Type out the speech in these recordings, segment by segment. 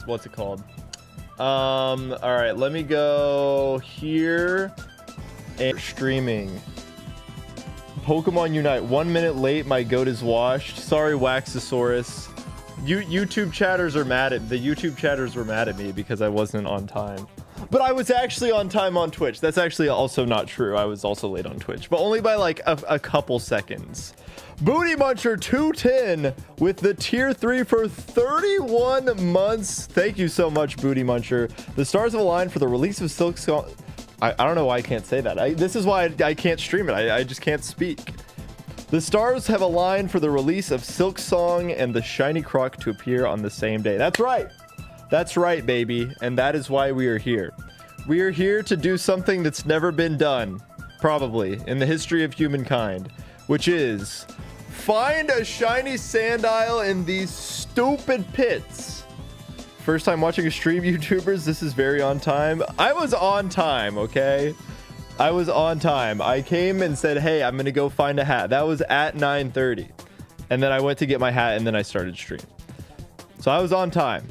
what's it called? All right, let me go here and streaming. Pokemon Unite, 1 minute late, my goat is washed. Sorry, Waxosaurus. YouTube chatters are mad at the YouTube chatters were mad at me because I wasn't on time. But I was actually on time on Twitch. That's actually also not true. I was also late on Twitch, but only by like a couple seconds. Booty Muncher 210 with the tier 3 for 31 months. Thank you so much, Booty Muncher. The stars have aligned for the release of Silk Song. I don't know why I can't say that. This is why I can't stream it. I just can't speak. The stars have aligned for the release of Silk Song and the Shiny Croc to appear on the same day. That's right. That's right, baby. And that is why we are here. We are here to do something that's never been done, probably, in the history of humankind, which is find a shiny Sandile in these stupid pits. First time watching a stream, YouTubers. This is very on time. I was on time, okay? I was on time. I came and said, hey, I'm going to go find a hat. That was at 9:30. And then I went to get my hat and then I started stream. So I was on time.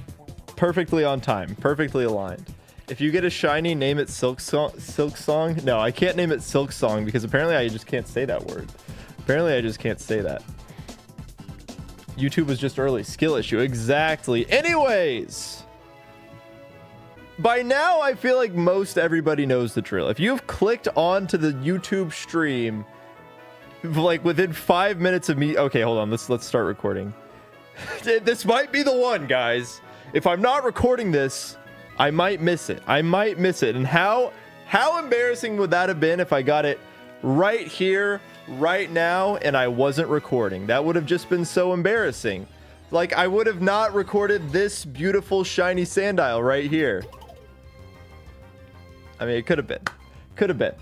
Perfectly on time. Perfectly aligned. If you get a shiny, name it Silk Song. No, I can't name it Silk Song because apparently I just can't say that word. Apparently I just can't say that. YouTube was just early. Skill issue. Exactly. Anyways, by now I feel like most everybody knows the drill. If you've clicked onto the YouTube stream like within 5 minutes of me, okay, hold on, let's start recording. This might be the one, guys. If I'm not recording this, I might miss it. I might miss it. And how embarrassing would that have been if I got it right here, right now, and I wasn't recording? That would have just been so embarrassing. Like, I would have not recorded this beautiful shiny Sandile right here. I mean, it could have been. Could have been.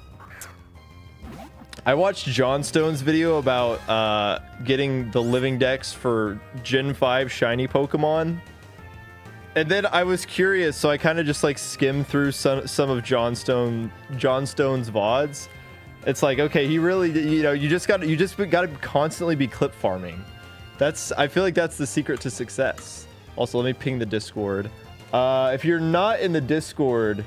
I watched John Stone's video about getting the living dex for Gen 5 shiny Pokemon. And then I was curious, so I kind of just like skimmed through some of John Stone's VODs. It's like, okay, he really, you know, you just got to constantly be clip farming. I feel like that's the secret to success. Also, let me ping the Discord. If you're not in the Discord,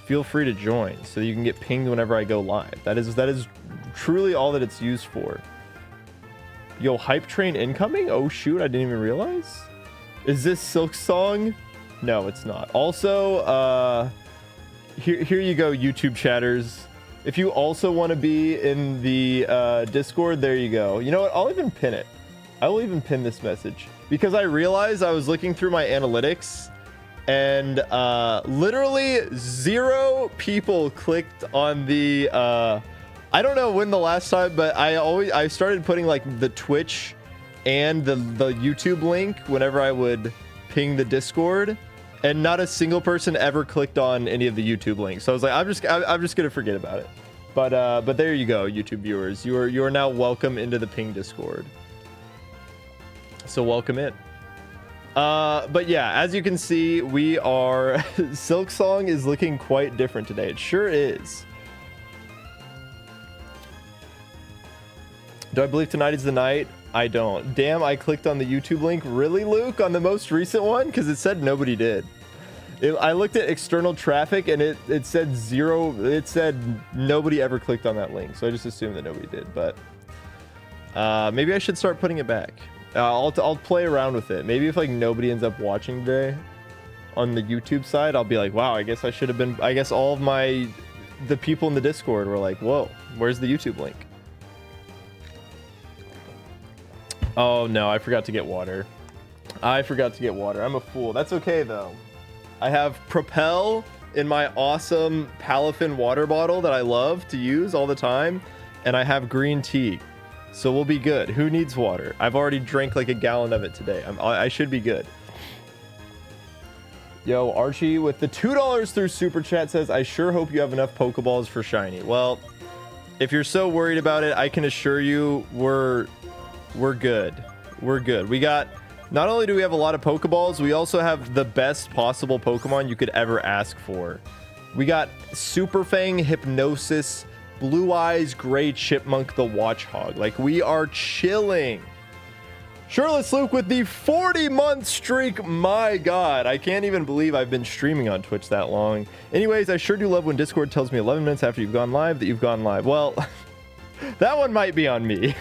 feel free to join so you can get pinged whenever I go live. That is truly all that it's used for. Yo, hype train incoming? Oh shoot, I didn't even realize. Is this Silk Song? No, it's not. Also, here you go, YouTube chatters. If you also want to be in the Discord, there you go. You know what? I'll even pin it. I will even pin this message because I realized I was looking through my analytics and literally 0 people clicked on the I don't know when the last time, but I started putting like the Twitch and the YouTube link whenever I would ping the Discord, and not a single person ever clicked on any of the YouTube links. So I was like, I'm just gonna forget about it. But there you go, YouTube viewers. You are now welcome into the ping Discord. So welcome in. But yeah, as you can see, we are Silk Song is looking quite different today. It sure is. Do I believe tonight is the night? I don't. Damn, I clicked on the YouTube link. Really, Luke? On the most recent one? Because it said nobody did. I looked at external traffic and it said 0. It said nobody ever clicked on that link. So I just assumed that nobody did. But maybe I should start putting it back. I'll play around with it. Maybe if like nobody ends up watching today on the YouTube side, I'll be like, wow, I guess I should have been. I guess all of the people in the Discord were like, whoa, where's the YouTube link? Oh no, I forgot to get water. I forgot to get water. I'm a fool. That's okay though. I have Propel in my awesome Palafin water bottle that I love to use all the time, and I have green tea. So we'll be good. Who needs water? I've already drank like a gallon of it today. I should be good. Yo, Archie with the $2 through Super Chat says, I sure hope you have enough Pokeballs for shiny. Well, if you're so worried about it, I can assure you we're good. We're good. We got, not only do we have a lot of Pokeballs, we also have the best possible Pokemon you could ever ask for. We got Super Fang, Hypnosis, Blue Eyes, Gray Chipmunk, the Watchhog. Like, we are chilling. Shirtless Luke with the 40-month streak. My God, I can't even believe I've been streaming on Twitch that long. Anyways, I sure do love when Discord tells me 11 minutes after you've gone live that you've gone live. Well, that one might be on me.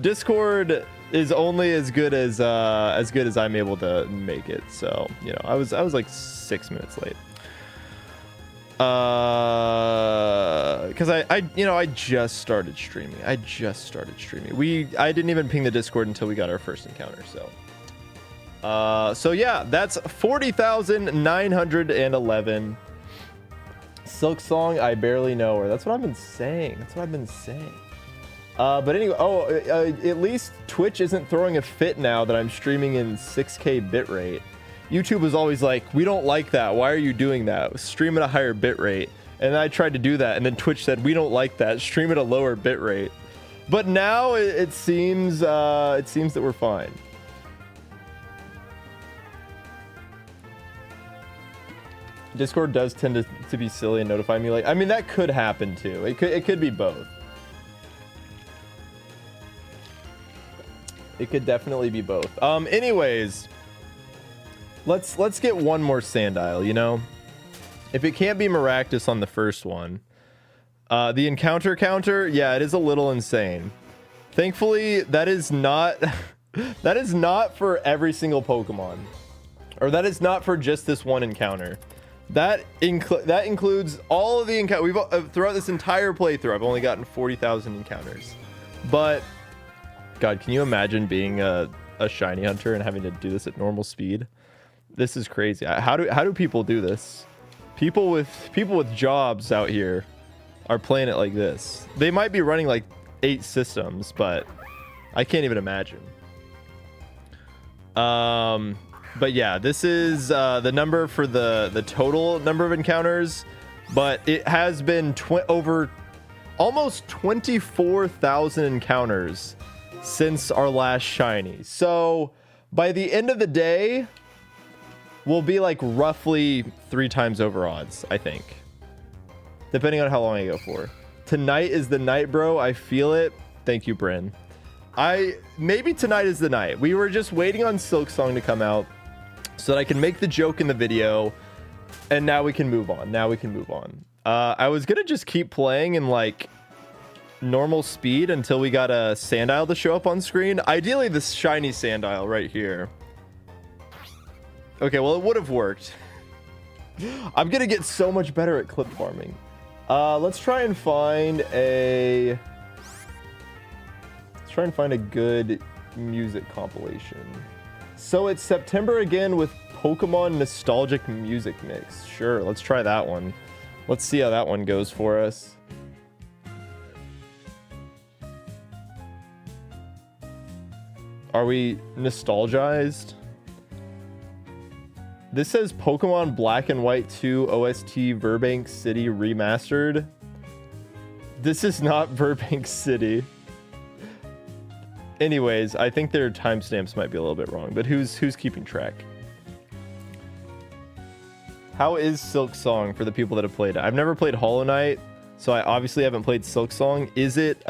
Discord is only as good as I'm able to make it. So, you know, I was like 6 minutes late. Because I just started streaming. I didn't even ping the Discord until we got our first encounter. So yeah, that's 40,911. Silk Song, I barely know her. That's what I've been saying. But anyway, at least Twitch isn't throwing a fit now that I'm streaming in 6K bitrate. YouTube was always like, we don't like that. Why are you doing that? Stream at a higher bitrate. And I tried to do that, and then Twitch said, we don't like that. Stream at a lower bitrate. But now it seems that we're fine. Discord does tend to be silly and notify me like, I mean, that could happen too. It could be both. It could definitely be both. Anyways, let's get one more Sandile, you know? If it can't be Maractus on the first one. The encounter counter, yeah, it is a little insane. Thankfully, that is not that is not for every single Pokemon. Or that is not for just this one encounter. That includes all of the encounters. Throughout this entire playthrough, I've only gotten 40,000 encounters. But God, can you imagine being a shiny hunter and having to do this at normal speed? This is crazy. How do people do this? People with jobs out here are playing it like this. They might be running like 8 systems, but I can't even imagine. But yeah, this is the number for the total number of encounters, but it has been over almost 24,000 encounters since our last shiny. So by the end of the day, we'll be like roughly 3 times over odds, I think, depending on how long I go for. Tonight is the night, bro. I feel it. Thank you, Bryn. Maybe tonight is the night. We were just waiting on Silk Song to come out so that I can make the joke in the video, and now we can move on. I was gonna just keep playing in like normal speed until we got a Sandile to show up on screen. Ideally, this shiny Sandile right here. Okay, well, it would have worked. I'm gonna get so much better at clip farming. Let's try and find a good music compilation. So it's September again with Pokemon Nostalgic Music Mix. Sure, let's try that one. Let's see how that one goes for us. Are we nostalgized? This says Pokemon Black and White 2 OST Burbank City Remastered. This is not Burbank City. Anyways, I think their timestamps might be a little bit wrong, but who's keeping track? How is Silk Song for the people that have played it? I've never played Hollow Knight, so I obviously haven't played Silk Song. Is it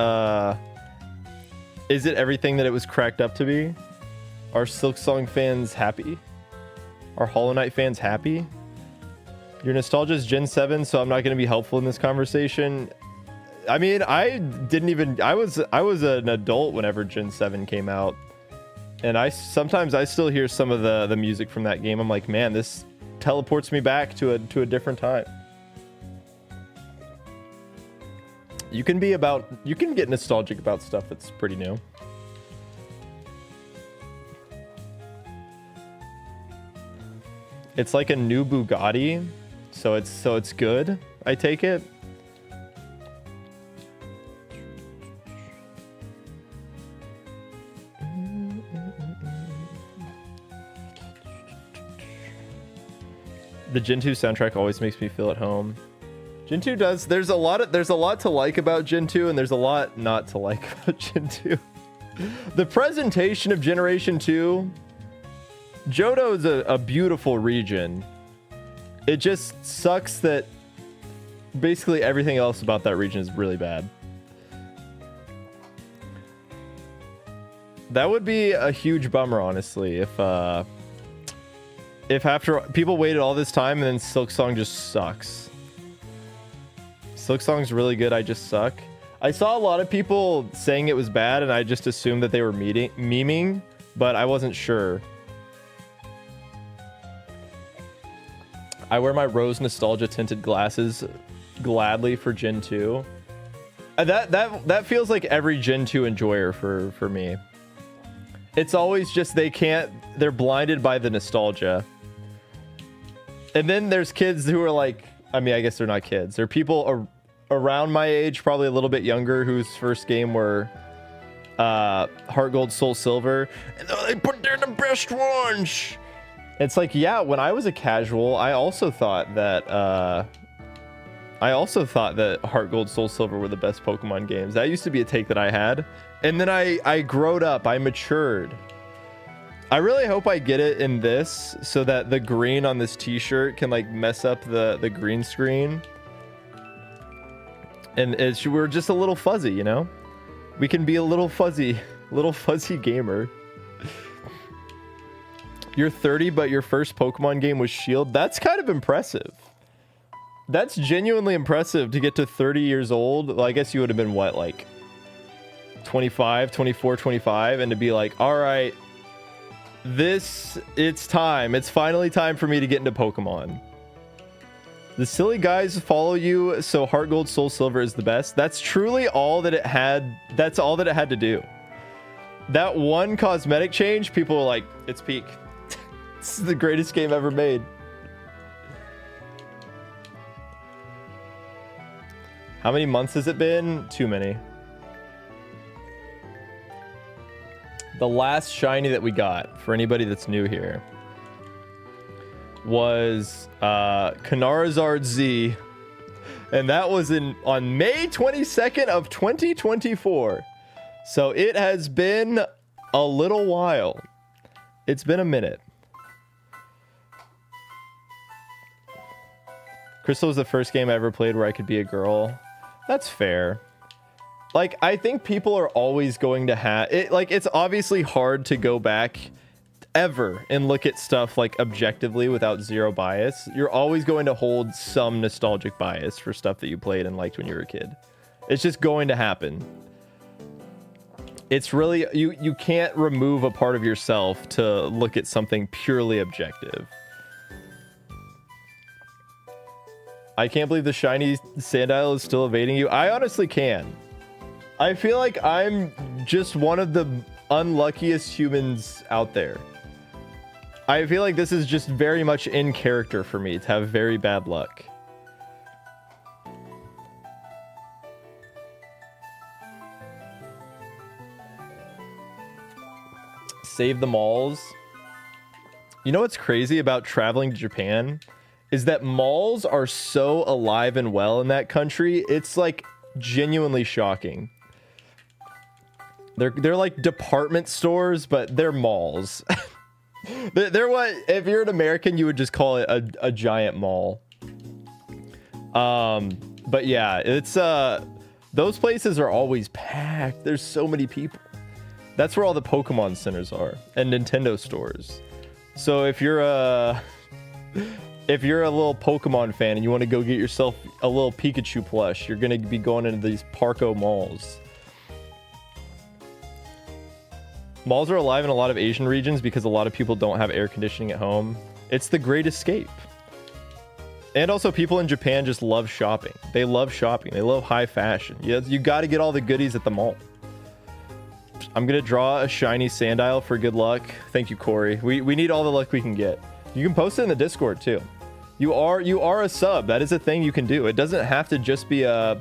everything that it was cracked up to be? Are Silk Song fans happy? Are Hollow Knight fans happy? Your nostalgia is Gen 7, so I'm not going to be helpful in this conversation. I mean, I was an adult whenever Gen 7 came out, and sometimes I still hear some of the music from that game. I'm like, man, this teleports me back to a different time. You can get nostalgic about stuff that's pretty new. It's like a new Bugatti, so it's good, I take it. The Gen 2 soundtrack always makes me feel at home. Gen 2 does. There's a lot to like about Gen 2, and there's a lot not to like about Gen 2. The presentation of Generation 2, Johto is a beautiful region. It just sucks that basically everything else about that region is really bad. That would be a huge bummer, honestly, if after people waited all this time and then Silksong just sucks. Silksong's really good, I just suck. I saw a lot of people saying it was bad and I just assumed that they were memeing, but I wasn't sure. I wear my rose nostalgia tinted glasses gladly for Gen 2. That feels like every Gen 2 enjoyer for me. It's always just they're blinded by the nostalgia. And then there's kids who are like, I mean, I guess they're not kids. They're people around my age, probably a little bit younger, whose first game were Heart Gold, Soul Silver. And they put they're the best ones. It's like, yeah, when I was a casual, I also thought that Heart Gold, Soul Silver were the best Pokemon games. That used to be a take that I had. And then I growed up, I matured. I really hope I get it in this so that the green on this t-shirt can like mess up the green screen. And we're just a little fuzzy, you know? We can be a little fuzzy gamer. You're 30, but your first Pokemon game was Shield. That's kind of impressive. That's genuinely impressive to get to 30 years old. Well, I guess you would have been what, like 25, 24, 25, and to be like, all right, it's time. It's finally time for me to get into Pokemon. The silly guys follow you, so Heart Gold, Soul Silver is the best. That's truly all that it had. That's all that it had to do. That one cosmetic change, people were like, it's peak. This is the greatest game ever made. How many months has it been? Too many. The last shiny that we got, for anybody that's new here, was Kanarazard Z, and that was on May 22nd of 2024. So it has been a little while. It's been a minute. Crystal was the first game I ever played where I could be a girl. That's fair. Like, I think people are always going to have it. Like, it's obviously hard to go back ever and look at stuff like objectively without zero bias. You're always going to hold some nostalgic bias for stuff that you played and liked when you were a kid. It's just going to happen. It's really, you can't remove a part of yourself to look at something purely objective. I can't believe the shiny Sandile is still evading you. I honestly can. I feel like I'm just one of the unluckiest humans out there. I feel like this is just very much in character for me to have very bad luck. Save the malls. You know what's crazy about traveling to Japan? Is that malls are so alive and well in that country. It's like genuinely shocking. They're like department stores, but they're malls. They're what, if you're an American, you would just call it a giant mall. But yeah, it's those places are always packed. There's so many people. That's where all the Pokemon centers are and Nintendo stores. So if you're a little Pokemon fan and you want to go get yourself a little Pikachu plush, you're going to be going into these Parco malls. Malls are alive in a lot of Asian regions because a lot of people don't have air conditioning at home. It's the great escape. And also people in Japan just love shopping. They love shopping. They love high fashion. You got to get all the goodies at the mall. I'm going to draw a shiny Sandile for good luck. Thank you, Corey. We need all the luck we can get. You can post it in the Discord too. You are a sub. That is a thing you can do. It doesn't have to just be a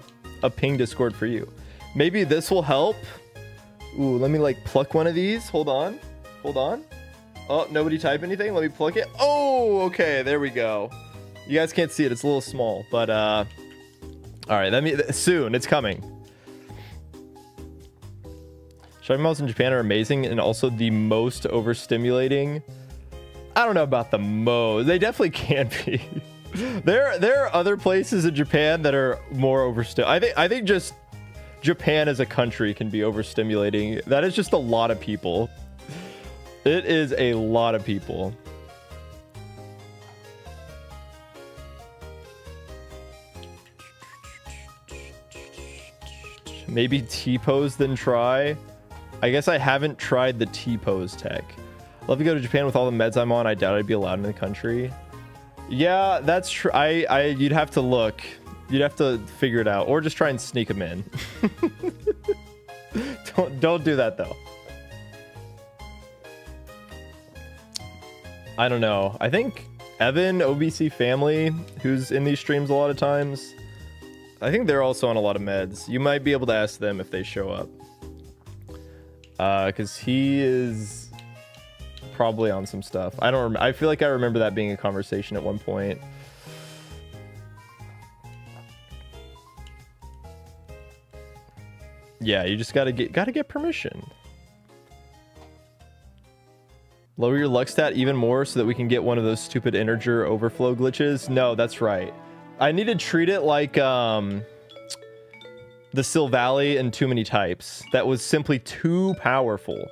ping Discord for you. Maybe this will help. Ooh, let me like pluck one of these. Hold on. Oh, nobody type anything. Let me pluck it. Oh, okay. There we go. You guys can't see it. It's a little small, but all right. Soon. It's coming. Shopping malls in Japan are amazing and also the most overstimulating. I don't know about the most. They definitely can be. There are other places in Japan that are more overstimulating. I think just Japan as a country can be overstimulating. That is just a lot of people. It is a lot of people. Maybe T-pose then try. I guess I haven't tried the T-pose tech. Love to go to Japan with all the meds I'm on. I doubt I'd be allowed in the country. Yeah, that's true. You'd have to look. You'd have to figure it out, or just try and sneak them in. Don't do that though. I don't know. I think Evan, OBC family, who's in these streams a lot of times, I think they're also on a lot of meds. You might be able to ask them if they show up. Because he is probably on some stuff. I feel like I remember that being a conversation at one point. Yeah, you just gotta get permission. Lower your luck stat even more so that we can get one of those stupid integer overflow glitches. No, that's right. I need to treat it like the Silvally and Too Many Types. That was simply too powerful.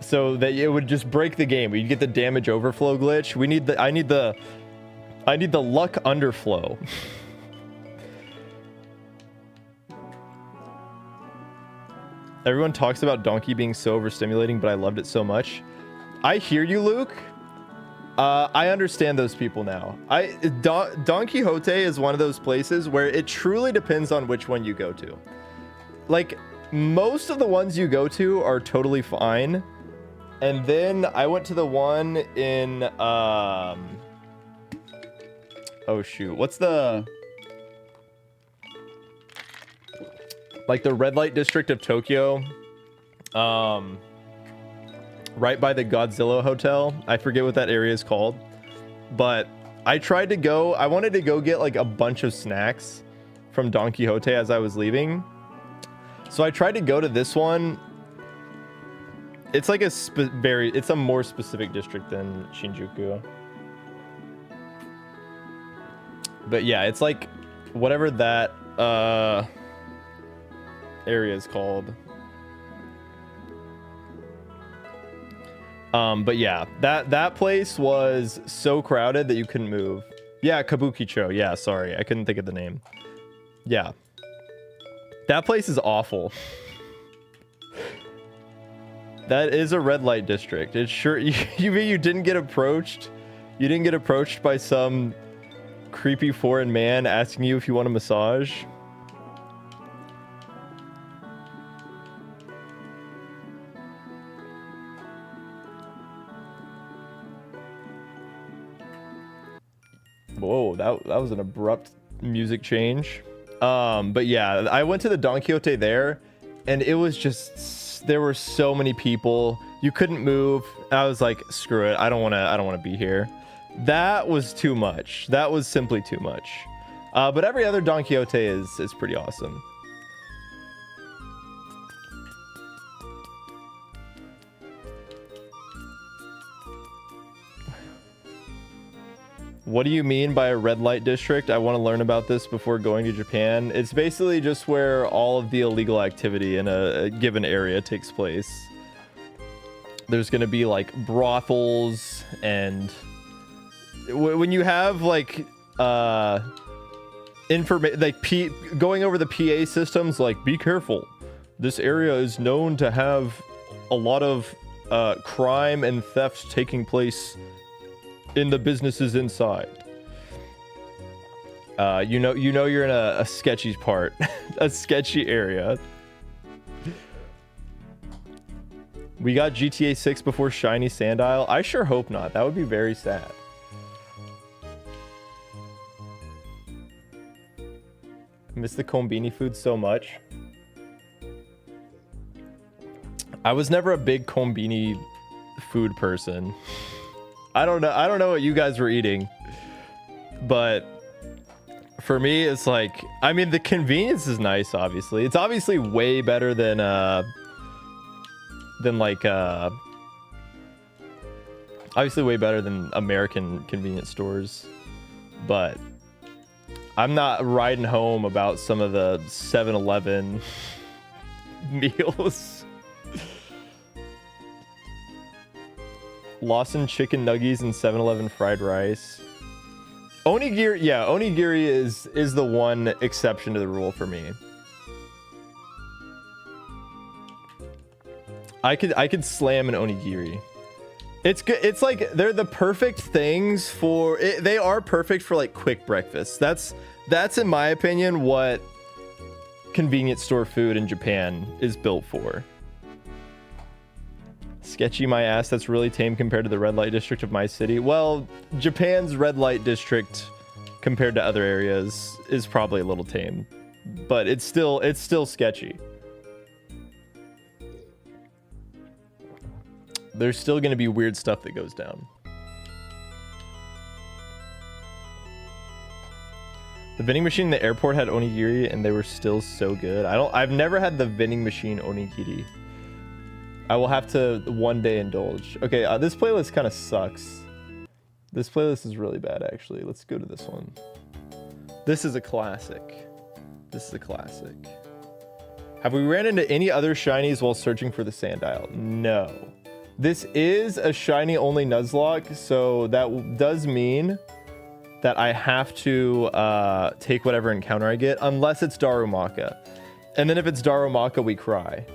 So that it would just break the game. We'd get the damage overflow glitch. I need the luck underflow. Everyone talks about Donkey being so overstimulating, but I loved it so much. I hear you, Luke. I understand those people now. Don Quixote is one of those places where it truly depends on which one you go to. Like, most of the ones you go to are totally fine. And then I went to the one in, oh shoot, what's the, like the red light district of Tokyo, right by the Godzilla Hotel. I forget what that area is called, but I wanted to go get like a bunch of snacks from Don Quixote as I was leaving. So I tried to go to this one. It's like it's a more specific district than Shinjuku. But yeah, it's like whatever that area is called. But yeah, that place was so crowded that you couldn't move. Yeah, Kabukicho. Yeah, sorry, I couldn't think of the name. Yeah, that place is awful. That is a red light district. It's sure you mean you didn't get approached? You didn't get approached by some creepy foreign man asking you if you want a massage? Whoa, that was an abrupt music change. But yeah, I went to the Don Quixote there, and it was just, there were so many people. You couldn't move. I was like, screw it. I don't want to be here. That was too much. That was simply too much. But every other Don Quixote is pretty awesome. What do you mean by a red light district? I want to learn about this before going to Japan. It's basically just where all of the illegal activity in a given area takes place. There's going to be like brothels, and when you have like going over the PA systems, like, be careful. This area is known to have a lot of crime and thefts taking place in the businesses inside. You know you're in a sketchy part, a sketchy area. We got GTA 6 before Shiny Sand Isle. I sure hope not. That would be very sad. I miss the Konbini food so much. I was never a big Konbini food person. I don't know what you guys were eating, but for me, it's like, I mean, the convenience is nice, obviously. It's obviously way better than like, obviously way better than American convenience stores, but I'm not riding home about some of the 7-Eleven meals. Lawson chicken nuggies and 7-Eleven fried rice. Onigiri, yeah, onigiri is the one exception to the rule for me. I could slam an onigiri. It's good. It's like they're the perfect things for it. They are perfect for like quick breakfast. That's in my opinion what convenience store food in Japan is built for. Sketchy my ass. That's really tame compared to the red light district of my city. Well, Japan's red light district compared to other areas is probably a little tame, but it's still sketchy. There's still going to be weird stuff that goes down. The vending machine in the airport had onigiri and they were still so good. I've never had the vending machine onigiri. I will have to one day indulge. Okay, this playlist kind of sucks. This playlist is really bad, actually. Let's go to this one. This is a classic. This is a classic. Have we ran into any other shinies while searching for the Sandile? No. This is a shiny only Nuzlocke, so that does mean that I have to take whatever encounter I get, unless it's Darumaka. And then if it's Darumaka, we cry.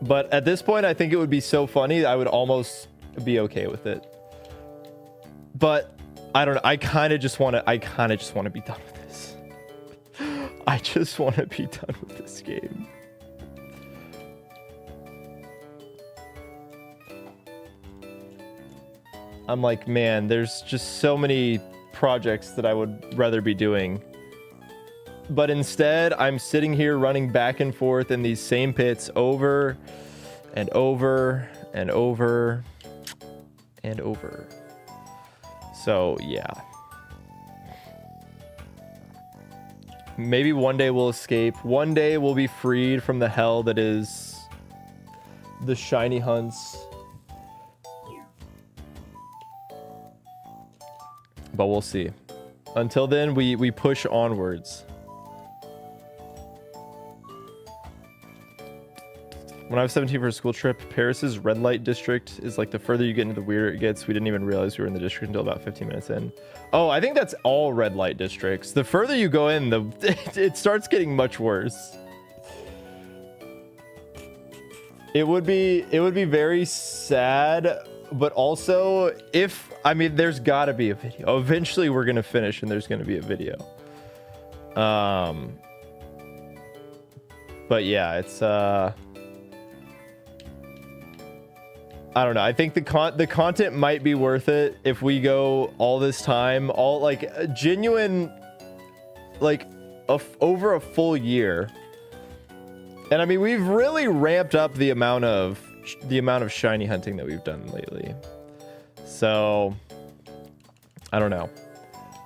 But at this point, I think it would be so funny, I would almost be okay with it. But I don't know. I kind of just want to be done with this. I just want to be done with this game. I'm like, man, there's just so many projects that I would rather be doing. But instead, I'm sitting here running back and forth in these same pits over and over and over and over. So, yeah. Maybe one day we'll escape. One day we'll be freed from the hell that is the shiny hunts. But we'll see. Until then, we push onwards. When I was 17 for a school trip, Paris's red light district is like the further you get into the weirder it gets. We didn't even realize we were in the district until about 15 minutes in. Oh, I think that's all red light districts. The further you go in, it starts getting much worse. It would be very sad, but also there's got to be a video. Eventually we're going to finish and there's going to be a video. But yeah, it's I don't know. I think the content might be worth it if we go all this time, all like a genuine, like over a full year. And I mean, we've really ramped up the amount of shiny hunting that we've done lately. So I don't know.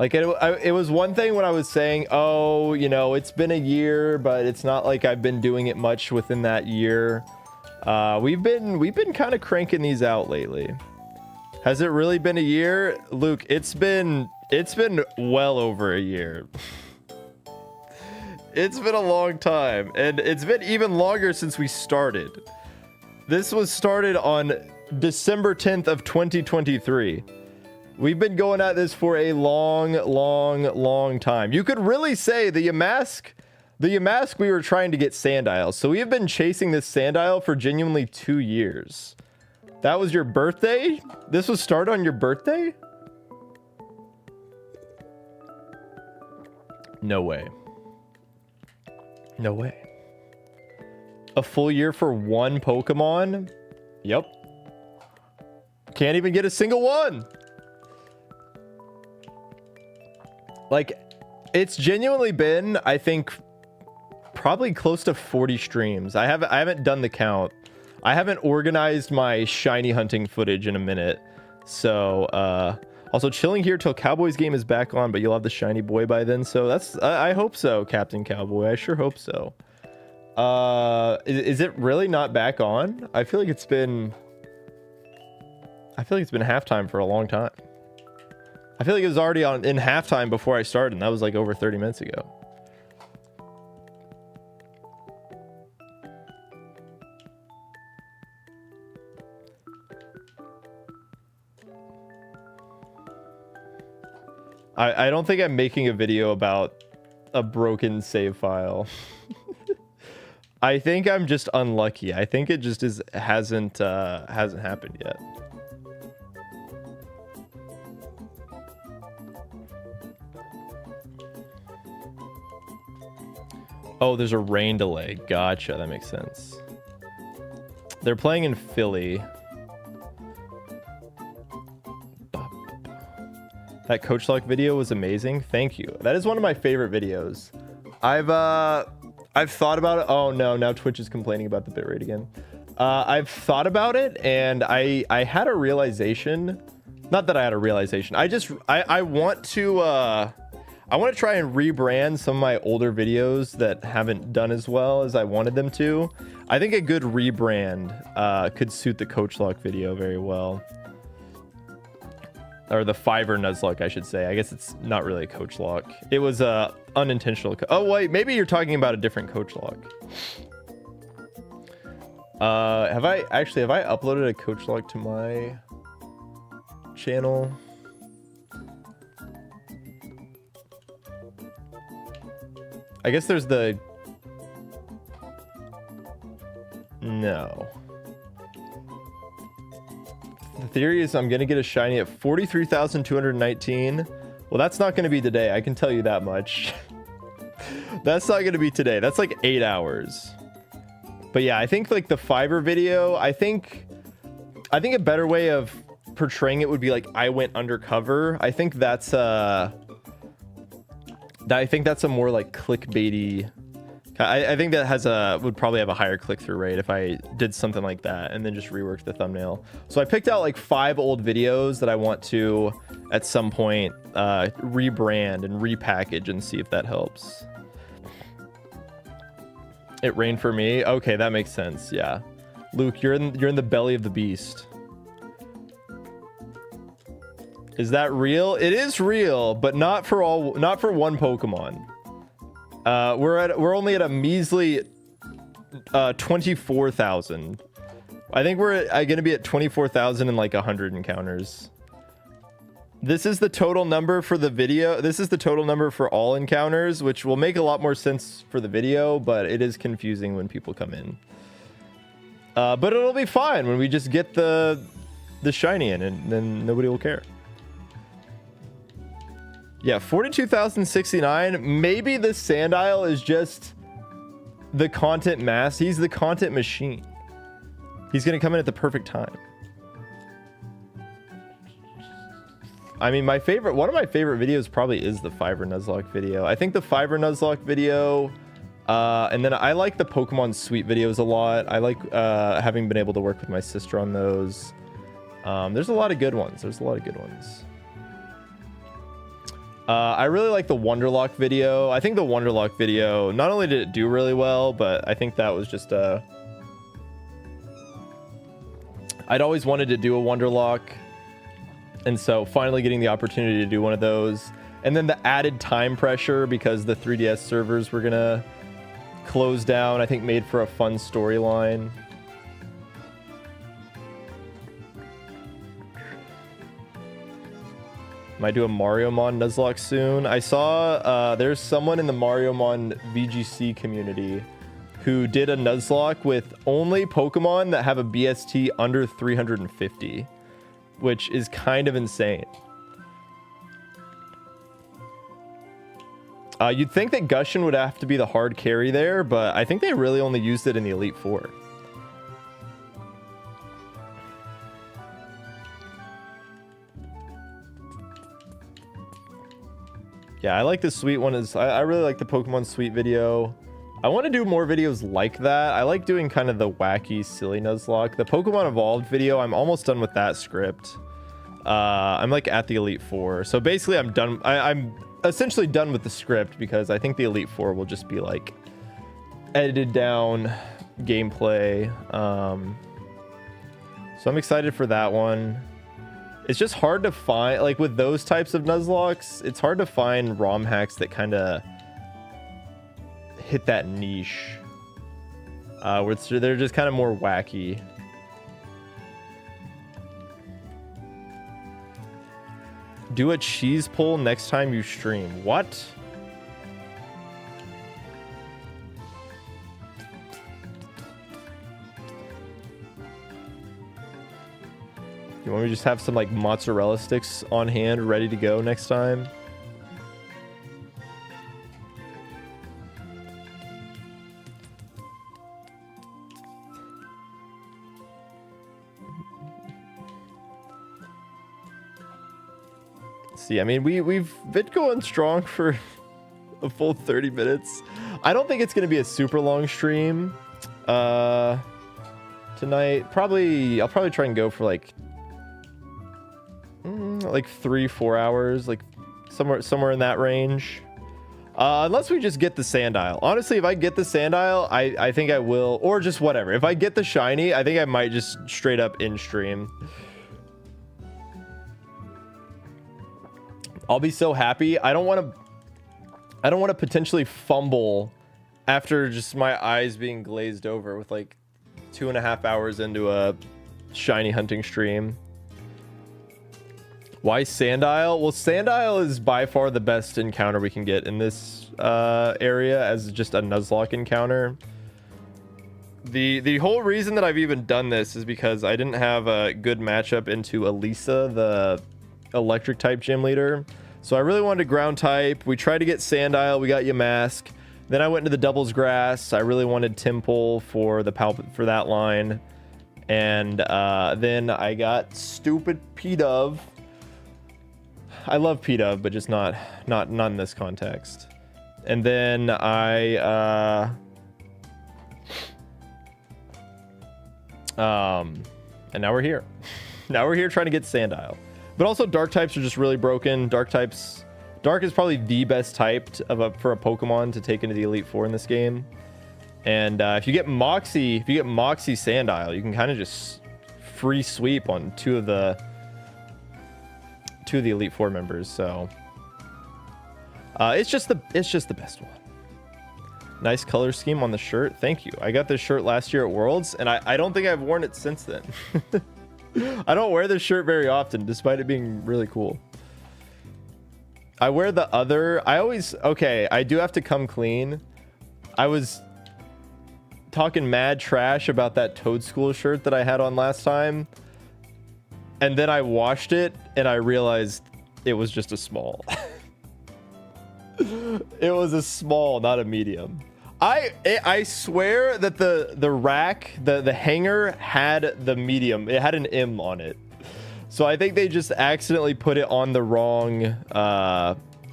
Like it was one thing when I was saying, oh, you know, it's been a year, but it's not like I've been doing it much within that year. We've been kind of cranking these out lately. Has it really been a year? Luke, it's been well over a year. It's been a long time, and it's been even longer since we started. This was started on December 10th of 2023. We've been going at this for a long time. You could really say the Yamask, we were trying to get Sandile. So we have been chasing this Sandile for genuinely 2 years. That was your birthday? This was started on your birthday? No way. No way. A full year for one Pokemon? Yep. Can't even get a single one. Like, it's genuinely been, I think, probably close to 40 streams. I haven't done the count. I haven't organized my shiny hunting footage in a minute. So, also chilling here till Cowboys game is back on, but you'll have the shiny boy by then. So that's, I hope so, Captain Cowboy. I sure hope so. Is it really not back on? I feel like it's been halftime for a long time. I feel like it was already in halftime before I started, and that was like over 30 minutes ago. I don't think I'm making a video about a broken save file. I think I'm just unlucky. I think it just hasn't happened yet. Oh, there's a rain delay. Gotcha. That makes sense. They're playing in Philly. That Coach Lock video was amazing. Thank you. That is one of my favorite videos. I've thought about it. Oh no, now Twitch is complaining about the bitrate again. I've thought about it, and I had a realization. Not that I had a realization. I want to try and rebrand some of my older videos that haven't done as well as I wanted them to. I think a good rebrand could suit the Coach Lock video very well. Or the Fiverr Nuzlocke, I should say. I guess it's not really a Coach Lock. It was a unintentional. Oh wait, maybe you're talking about a different Coach Lock. Have I uploaded a Coach Lock to my channel? I guess there's the... No. The theory is I'm going to get a shiny at 43,219. Well, that's not going to be today. I can tell you that much. That's not going to be today. That's like 8 hours. But yeah, I think like the Fiverr video, I think a better way of portraying it would be like I went undercover. I think that's a more like clickbaity. I think that would probably have a higher click-through rate if I did something like that and then just reworked the thumbnail. So I picked out like 5 old videos that I want to at some point rebrand and repackage and see if that helps. It rained for me. Okay, that makes sense. Yeah, Luke, you're in the belly of the beast. Is that real? It is real, but not for one Pokemon. We're only at a measly 24,000. I think we're going to be at 24,000 in like 100 encounters. This is the total number for the video. This is the total number for all encounters, which will make a lot more sense for the video, but it is confusing when people come in. But it'll be fine when we just get the shiny in, and then nobody will care. Yeah, 42,069. Maybe the Sandile is just the content mass. He's the content machine. He's going to come in at the perfect time. I mean, one of my favorite videos probably is the Fiverr Nuzlocke video. I think the Fiverr Nuzlocke video, and then I like the Pokemon Suite videos a lot. I like having been able to work with my sister on those. There's a lot of good ones. I really like the Wonderlock video. I think the Wonderlock video, not only did it do really well, but I think that was just I'd always wanted to do a Wonderlock, and so finally getting the opportunity to do one of those. And then the added time pressure because the 3DS servers were gonna close down, I think made for a fun storyline. Might do a Mariomon Nuzlocke soon. I saw there's someone in the Mariomon VGC community who did a Nuzlocke with only Pokemon that have a BST under 350, which is kind of insane. You'd think that Gushing would have to be the hard carry there, but I think they really only used it in the Elite Four. Yeah, I like the Sweet one. I really like the Pokemon Sweet video. I want to do more videos like that. I like doing kind of the wacky, silly Nuzlocke. The Pokemon Evolved video, I'm almost done with that script. I'm like at the Elite Four. So basically I'm done. I'm essentially done with the script because I think the Elite Four will just be like edited down gameplay. So I'm excited for that one. It's just hard to find, like with those types of Nuzlockes, it's hard to find ROM hacks that kind of hit that niche. Where they're just kind of more wacky. Do a cheese pull next time you stream. What? You want me to just have some like mozzarella sticks on hand ready to go next time? See, I mean, we've been going strong for a full 30 minutes. I don't think it's going to be a super long stream tonight. I'll probably try and go for like 3-4 hours, like somewhere in that range. Unless we just get the Sandile. Honestly, if I get the Sandile, I think I will, or just whatever. If I get the shiny, I think I might just straight up in stream. I'll be so happy. I don't want to potentially fumble after just my eyes being glazed over with like 2.5 hours into a shiny hunting stream. Why Sandile? Well, Sandile is by far the best encounter we can get in this area as just a Nuzlocke encounter. The whole reason that I've even done this is because I didn't have a good matchup into Elisa, the electric type gym leader. So I really wanted to ground type. We tried to get Sandile, we got Yamask. Then I went into the doubles grass. I really wanted Temple for the for that line. And then I got stupid P-Dove. I love P-Dove, but just not in this context. And then I and now we're here. Now we're here trying to get Sandile. But also dark types are just really broken. Dark is probably the best typed for a Pokemon to take into the Elite Four in this game. And if you get Moxie Sandile, you can kind of just free sweep on two of the Elite Four members. So it's just the best one. Nice color scheme on the shirt. Thank you. I got this shirt last year at Worlds, and I don't think I've worn it since then. I don't wear this shirt very often, despite it being really cool. I wear the other... I do have to come clean. I was talking mad trash about that Toad School shirt that I had on last time. And then I washed it, and I realized it was just a small. It was a small, not a medium. I swear that the rack, the hanger had the medium. It had an M on it. So I think they just accidentally put it on the wrong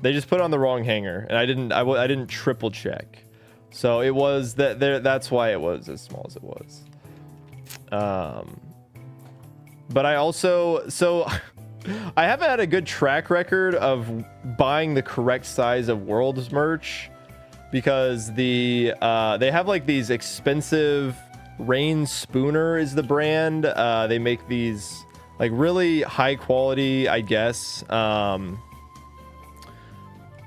they just put it on the wrong hanger, and I didn't triple check. So it was that's why it was as small as it was. But I also I haven't had a good track record of buying the correct size of Worlds merch. Because they have like these expensive Rain Spooner is the brand. They make these like really high quality, I guess,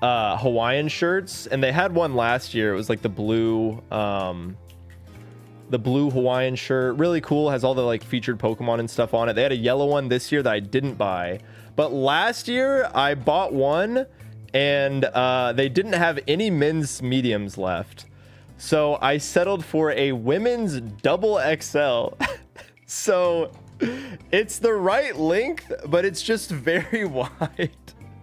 Hawaiian shirts, and they had one last year. It was like the blue Hawaiian shirt, really cool, has all the like featured Pokemon and stuff on it. They had a yellow one this year that I didn't buy, but last year I bought one. And they didn't have any men's mediums left. So I settled for a women's double XL. So it's the right length, but it's just very wide.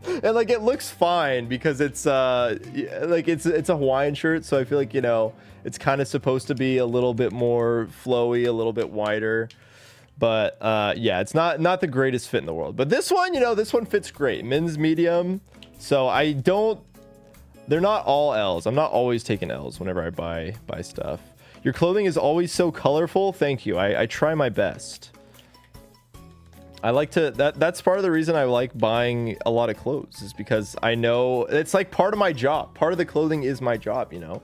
And like it looks fine because it's like it's a Hawaiian shirt, so I feel like, you know, it's kind of supposed to be a little bit more flowy, a little bit wider. But yeah, it's not the greatest fit in the world. But this one, you know, this one fits great. Men's medium. So they're not all L's. I'm not always taking L's whenever I buy stuff. Your clothing is always so colorful. Thank you. I try my best. I like to, that's part of the reason I like buying a lot of clothes, is because I know it's like part of my job. Part of the clothing is my job, you know.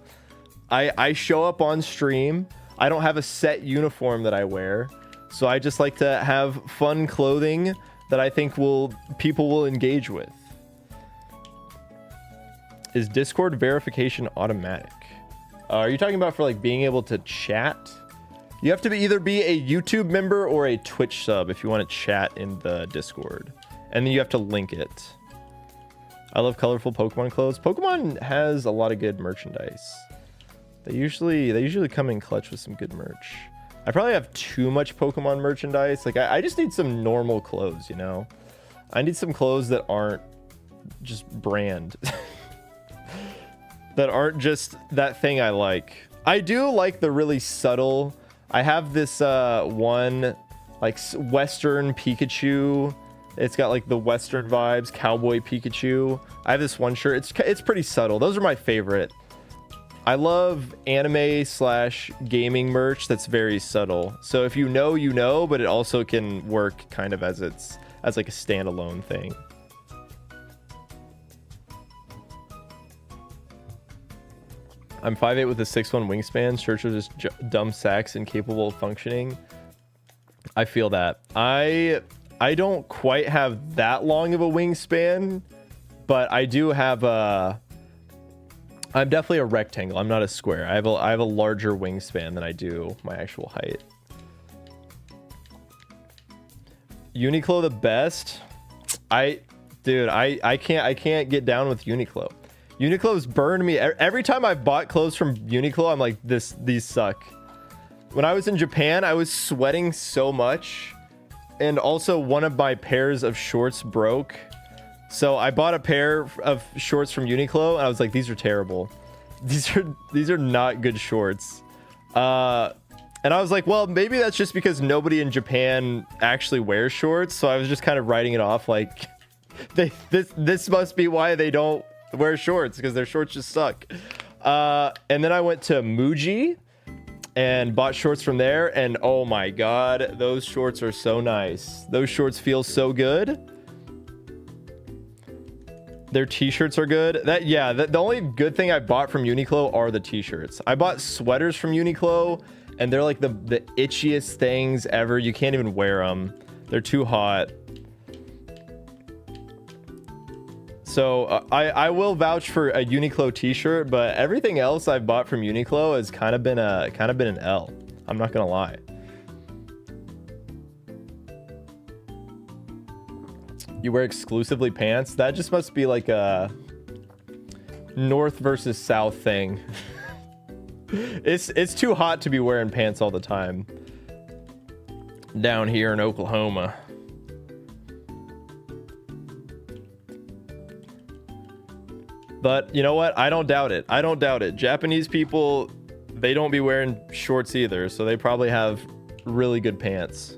I show up on stream. I don't have a set uniform that I wear. So I just like to have fun clothing that I think people will engage with. Is Discord verification automatic? Are you talking about for like being able to chat? You have to either be a YouTube member or a Twitch sub if you want to chat in the Discord, and then you have to link it. I love colorful Pokemon clothes. Pokemon has a lot of good merchandise. They usually come in clutch with some good merch. I probably have too much Pokemon merchandise. Like I just need some normal clothes, you know? I need some clothes that aren't just brand. That aren't just that thing I like. I do like the really subtle. I have this one like Western Pikachu. It's got like the Western vibes, cowboy Pikachu. I have this one shirt. It's pretty subtle. Those are my favorite. I love anime / gaming merch that's very subtle. So if you know, but it also can work kind of as like a standalone thing. I'm 5'8" with a 6'1" wingspan. Shirts are just dumb sacks incapable of functioning. I feel that. I don't quite have that long of a wingspan, but I do have I'm definitely a rectangle. I'm not a square. I have a larger wingspan than I do my actual height. Uniqlo the best. I can't get down with Uniqlo. Uniqlo's burned me. Every time I've bought clothes from Uniqlo, I'm like, these suck. When I was in Japan, I was sweating so much. And also one of my pairs of shorts broke. So I bought a pair of shorts from Uniqlo and I was like, these are terrible. These are not good shorts. And I was like, well, maybe that's just because nobody in Japan actually wears shorts. So I was just kind of writing it off like this must be why they don't wear shorts, because their shorts just suck. And then I went to Muji and bought shorts from there, and oh my god, those shorts are so nice. Those shorts feel so good. Their t-shirts are good. The only good thing I bought from Uniqlo are the t-shirts. I bought sweaters from Uniqlo and they're like the itchiest things ever. You can't even wear them. They're too hot. So I will vouch for a Uniqlo t-shirt, but everything else I've bought from Uniqlo has kind of been an L. I'm not gonna lie. You wear exclusively pants? That just must be like a north versus south thing. It's too hot to be wearing pants all the time down here in Oklahoma. But you know what? I don't doubt it. I don't doubt it. Japanese people, they don't be wearing shorts either, so they probably have really good pants.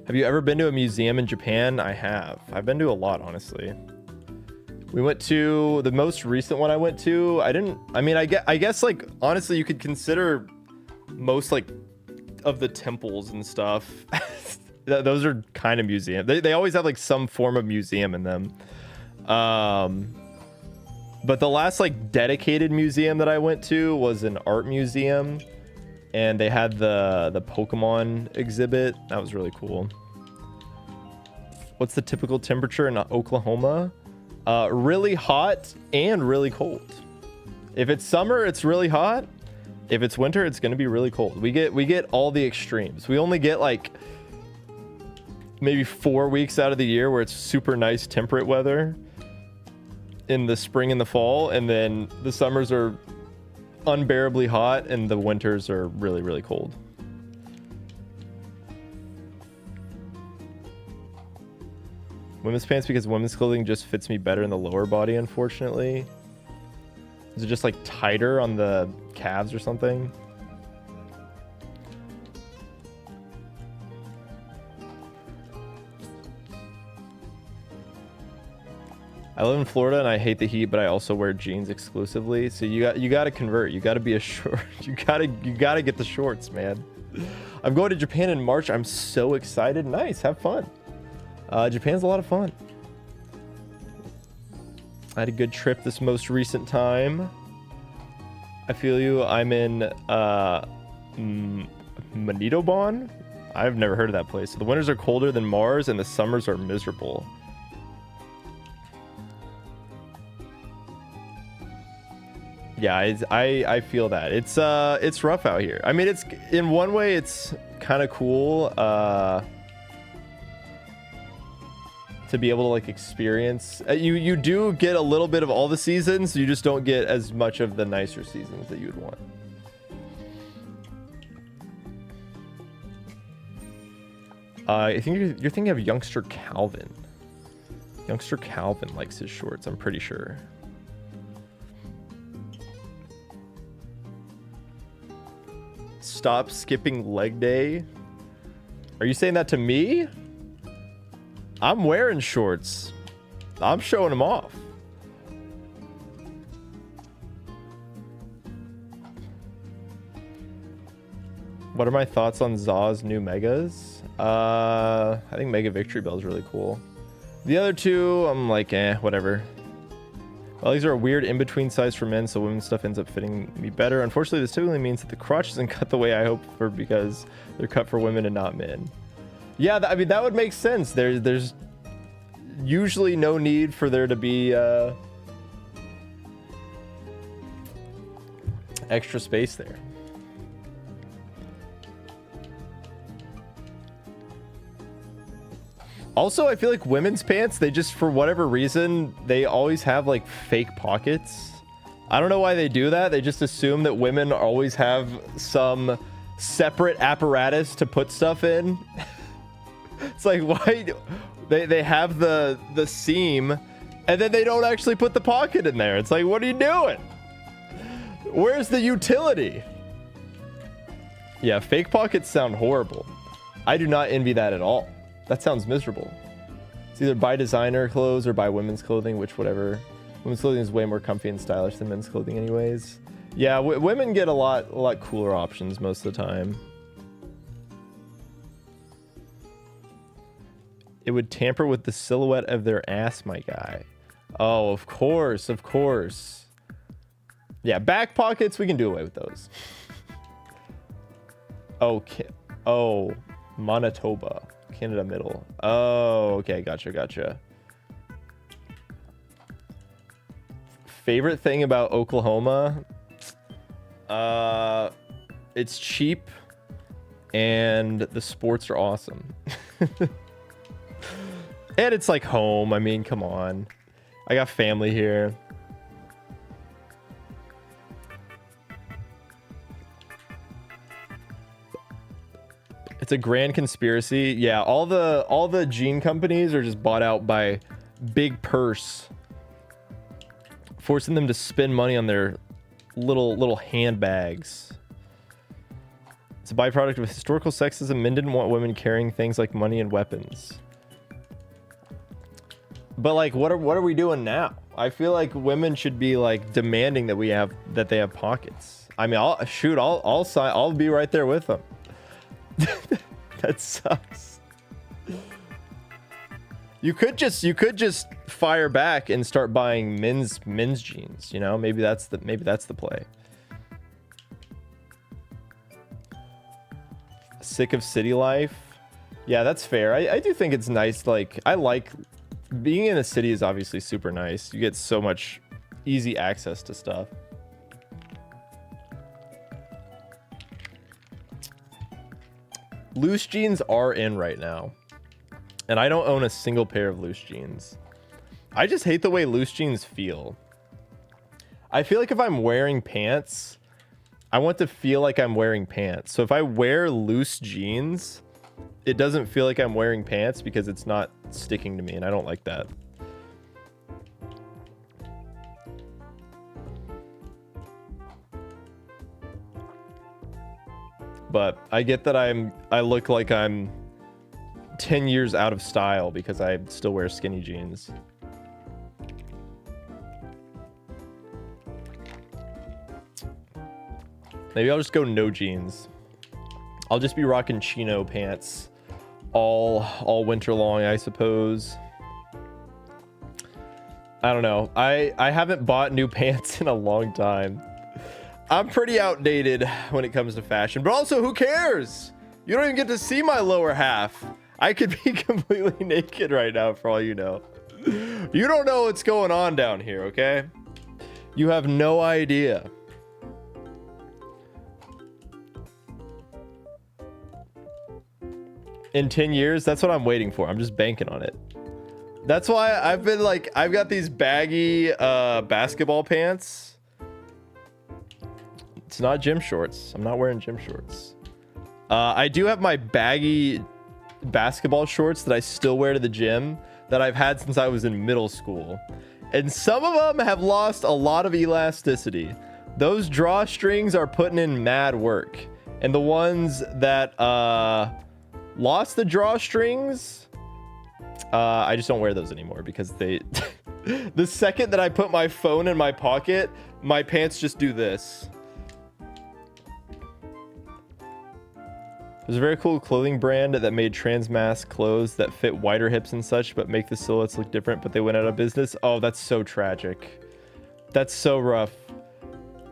Have you ever been to a museum in Japan? I have. I've been to a lot, honestly. We went to the most recent one I went to. I guess like honestly you could consider most like of the temples and stuff. Those are kind of museum. They always have like some form of museum in them. But the last like dedicated museum that I went to was an art museum, and they had the Pokemon exhibit. That was really cool. What's the typical temperature in Oklahoma? Really hot and really cold. If it's summer, it's really hot. If it's winter, it's going to be really cold. We get all the extremes. We only get like maybe 4 weeks out of the year where it's super nice temperate weather in the spring and the fall, and then the summers are unbearably hot and the winters are really, really cold. Women's pants, because women's clothing just fits me better in the lower body, unfortunately. Is it just like tighter on the calves or something? I live in Florida and I hate the heat, but I also wear jeans exclusively. So you got to convert. You got to be a short. You got to get the shorts, man. I'm going to Japan in March. I'm so excited. Nice, have fun. Japan's a lot of fun. I had a good trip this most recent time. I feel you. I'm in Manitoban. I've never heard of that place. So the winters are colder than Mars and the summers are miserable. Yeah, I feel that. It's rough out here. I mean, it's in one way it's kind of cool to be able to like experience. You do get a little bit of all the seasons. You just don't get as much of the nicer seasons that you would want. I think you're thinking of Youngster Calvin. Youngster Calvin likes his shorts, I'm pretty sure. Stop skipping leg day. Are you saying that to me? I'm wearing shorts. I'm showing them off. What are my thoughts on Zaw's new megas? I think Mega Victory Bell is really cool. The other two, I'm like, whatever. Well, these are a weird in-between size for men, so women's stuff ends up fitting me better. Unfortunately, this typically means that the crotch isn't cut the way I hope for because they're cut for women and not men. Yeah, I mean, that would make sense. There's usually no need for there to be extra space there. Also, I feel like women's pants, they just, for whatever reason, they always have like fake pockets. I don't know why they do that. They just assume that women always have some separate apparatus to put stuff in. It's like, why? They have the seam and then they don't actually put the pocket in there. It's like, what are you doing? Where's the utility? Yeah, fake pockets sound horrible. I do not envy that at all. That sounds miserable. It's either buy designer clothes or buy women's clothing, which whatever. Women's clothing is way more comfy and stylish than men's clothing anyways. Yeah, women get a lot cooler options most of the time. It would tamper with the silhouette of their ass, my guy. Oh, of course, of course. Yeah, back pockets, we can do away with those. Okay. Oh, Manitoba. Canada Middle. Oh, okay. Gotcha. Favorite thing about Oklahoma? It's cheap and the sports are awesome. And it's like home. I mean, come on. I got family here. It's a grand conspiracy. Yeah, all the jean companies are just bought out by big purse, forcing them to spend money on their little handbags. It's a byproduct of historical sexism. Men didn't want women carrying things like money and weapons. But like, what are we doing now? I feel like women should be like demanding that they have pockets. I mean, I'll be right there with them. That sucks. You could just fire back and start buying men's jeans, you know? Maybe that's the play. Sick of city life? Yeah, that's fair. I do think it's nice. Like, I like being in a city is obviously super nice. You get so much easy access to stuff. Loose jeans are in right now. And I don't own a single pair of loose jeans. I just hate the way loose jeans feel. I feel like if I'm wearing pants, I want to feel like I'm wearing pants. So if I wear loose jeans, it doesn't feel like I'm wearing pants because it's not sticking to me, and I don't like that. But I get that I look like I'm 10 years out of style because I still wear skinny jeans. Maybe I'll just go no jeans. I'll just be rocking chino pants all winter long, I suppose. I don't know. I haven't bought new pants in a long time. I'm pretty outdated when it comes to fashion, but also who cares? You don't even get to see my lower half. I could be completely naked right now for all you know. You don't know what's going on down here, okay? You have no idea. In 10 years, that's what I'm waiting for. I'm just banking on it. That's why I've been like, I've got these baggy basketball pants. It's not gym shorts. I'm not wearing gym shorts. I do have my baggy basketball shorts that I still wear to the gym that I've had since I was in middle school. And some of them have lost a lot of elasticity. Those drawstrings are putting in mad work. And the ones that lost the drawstrings, I just don't wear those anymore because they the second that I put my phone in my pocket, my pants just do this. There's a very cool clothing brand that made trans mass clothes that fit wider hips and such, but make the silhouettes look different, but they went out of business. Oh, that's so tragic. That's so rough.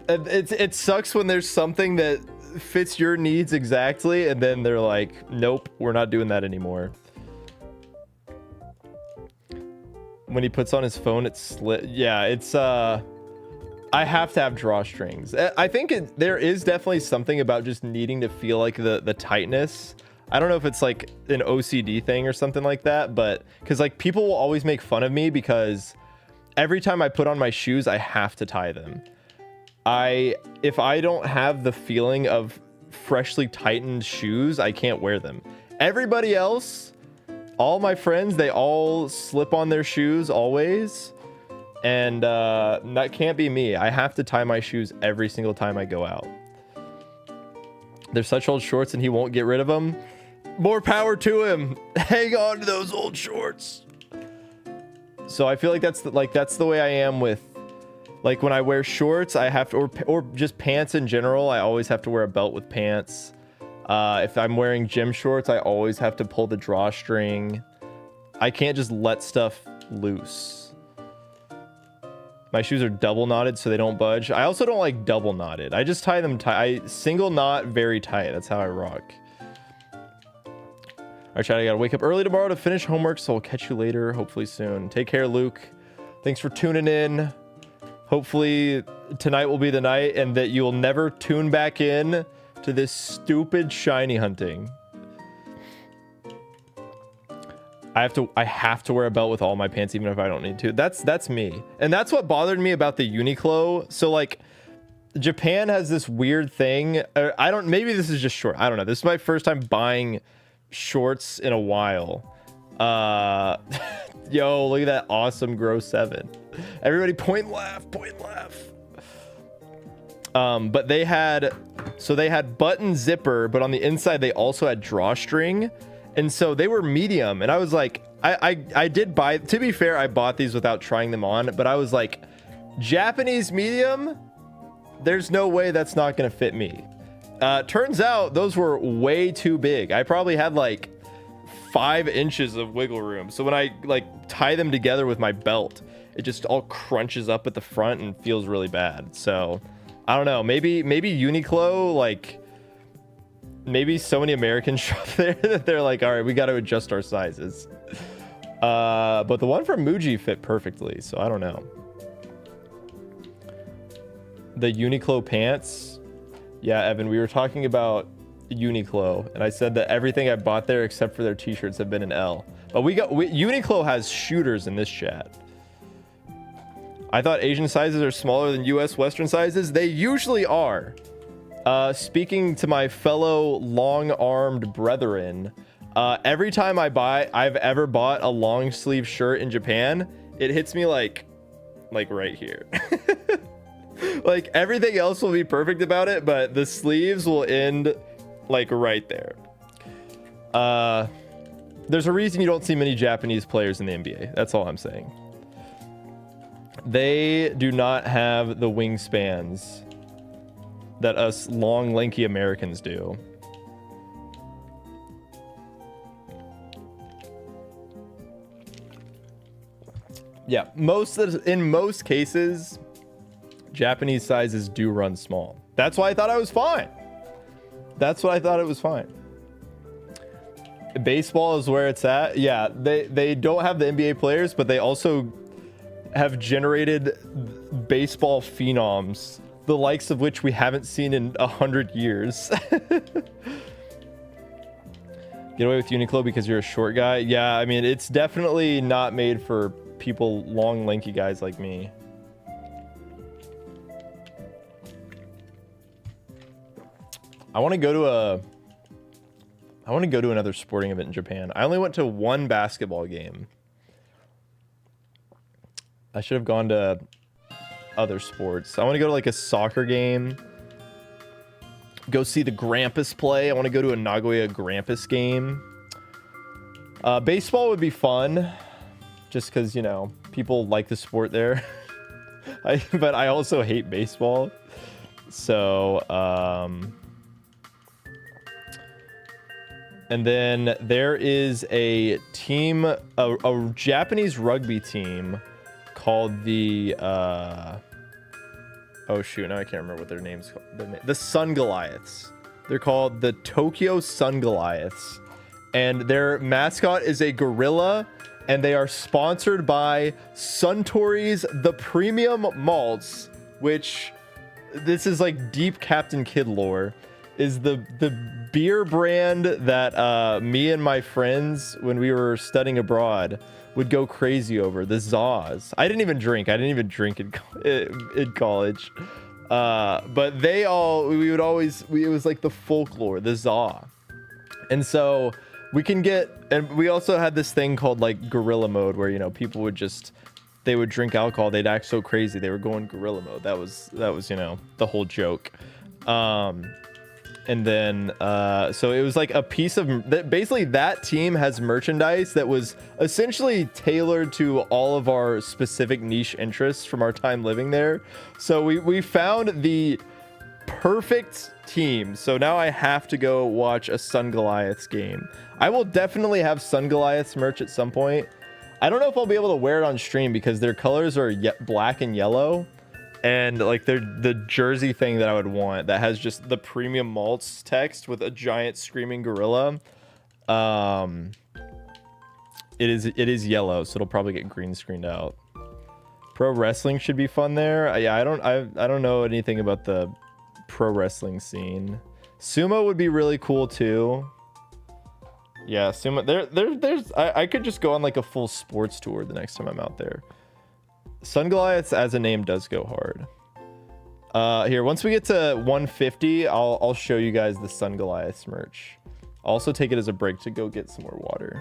It sucks when there's something that fits your needs exactly, and then they're like, nope, we're not doing that anymore. When he puts on his phone, it's slit. Yeah, it's I have to have drawstrings. I think there is definitely something about just needing to feel like the tightness. I don't know if it's like an OCD thing or something like that, but because like people will always make fun of me because every time I put on my shoes, I have to tie them. If I don't have the feeling of freshly tightened shoes, I can't wear them. Everybody else, all my friends, they all slip on their shoes always. And that can't be me. I have to tie my shoes every single time I go out. They're such old shorts and he won't get rid of them. More power to him. Hang on to those old shorts. So I feel like that's the way I am with, like, when I wear shorts, I have to, or just pants in general, I always have to wear a belt with pants. If I'm wearing gym shorts, I always have to pull the drawstring. I can't just let stuff loose. My shoes are double knotted so they don't budge. I also don't like double knotted. I just tie them tight. I single knot very tight. That's how I rock. All right, chat, I gotta wake up early tomorrow to finish homework, so I'll catch you later, hopefully soon. Take care, Luke. Thanks for tuning in. Hopefully tonight will be the night and that you'll never tune back in to this stupid shiny hunting. I have to wear a belt with all my pants even if I don't need to. That's me. And that's what bothered me about the Uniqlo. So like Japan has this weird thing. Maybe this is just short. I don't know. This is my first time buying shorts in a while. Yo, look at that awesome Grow 7. Everybody point laugh, point laugh. But they had button zipper, but on the inside they also had drawstring. And so they were medium, and I was like, I did buy, to be fair, I bought these without trying them on, but I was like, Japanese medium, there's no way that's not gonna fit me. Turns out those were way too big. I probably had like 5 inches of wiggle room. So when I like tie them together with my belt, it just all crunches up at the front and feels really bad. So I don't know, maybe Uniqlo, like, maybe so many Americans shop there that they're like, all right, we got to adjust our sizes. But the one from Muji fit perfectly, so I don't know. The Uniqlo pants. Yeah, Evan, we were talking about Uniqlo, and I said that everything I bought there except for their t-shirts have been an L. But Uniqlo has shooters in this chat. I thought Asian sizes are smaller than US Western sizes. They usually are. Speaking to my fellow long-armed brethren, every time I've ever bought a long sleeve shirt in Japan, it hits me like right here. Like everything else will be perfect about it, but the sleeves will end like right there. There's a reason you don't see many Japanese players in the NBA. That's all I'm saying. They do not have the wingspans that us long, lanky Americans do. Yeah, in most cases, Japanese sizes do run small. That's why I thought I was fine. That's why I thought it was fine. Baseball is where it's at. Yeah, they don't have the NBA players, but they also have generated baseball phenoms, the likes of which we haven't seen in 100 years. Get away with Uniqlo because you're a short guy. Yeah, I mean, it's definitely not made for people, long, lanky guys like me. I want to go to another sporting event in Japan. I only went to one basketball game. I should have gone to other sports. I want to go to like a soccer game. Go see the Grampus play. I want to go to a Nagoya Grampus game. Baseball would be fun, just because, you know, people like the sport there. But I also hate baseball. So, and then there is a team, a Japanese rugby team called the, oh shoot, now I can't remember what their name's called. The Sun Goliaths. They're called the Tokyo Sun Goliaths. And their mascot is a gorilla. And they are sponsored by Suntory's The Premium Malts, which, this is like deep Captain Kidd lore, is the beer brand that me and my friends, when we were studying abroad, would go crazy over. The Zaws. I didn't even drink in college. But we would always, it was like the folklore, the Zaw. And so we can get, and we also had this thing called like gorilla mode where, you know, people would just, they would drink alcohol. They'd act so crazy. They were going gorilla mode. That was, you know, the whole joke. And then, so it was like a piece of, basically that team has merchandise that was essentially tailored to all of our specific niche interests from our time living there. So we found the perfect team. So now I have to go watch a Sun Goliaths game. I will definitely have Sun Goliaths merch at some point. I don't know if I'll be able to wear it on stream because their colors are black and yellow. And like they're the jersey thing that I would want that has just the Premium Malts text with a giant screaming gorilla. It is yellow, so it'll probably get green screened out. Pro wrestling should be fun there. Yeah, I don't know anything about the pro wrestling scene. Sumo would be really cool too. Yeah, sumo. There's I could just go on like a full sports tour the next time I'm out there. Sun Goliaths as a name does go hard. Here, once we get to 150, I'll show you guys the Sun Goliaths merch. I'll also take it as a break to go get some more water.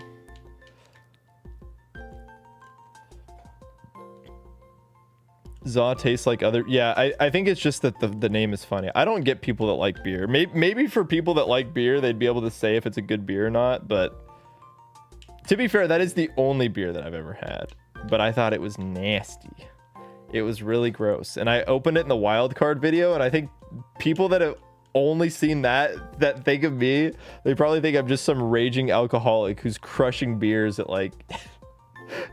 Zaw tastes like other. Yeah, I think it's just that the name is funny. I don't get people that like beer. Maybe for people that like beer, they'd be able to say if it's a good beer or not. But to be fair, that is the only beer that I've ever had. But I thought it was nasty. It was really gross. And I opened it in the wild card video, and I think people that have only seen that think of me, they probably think I'm just some raging alcoholic who's crushing beers at like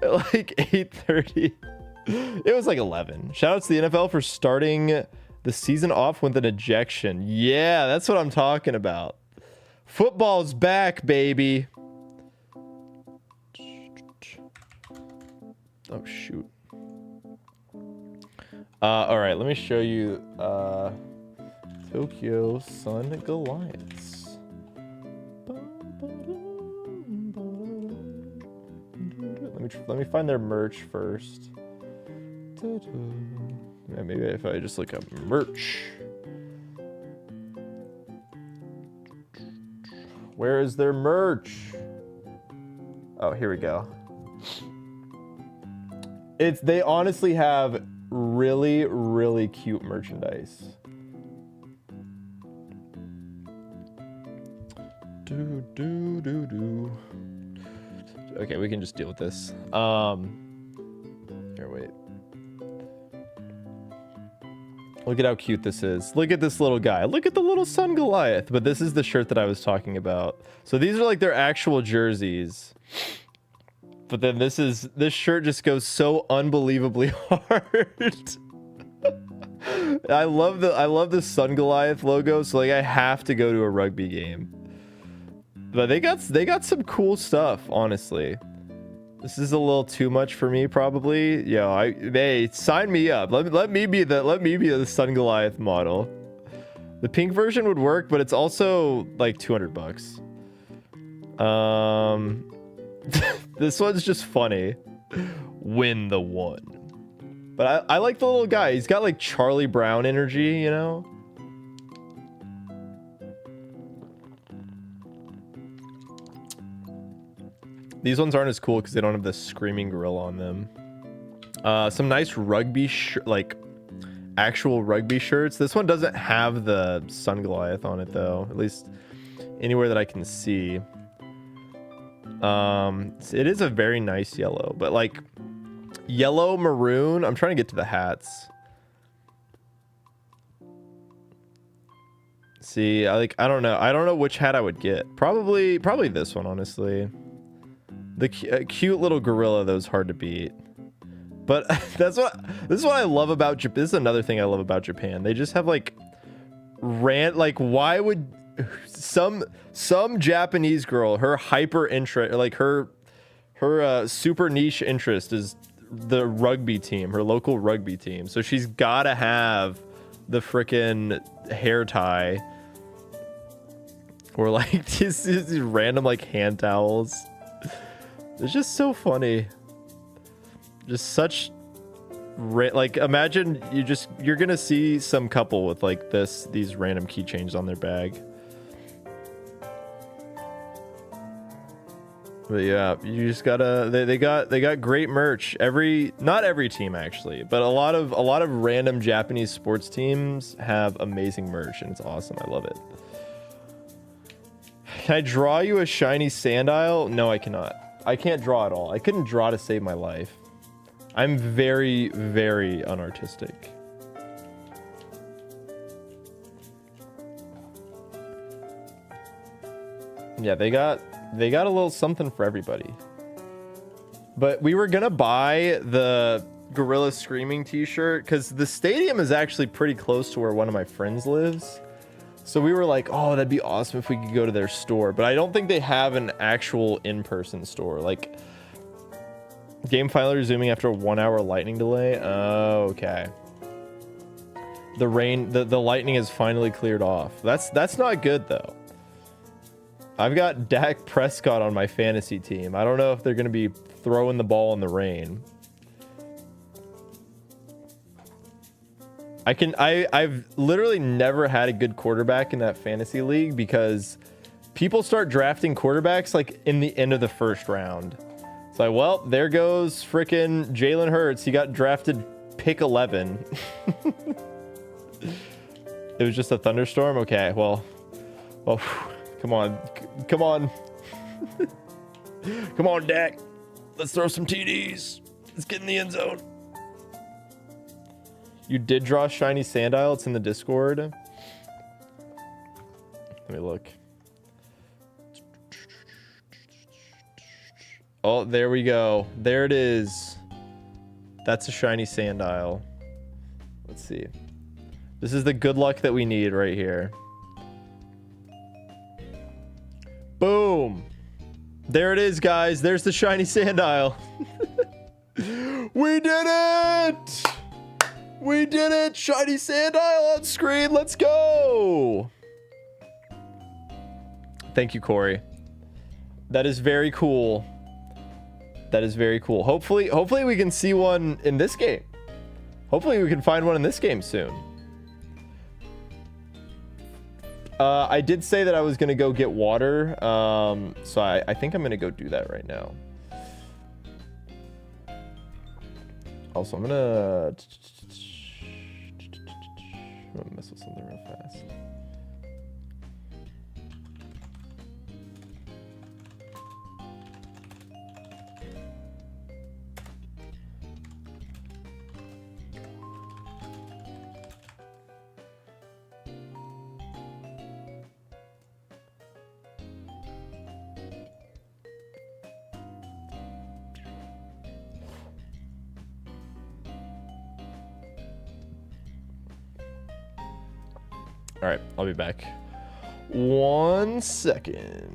at like 8:30. It was like 11. Shout out to the NFL for starting the season off with an ejection. Yeah, that's what I'm talking about. Football's back, baby. Oh shoot. All right, let me show you Tokyo Sun Goliaths. Let me find their merch first. Yeah, maybe if I just look up merch. Where is their merch? Oh, here we go. They honestly have really, really cute merchandise. Okay, we can just deal with this. Here, wait. Look at how cute this is. Look at this little guy. Look at the little Sun Goliath. But this is the shirt that I was talking about. So these are like their actual jerseys. But then this shirt just goes so unbelievably hard. I love the Sun Goliath logo, so like I have to go to a rugby game. But they got some cool stuff, honestly. This is a little too much for me, probably. Yo, hey, sign me up. Let me be the Sun Goliath model. The pink version would work, but it's also like $200. This one's just funny. Win the one. But I like the little guy. He's got like Charlie Brown energy, you know? These ones aren't as cool because they don't have the screaming gorilla on them. Some nice rugby like actual rugby shirts. This one doesn't have the Sun Goliath on it though, at least anywhere that I can see. It is a very nice yellow, but like yellow maroon. I'm trying to get to the hats. See, I don't know which hat I would get. Probably this one, honestly. The cute little gorilla that was hard to beat. But this is what I love about Japan. This is another thing I love about Japan. They just have like why would some Japanese girl, her hyper interest, like her super niche interest is the rugby team, her local rugby team. So she's gotta have the frickin' hair tie or like these random like hand towels. It's just so funny. Just such like imagine you're gonna see some couple with like these random keychains on their bag. But yeah, you just gotta they got great merch. Not every team actually, but a lot of random Japanese sports teams have amazing merch and it's awesome. I love it. Can I draw you a shiny Sandile? No, I cannot. I can't draw at all. I couldn't draw to save my life. I'm very, very unartistic. Yeah, they got a little something for everybody. But we were gonna buy the Gorilla Screaming t-shirt because the stadium is actually pretty close to where one of my friends lives. So we were like, oh, that'd be awesome if we could go to their store. But I don't think they have an actual in-person store. Like, game finally resuming after a 1 hour lightning delay. Oh, okay. The lightning has finally cleared off. That's not good, though. I've got Dak Prescott on my fantasy team. I don't know if they're going to be throwing the ball in the rain. I've literally never had a good quarterback in that fantasy league because people start drafting quarterbacks like in the end of the first round. It's like, well, there goes frickin' Jalen Hurts. He got drafted pick 11. It was just a thunderstorm. Okay, well, come on, come on, come on, Dak. Let's throw some TDs. Let's get in the end zone. You did draw shiny Sandile. It's in the Discord. Let me look. Oh, there we go. There it is. That's a shiny Sandile. Let's see. This is the good luck that we need right here. Boom. There it is, guys. There's the shiny Sandile. We did it! We did it! Shiny Sandile on screen. Let's go! Thank you, Corey. That is very cool. That is very cool. Hopefully we can see one in this game. Hopefully we can find one in this game soon. I did say that I was gonna go get water. So I think I'm gonna go do that right now. Also, I'm gonna mess with something real fast. All right, I'll be back. 1 second.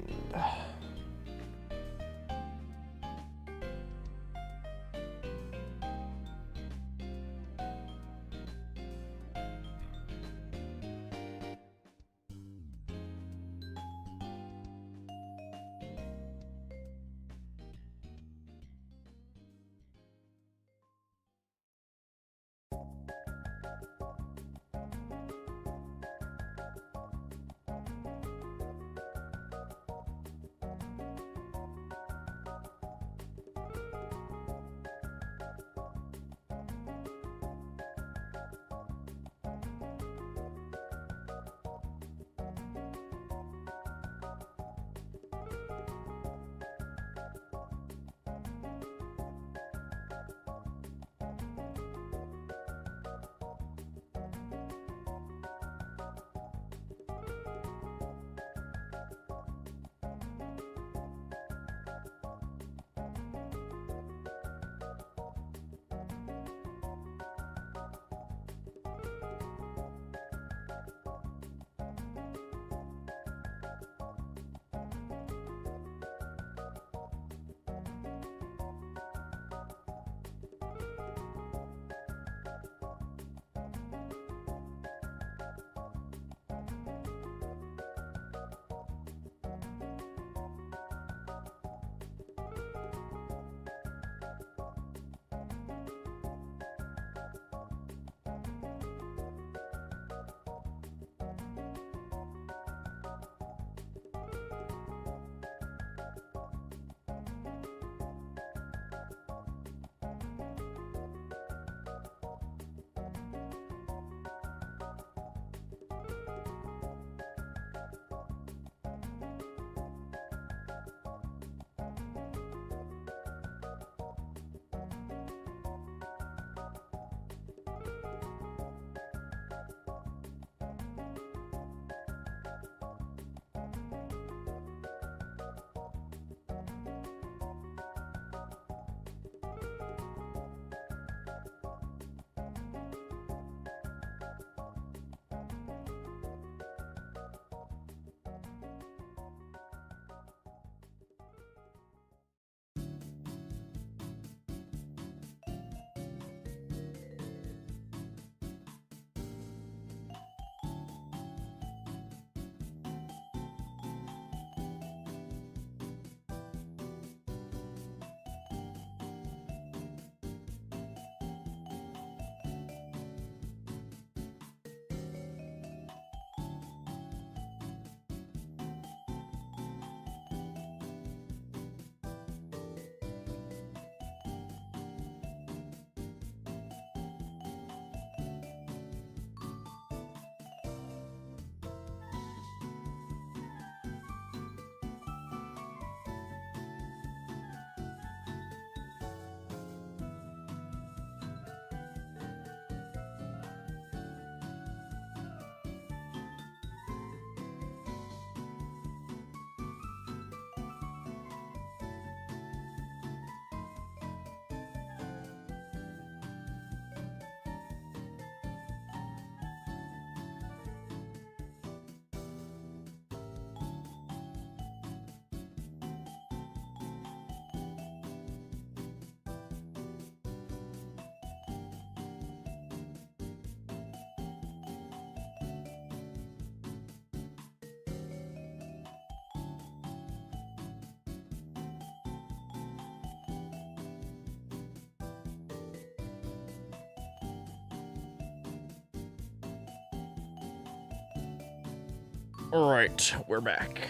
All right, we're back.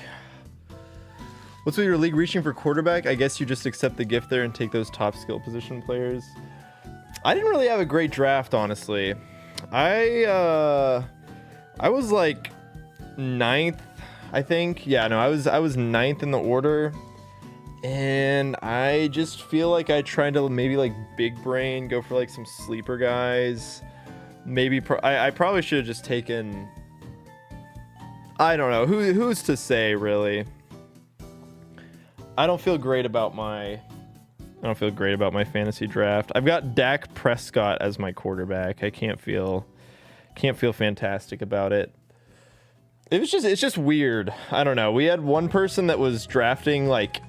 What's with your league reaching for quarterback? I guess you just accept the gift there and take those top skill position players. I didn't really have a great draft, honestly. I was like 9th, I think. Yeah, no, I was 9th in the order. And I just feel like I tried to maybe like big brain, go for like some sleeper guys. Maybe I probably should have just taken, I don't know, who's to say, really. I don't feel great about my fantasy draft. I've got Dak Prescott as my quarterback. I can't feel fantastic about it. it's just weird. I don't know. We had one person that was drafting like,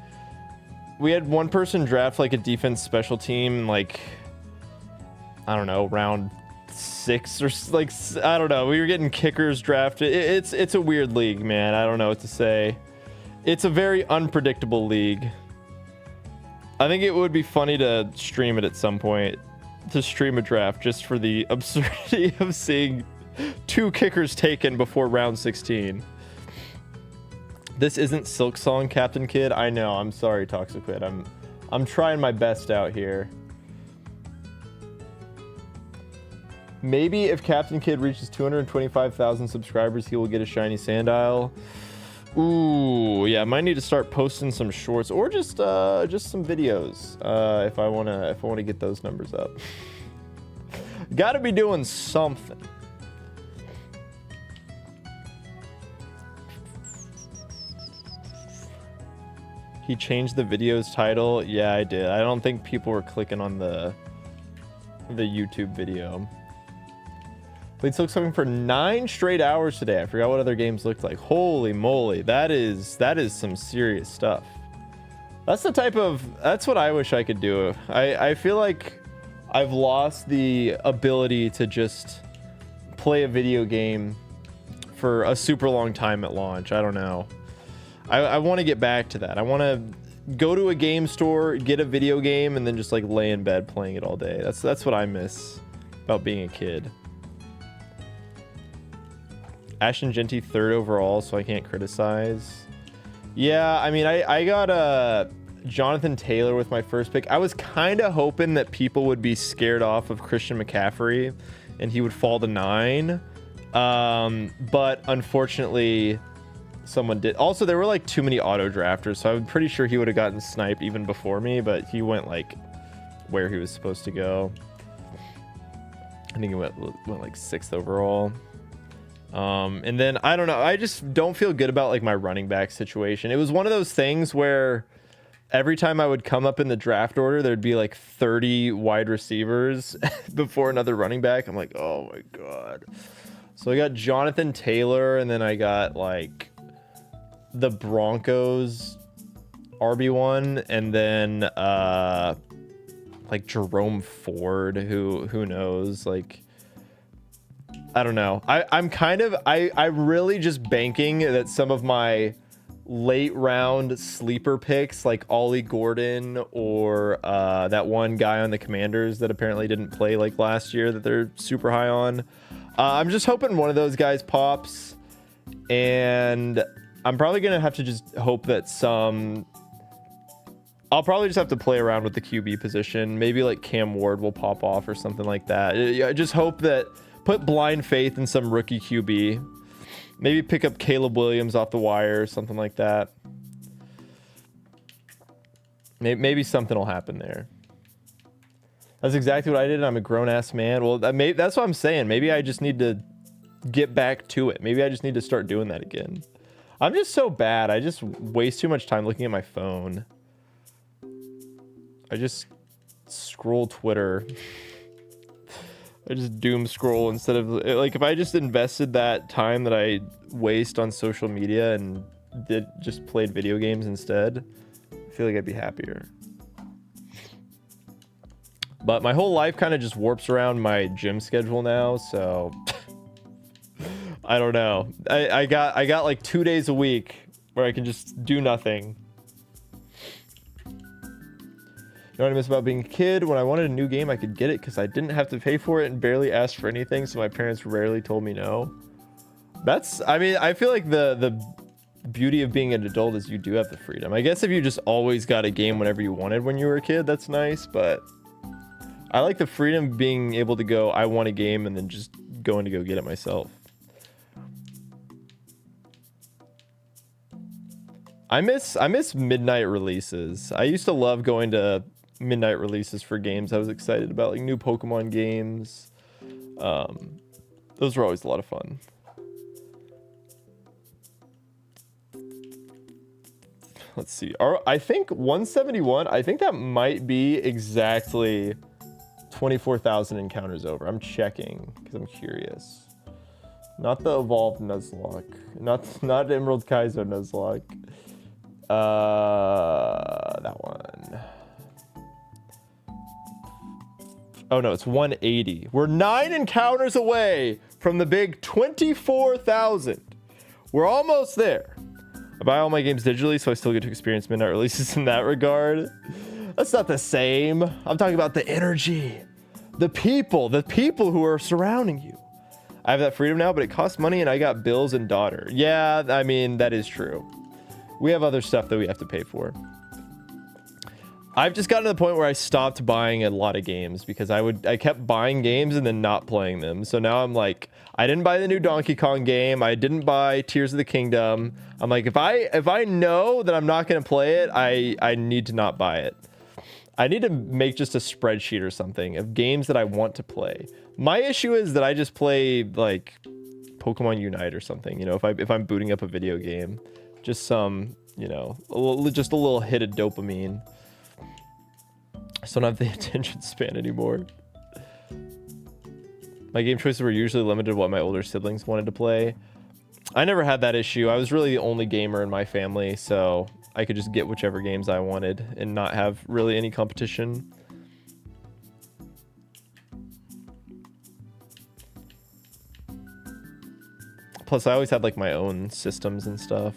we had one person draft like a defense special team, like, I don't know, round 6 or like, I don't know. We were getting kickers drafted. It's a weird league, man. I don't know what to say. It's a very unpredictable league. I think it would be funny to stream it at some point, to stream a draft just for the absurdity of seeing 2 kickers taken before round 16. This isn't Silk Song, Captain Kid. I know. I'm sorry, Toxicquid. I'm trying my best out here. Maybe if Captain Kid reaches 225,000 subscribers, he will get a shiny Sandile. Ooh, yeah, I might need to start posting some shorts or just some videos if I wanna get those numbers up. Gotta be doing something. He changed the video's title. Yeah, I did. I don't think people were clicking on the YouTube video. Played Silk Song for 9 straight hours today. I forgot what other games looked like. Holy moly, that is some serious stuff. That's the type of, that's what I wish I could do. I feel like I've lost the ability to just play a video game for a super long time at launch. I don't know. I want to get back to that. I want to go to a game store, get a video game, and then just like lay in bed playing it all day. That's what I miss about being a kid. Ashton Genty 3rd overall, so I can't criticize. Yeah, I mean, I got Jonathan Taylor with my first pick. I was kind of hoping that people would be scared off of Christian McCaffrey and he would fall to 9. But unfortunately, someone did. Also, there were like too many auto drafters, so I'm pretty sure he would have gotten sniped even before me, but he went like where he was supposed to go. I think he went like 6th overall. And then I don't know, I just don't feel good about like my running back situation. It was one of those things where every time I would come up in the draft order, there'd be like 30 wide receivers before another running back. I'm like, oh my god. So I got Jonathan Taylor, and then I got like the Broncos RB1, and then like Jerome Ford, who knows, like I don't know. I'm really just banking that some of my late round sleeper picks, like Ollie Gordon or that one guy on the Commanders that apparently didn't play like last year that they're super high on. I'm just hoping one of those guys pops, and I'm probably gonna have to just hope that I'll probably just have to play around with the QB position. Maybe like Cam Ward will pop off or something like that. I just hope that, put blind faith in some rookie QB. Maybe pick up Caleb Williams off the wire or something like that. Maybe something will happen there. That's exactly what I did. I'm a grown-ass man. Well, that's what I'm saying. Maybe I just need to get back to it. Maybe I just need to start doing that again. I'm just so bad. I just waste too much time looking at my phone. I just scroll Twitter. I just doom scroll instead of, like, if I just invested that time that I waste on social media and just played video games instead, I feel like I'd be happier. But my whole life kind of just warps around my gym schedule now, so I don't know. I got like 2 days a week where I can just do nothing. You know what I miss about being a kid? When I wanted a new game, I could get it because I didn't have to pay for it and barely asked for anything, so my parents rarely told me no. I mean, I feel like the beauty of being an adult is you do have the freedom. I guess if you just always got a game whenever you wanted when you were a kid, that's nice, but I like the freedom of being able to go, I want a game, and then just going to go get it myself. I miss midnight releases. I used to love going to midnight releases for games. I was excited about, like, new Pokemon games. Those were always a lot of fun. Let's see. I think 171, I think that might be exactly 24,000 encounters over. I'm checking because I'm curious. Not the evolved Nuzlocke. Not Emerald Kaizo Nuzlocke. That one. Oh no, it's 180. We're 9 encounters away from the big 24,000. We're almost there. I buy all my games digitally, so I still get to experience midnight releases in that regard. That's not the same. I'm talking about the energy, the people who are surrounding you. I have that freedom now, but it costs money and I got bills and daughter. Yeah, I mean, that is true. We have other stuff that we have to pay for. I've just gotten to the point where I stopped buying a lot of games because I kept buying games and then not playing them. So now I'm like, I didn't buy the new Donkey Kong game. I didn't buy Tears of the Kingdom. I'm like, if I know that I'm not going to play it, I need to not buy it. I need to make just a spreadsheet or something of games that I want to play. My issue is that I just play like Pokemon Unite or something, you know, if I'm booting up a video game, just some, you know, just a little hit of dopamine. I just don't have the attention span anymore. My game choices were usually limited to what my older siblings wanted to play. I never had that issue. I was really the only gamer in my family, so I could just get whichever games I wanted and not have really any competition. Plus, I always had like my own systems and stuff.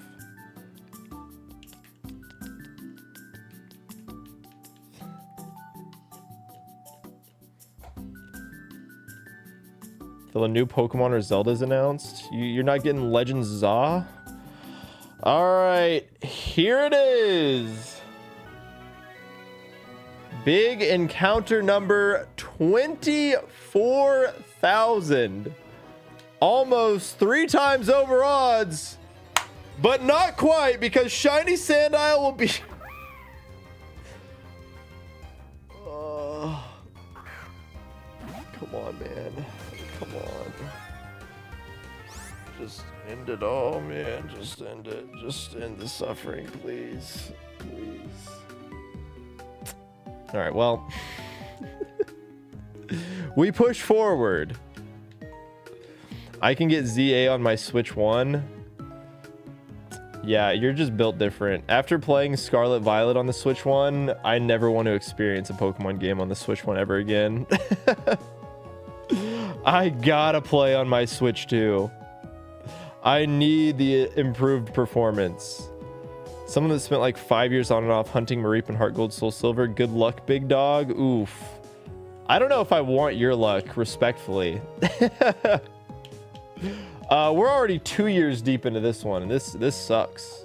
Till a new Pokemon or Zelda's announced. You're not getting Legends Za? Alright, here it is. Big encounter number 24,000. Almost 3 times over odds, but not quite because Shiny Sandile will be... Come on, man. Come on. Just end it all, man. Just end it. Just end the suffering, please. Please. All right, well. We push forward. I can get ZA on my Switch 1. Yeah, you're just built different. After playing Scarlet Violet on the Switch 1, I never want to experience a Pokemon game on the Switch 1 ever again. I gotta play on my Switch 2. I need the improved performance. Someone that spent like 5 years on and off hunting Mareep and Heart Gold Soul Silver. Good luck, big dog. Oof. I don't know if I want your luck, respectfully. We're already 2 years deep into this one, and this sucks.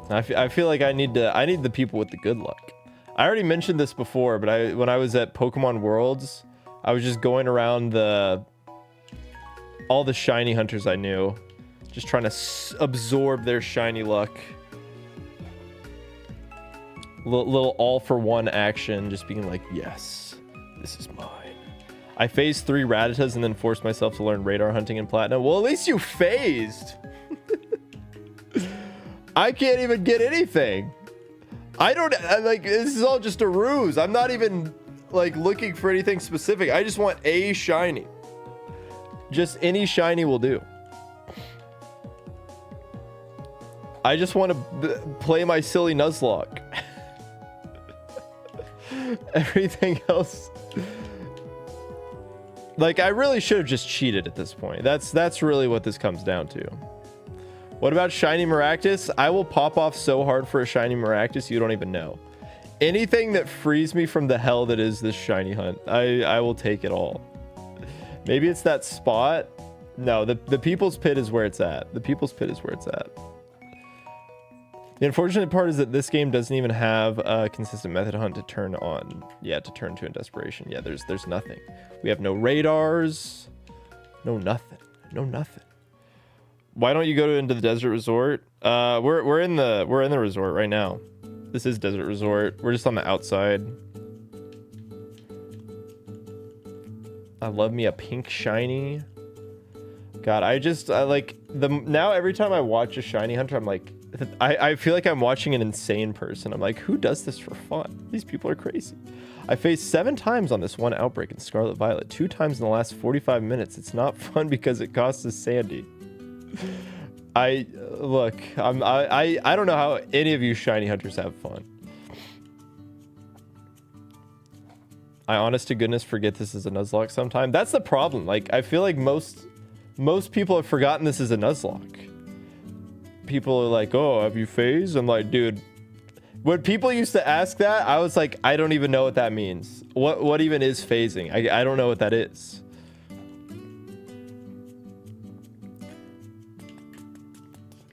I feel like I need the people with the good luck. I already mentioned this before, but when I was at Pokemon Worlds, I was just going around all the shiny hunters I knew, just trying to absorb their shiny luck. Little all for one action, just being like, yes, this is mine. I phased 3 Rattatas and then forced myself to learn radar hunting in Platinum. Well, at least you phased. I can't even get anything. Like, this is all just a ruse. I'm not even like looking for anything specific. I just want a shiny. Just any shiny will do. I just want to play my silly Nuzlocke. Everything else, like, I really should have just cheated at this point. That's really what this comes down to. What about shiny Maractus? I will pop off so hard for a shiny Maractus you don't even know. Anything that frees me from the hell that is this shiny hunt, I will take it all. Maybe it's that spot. No, the People's Pit is where it's at. The People's Pit is where it's at. The unfortunate part is that this game doesn't even have a consistent method hunt to turn on. Yeah, to turn to in desperation. Yeah, there's nothing. We have no radars. No nothing. No nothing. Why don't you go into the desert resort? We're in the resort right now. This is desert resort. We're just on the outside. I love me a pink shiny. God, I like now every time I watch a shiny hunter, I'm like, I feel like I'm watching an insane person. I'm like, who does this for fun? These people are crazy. I faced 7 times on this one outbreak in Scarlet Violet, 2 times in the last 45 minutes. It's not fun because it costs us Sandy. I don't know how any of you shiny hunters have fun. I honest to goodness forget this is a Nuzlocke sometime. That's the problem. Like, I feel like most people have forgotten this is a Nuzlocke. People are like, oh, have you phased? I'm like, dude, when people used to ask that, I was like, I don't even know what that means. What even is phasing? I don't know what that is.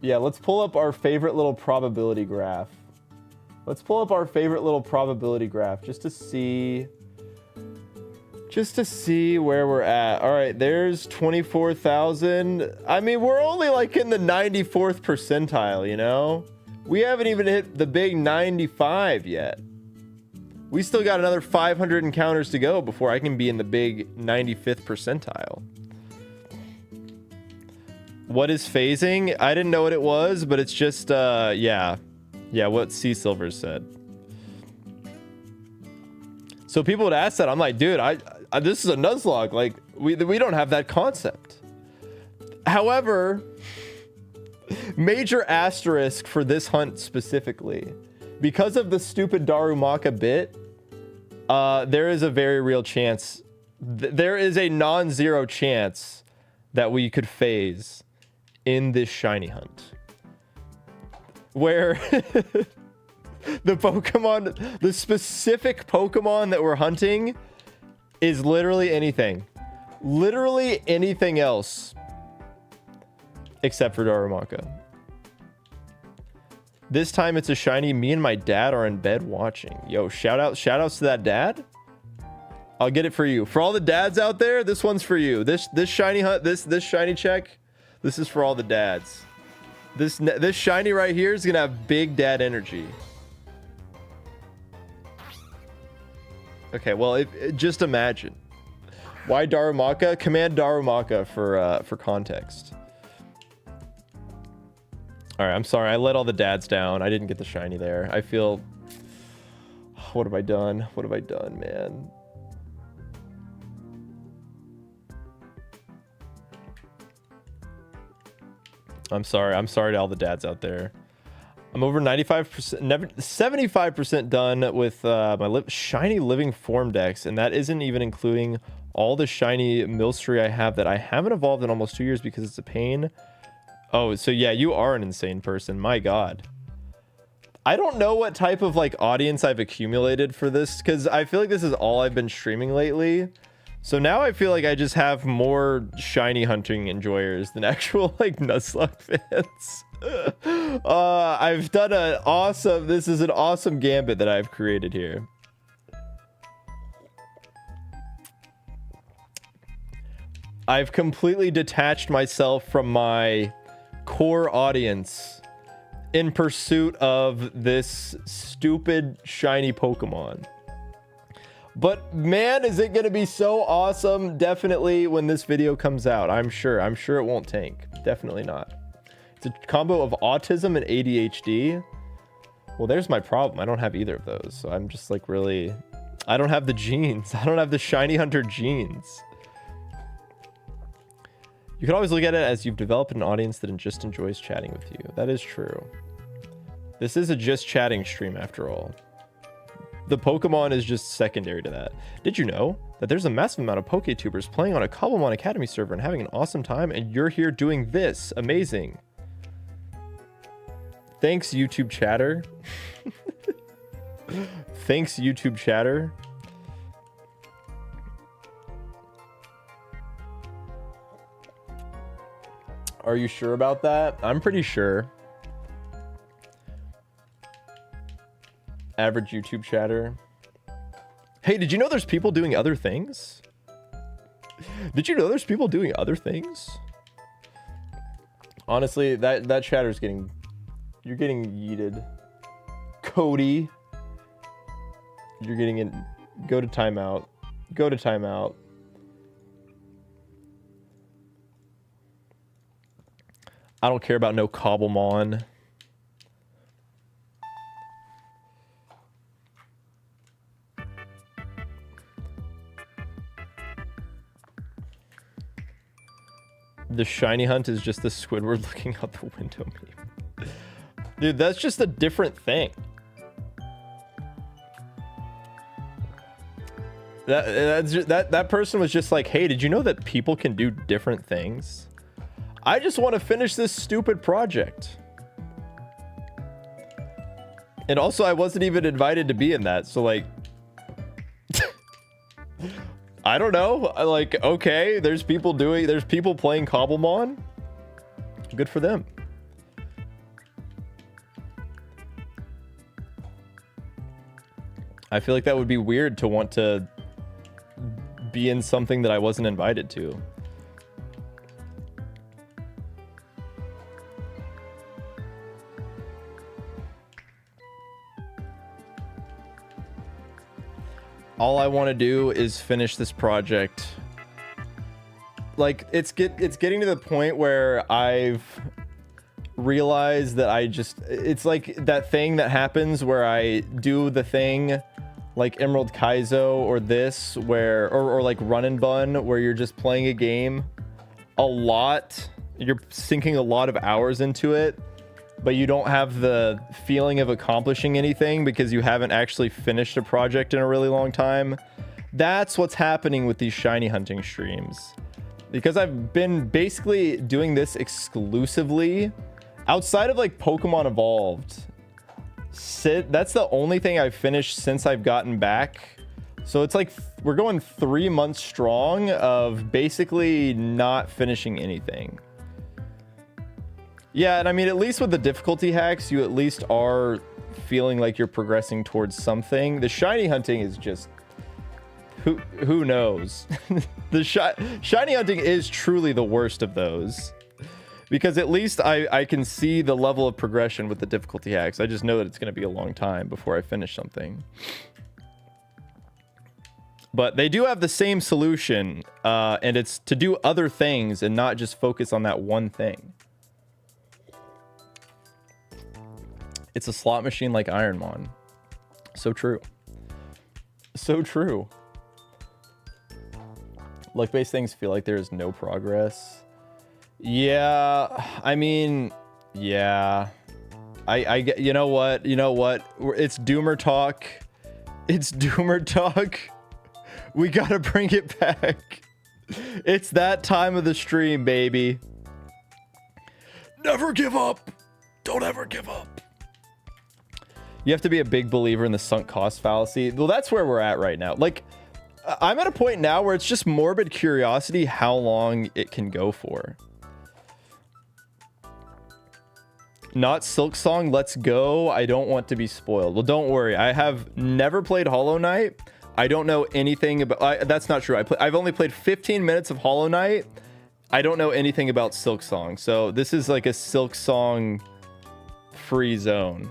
Yeah, let's pull up our favorite little probability graph. Let's pull up our favorite little probability graph just to see where we're at. All right, there's 24,000. I mean, we're only like in the 94th percentile, you know? We haven't even hit the big 95 yet. We still got another 500 encounters to go before I can be in the big 95th percentile. What is phasing? I didn't know what it was, but it's just, yeah, what Sea Silver said. So people would ask that. I'm like, dude, this is a Nuzlocke. Like, we don't have that concept. However, major asterisk for this hunt specifically, because of the stupid Darumaka bit, there is a very real chance. There is a non-zero chance that we could phase in this shiny hunt, where the specific Pokemon that we're hunting is literally anything else except for Darumaka. This time it's a shiny. Me and my dad are in bed watching. Yo, shout outs to that dad. I'll get it for you. For all the dads out there, this one's for you. This shiny hunt, this shiny check, this is for all the dads. This shiny right here is gonna have big dad energy. Okay, well, just imagine. Why Darumaka? Command Darumaka for context. All right, I'm sorry. I let all the dads down. I didn't get the shiny there. I feel... What have I done? What have I done, man? I'm sorry. I'm sorry to all the dads out there. I'm over 95%, 75% done with my shiny living form decks, and that isn't even including all the shiny Milcery I have that I haven't evolved in almost 2 years because it's a pain. Oh, so yeah, you are an insane person. My God. I don't know what type of like audience I've accumulated for this, because I feel like this is all I've been streaming lately. So now I feel like I just have more shiny hunting enjoyers than actual like Nuzlocke fans. I've done this is an awesome gambit that I've created here. I've completely detached myself from my core audience in pursuit of this stupid shiny Pokemon. But man, is it going to be so awesome. Definitely when this video comes out. I'm sure it won't tank. Definitely not. It's a combo of autism and ADHD. Well, there's my problem. I don't have either of those. So I'm just like really... I don't have the genes. I don't have the shiny hunter genes. You can always look at it as you've developed an audience that just enjoys chatting with you. That is true. This is a just chatting stream after all. The Pokemon is just secondary to that. Did you know that there's a massive amount of PokeTubers playing on a Cobblemon Academy server and having an awesome time, and you're here doing this? Amazing. Thanks, YouTube chatter. Thanks, YouTube chatter. Are you sure about that? I'm pretty sure. Average YouTube chatter. Hey, did you know there's people doing other things? Did you know there's people doing other things? Honestly, that chatter's getting... You're getting yeeted. Cody. You're getting in... Go to timeout. Go to timeout. I don't care about no Cobblemon. The shiny hunt is just the Squidward looking out the window meme. Dude, that's just a different thing. That person was just like, hey, did you know that people can do different things? I just want to finish this stupid project. And also, I wasn't even invited to be in that, so like... I don't know. Like, okay, there's people playing Cobblemon. Good for them. I feel like that would be weird to want to be in something that I wasn't invited to. All I want to do is finish this project. Like, it's getting to the point where I've realized that it's like that thing that happens where I do the thing like Emerald Kaizo or this where or like Run and Bun, where you're just playing a game a lot, you're sinking a lot of hours into it, but you don't have the feeling of accomplishing anything because you haven't actually finished a project in a really long time. That's what's happening with these shiny hunting streams. Because I've been basically doing this exclusively outside of like Pokemon Evolved. That's the only thing I've finished since I've gotten back. So it's like we're going 3 months strong of basically not finishing anything. Yeah, and I mean, at least with the difficulty hacks, you at least are feeling like you're progressing towards something. The shiny hunting is just... Who knows? The shiny hunting is truly the worst of those. Because at least I can see the level of progression with the difficulty hacks. I just know that it's going to be a long time before I finish something. But they do have the same solution, and it's to do other things and not just focus on that one thing. It's a slot machine like Ironmon. So true. So true. Luck-based things feel like there is no progress. Yeah, I mean, yeah. I get, you know what? It's Doomer talk. It's Doomer talk. We gotta bring it back. It's that time of the stream, baby. Never give up. Don't ever give up. You have to be a big believer in the sunk cost fallacy. Well, that's where we're at right now. Like, I'm at a point now where it's just morbid curiosity how long it can go for. Not Silk Song, let's go. I don't want to be spoiled. Well, don't worry. I have never played Hollow Knight. I don't know anything about... that's not true. I've only played 15 minutes of Hollow Knight. I don't know anything about Silk Song. So this is like a Silk Song free zone.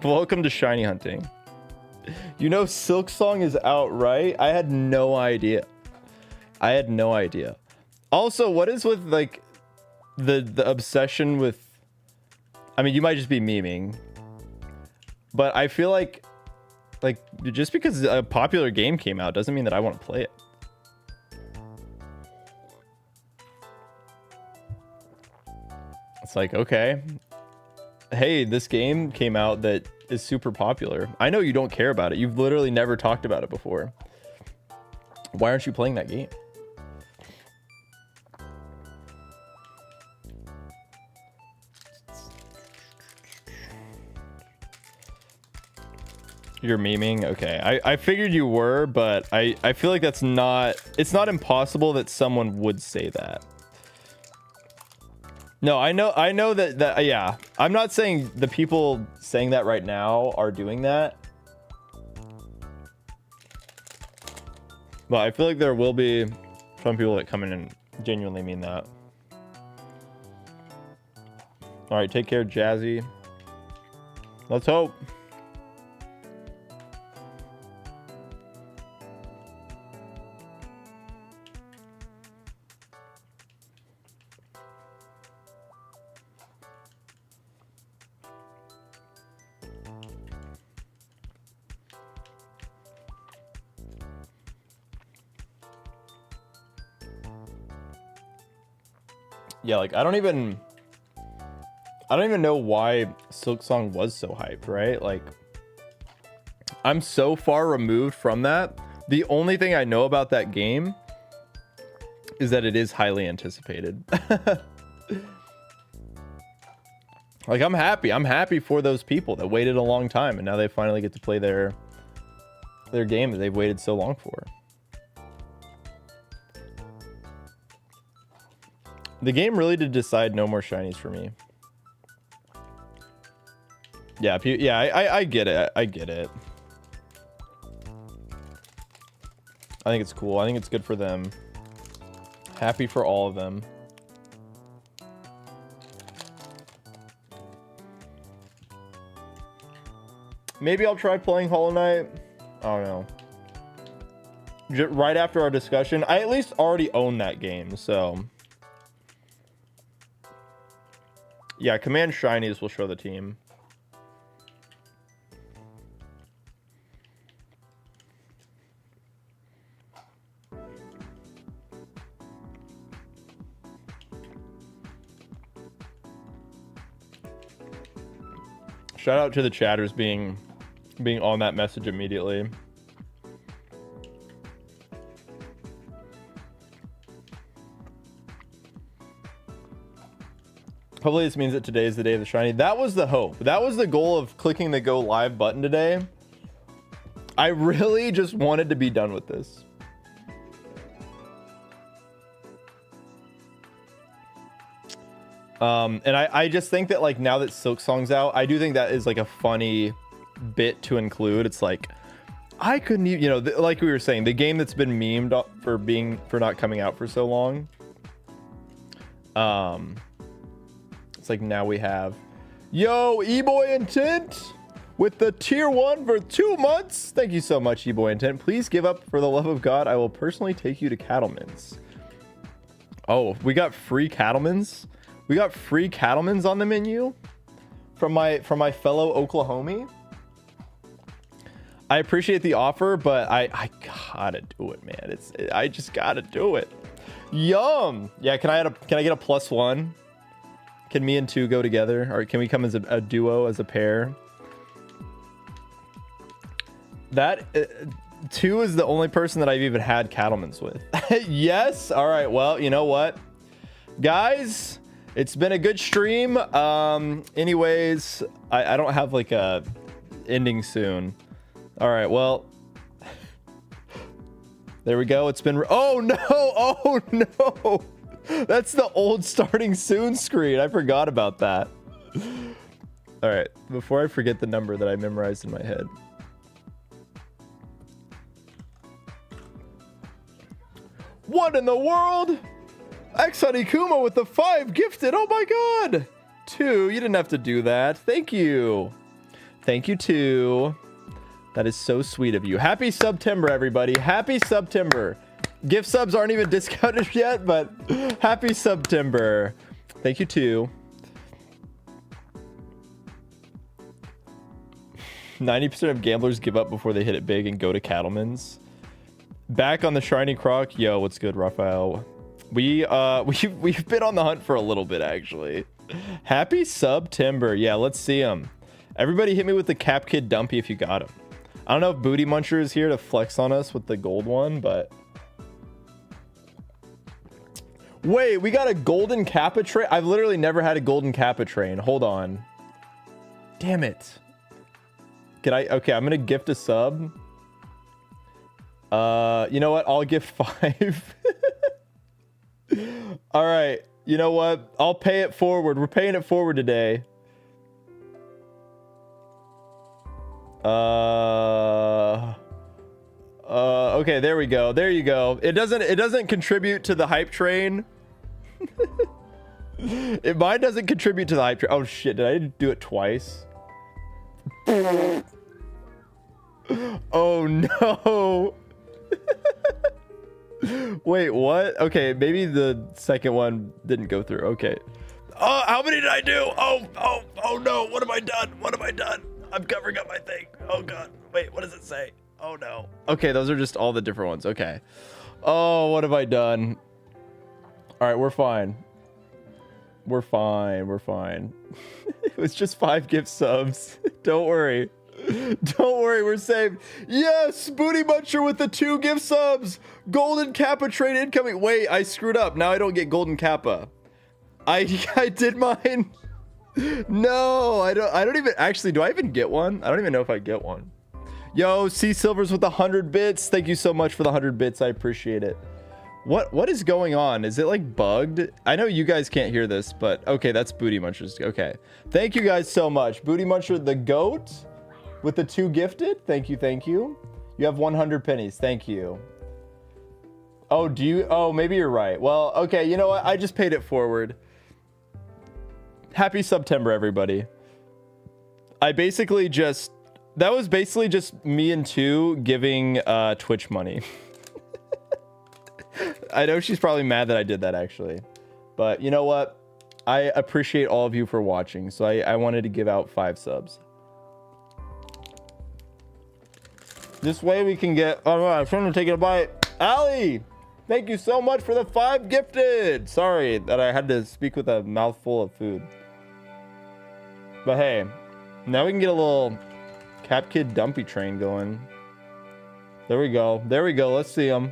Welcome to shiny hunting. You know Silk Song is out, right? I had no idea. I had no idea. Also, what is with like the obsession with... I mean, you might just be memeing, but I feel like just because a popular game came out doesn't mean that I want to play it. It's like, okay, hey, this game came out that is super popular. I know you don't care about it. You've literally never talked about it before. Why aren't you playing that game? You're memeing? Okay. I figured you were, but I feel like that's not... It's not impossible that someone would say that. No, I know that yeah. I'm not saying the people saying that right now are doing that. But I feel like there will be some people that come in and genuinely mean that. All right, take care, Jazzy. Let's hope. Yeah, like I don't even know why Silksong was so hyped, right? Like I'm so far removed from that. The only thing I know about that game is that it is highly anticipated. Like I'm happy for those people that waited a long time and now they finally get to play their game that they've waited so long for. The game really did decide no more shinies for me. Yeah, I get it. I get it. I think it's cool. I think it's good for them. Happy for all of them. Maybe I'll try playing Hollow Knight. I don't know. Right after our discussion, I at least already own that game, so. Yeah, command shinies will show the team. Shout out to the chatters being on that message immediately. Hopefully this means that today is the day of the shiny. That was the hope. That was the goal of clicking the go live button today. I really just wanted to be done with this. And I just think that like now that Silksong's out, I do think that is like a funny bit to include. It's like I couldn't even, you know, like we were saying, the game that's been memed for not coming out for so long. It's like now we have, yo, E-Boy Intent with the tier 1 for 2 months. Thank you so much, E-Boy Intent. Please give up for the love of God. I will personally take you to Cattleman's. Oh, we got free Cattleman's. We got free Cattleman's on the menu from my fellow Oklahomie. I appreciate the offer, but I gotta do it, man. I just gotta do it. Yum. Yeah, can I get a +1? Can me and 2 go together, or can we come as a duo, as a pair? That 2 is the only person that I've even had Cattleman's with. Yes. All right. Well, you know what, guys. It's been a good stream. Anyways, I don't have like a ending soon. All right, well, there we go. It's been, oh no. That's the old starting soon screen. I forgot about that. All right, before I forget the number that I memorized in my head. What in the world? X Honeycuma with the 5 gifted. Oh my god. 2, you didn't have to do that. Thank you. Thank you, 2. That is so sweet of you. Happy September, everybody. Happy September. Gift subs aren't even discounted yet, but happy September. Thank you, 2. 90% of gamblers give up before they hit it big and go to Cattleman's. Back on the shiny croc. Yo, what's good, Raphael? We've been on the hunt for a little bit, actually. Happy September. Yeah, let's see him. Everybody hit me with the Cap Kid Dumpy if you got him. I don't know if Booty Muncher is here to flex on us with the gold one, but wait, we got a golden Kappa train. I've literally never had a golden Kappa train. Hold on. Damn it. Okay, I'm gonna gift a sub. You know what? I'll gift 5. All right, you know what? I'll pay it forward. We're paying it forward today. Okay, there we go. There you go. It doesn't contribute to the hype train. Mine doesn't contribute to the hype train. Oh shit, did I do it twice? Oh no. Wait, what? Okay, maybe the second one didn't go through. Okay. Oh, how many did I do? Oh no. What have I done? What have I done? I'm covering up my thing. Oh god. Wait, what does it say? Oh no. Okay, those are just all the different ones. Okay. Oh, what have I done? All right, we're fine. We're fine. We're fine. It was just 5 gift subs. Don't worry. Don't worry. We're safe. Yes, Booty Muncher with the 2 gift subs. Golden Kappa trade incoming. Wait, I screwed up. Now I don't get Golden Kappa. I did mine. No, I don't even actually. Do I even get one? I don't even know if I get one. Yo, Sea Silvers with 100 bits. Thank you so much for the 100 bits. I appreciate it. What is going on? Is it like bugged? I know you guys can't hear this, but okay, that's Booty Munchers. Okay. Thank you guys so much. Booty Muncher the GOAT with the 2 gifted. Thank you, thank you. You have 100 pennies. Thank you. Oh, do you? Oh, maybe you're right. Well, okay, you know what? I just paid it forward. Happy September, everybody. I basically just... That was basically just me and 2 giving Twitch money. I know she's probably mad that I did that, actually. But you know what? I appreciate all of you for watching. So I wanted to give out 5 subs. This way we can get... Oh, no, I'm trying to take a bite. Ali! Thank you so much for the 5 gifted. Sorry that I had to speak with a mouthful of food. But hey, now we can get a little Cap Kid Dumpy train going. There we go. There we go. Let's see them.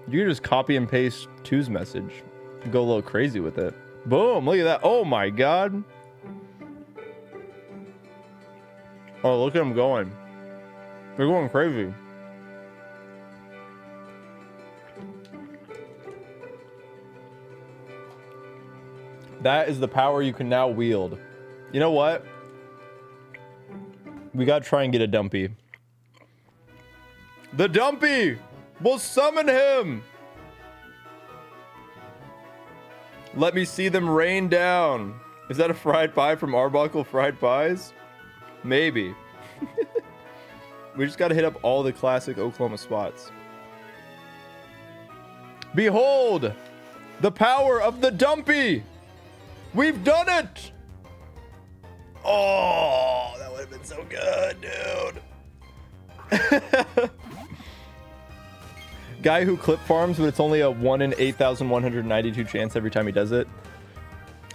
You can just copy and paste 2's message. Go a little crazy with it. Boom. Look at that. Oh my God. Oh, look at them going. They're going crazy. That is the power you can now wield. You know what? We gotta try and get a Dumpy. The Dumpy! We'll summon him! Let me see them rain down. Is that a fried pie from Arbuckle Fried Pies? Maybe. We just gotta hit up all the classic Oklahoma spots. Behold! The power of the Dumpy! We've done it! Oh, that would have been so good, dude. Guy who clip farms, but it's only a 1 in 8,192 chance every time he does it.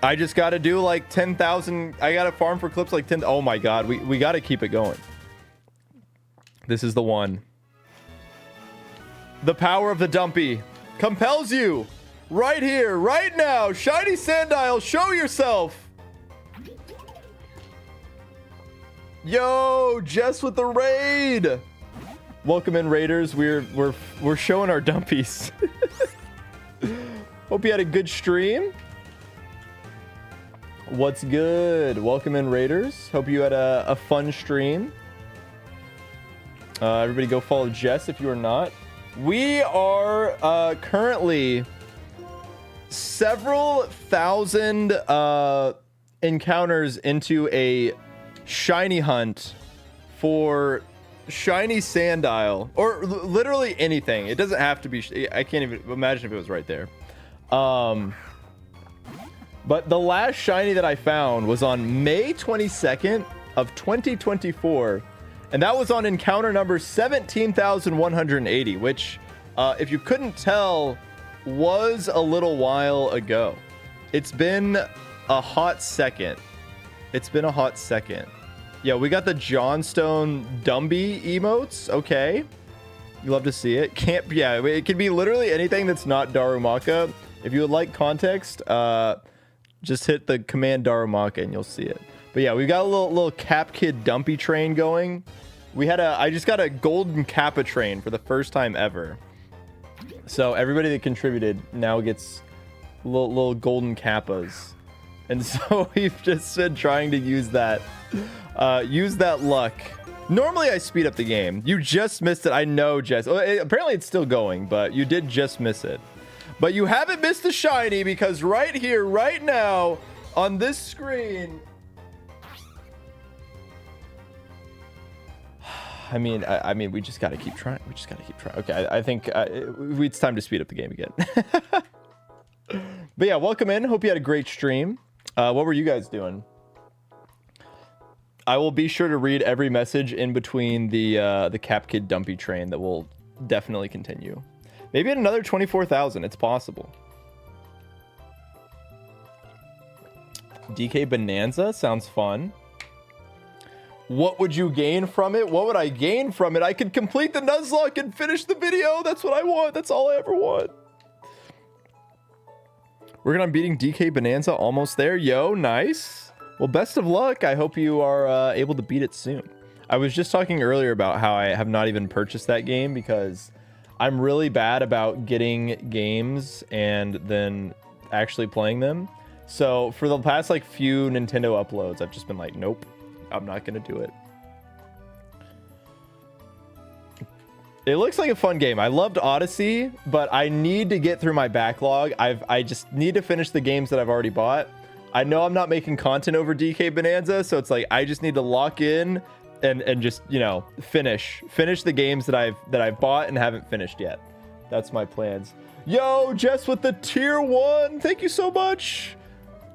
I just got to do like 10,000. I got to farm for clips like 10. Oh my God. We got to keep it going. This is the one. The power of the Dumpy compels you right here, right now. Shiny Sandile, show yourself. Yo, Jess with the raid. Welcome in, Raiders. We're showing our Dumpies. Hope you had a good stream. What's good? Welcome in, Raiders. Hope you had a fun stream. Everybody go follow Jess if you are not. We are currently several thousand encounters into a shiny hunt for shiny Sandile, or literally anything. It doesn't have to be. I can't even imagine if it was right there. But the last shiny that I found was on May 22nd of 2024, and that was on encounter number 17,180, which, if you couldn't tell, was a little while ago. It's been a hot second. It's been a hot second. Yeah, we got the Johnstone Dumby emotes. Okay. You love to see it. Can't, yeah, it can be literally anything that's not Darumaka. If you would like context, just hit the command Darumaka and you'll see it. But yeah, we got a little Cap Kid Dumpy train going. I just got a Golden Kappa train for the first time ever. So everybody that contributed now gets little Golden Kappas. And so we've just been trying to use that luck. Normally I speed up the game. You just missed it. I know, Jess. Apparently it's still going, but you did just miss it. But you haven't missed the shiny, because right here, right now, on this screen... I mean, we just got to keep trying. We just got to keep trying. Okay, I think it's time to speed up the game again. But yeah, welcome in. Hope you had a great stream. What were you guys doing? I will be sure to read every message in between the Cap Kid Dumpy train that will definitely continue. Maybe at another 24,000. It's possible. DK Bonanza sounds fun. What would you gain from it? What would I gain from it? I could complete the Nuzlocke and finish the video. That's what I want. That's all I ever want. We're gonna be beating DK Bonanza, almost there. Yo, nice. Well, best of luck. I hope you are able to beat it soon. I was just talking earlier about how I have not even purchased that game because I'm really bad about getting games and then actually playing them. So for the past like few Nintendo uploads, I've just been like, nope. I'm not gonna do it. It looks like a fun game. I loved Odyssey, but I need to get through my backlog. I just need to finish the games that I've already bought. I know I'm not making content over DK Bonanza, so it's like I just need to lock in and just, you know, finish the games that I've bought and haven't finished yet. That's my plans. Yo, Jess with the tier 1. Thank you so much.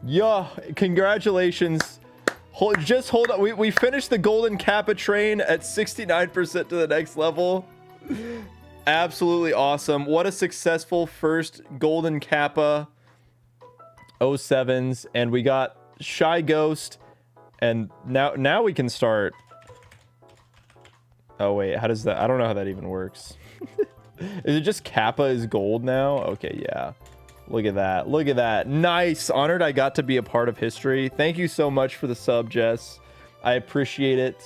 Yo, congratulations. Just hold on. We finished the golden kappa train at 69% to the next level. Absolutely awesome. What a successful first golden kappa 07s, and we got Shy Ghost, and now we can start. Oh wait, how does that? I don't know how that even works. Is it just kappa is gold now? Okay, yeah. Look at that. Look at that. Nice. Honored I got to be a part of history. Thank you so much for the sub, Jess. I appreciate it.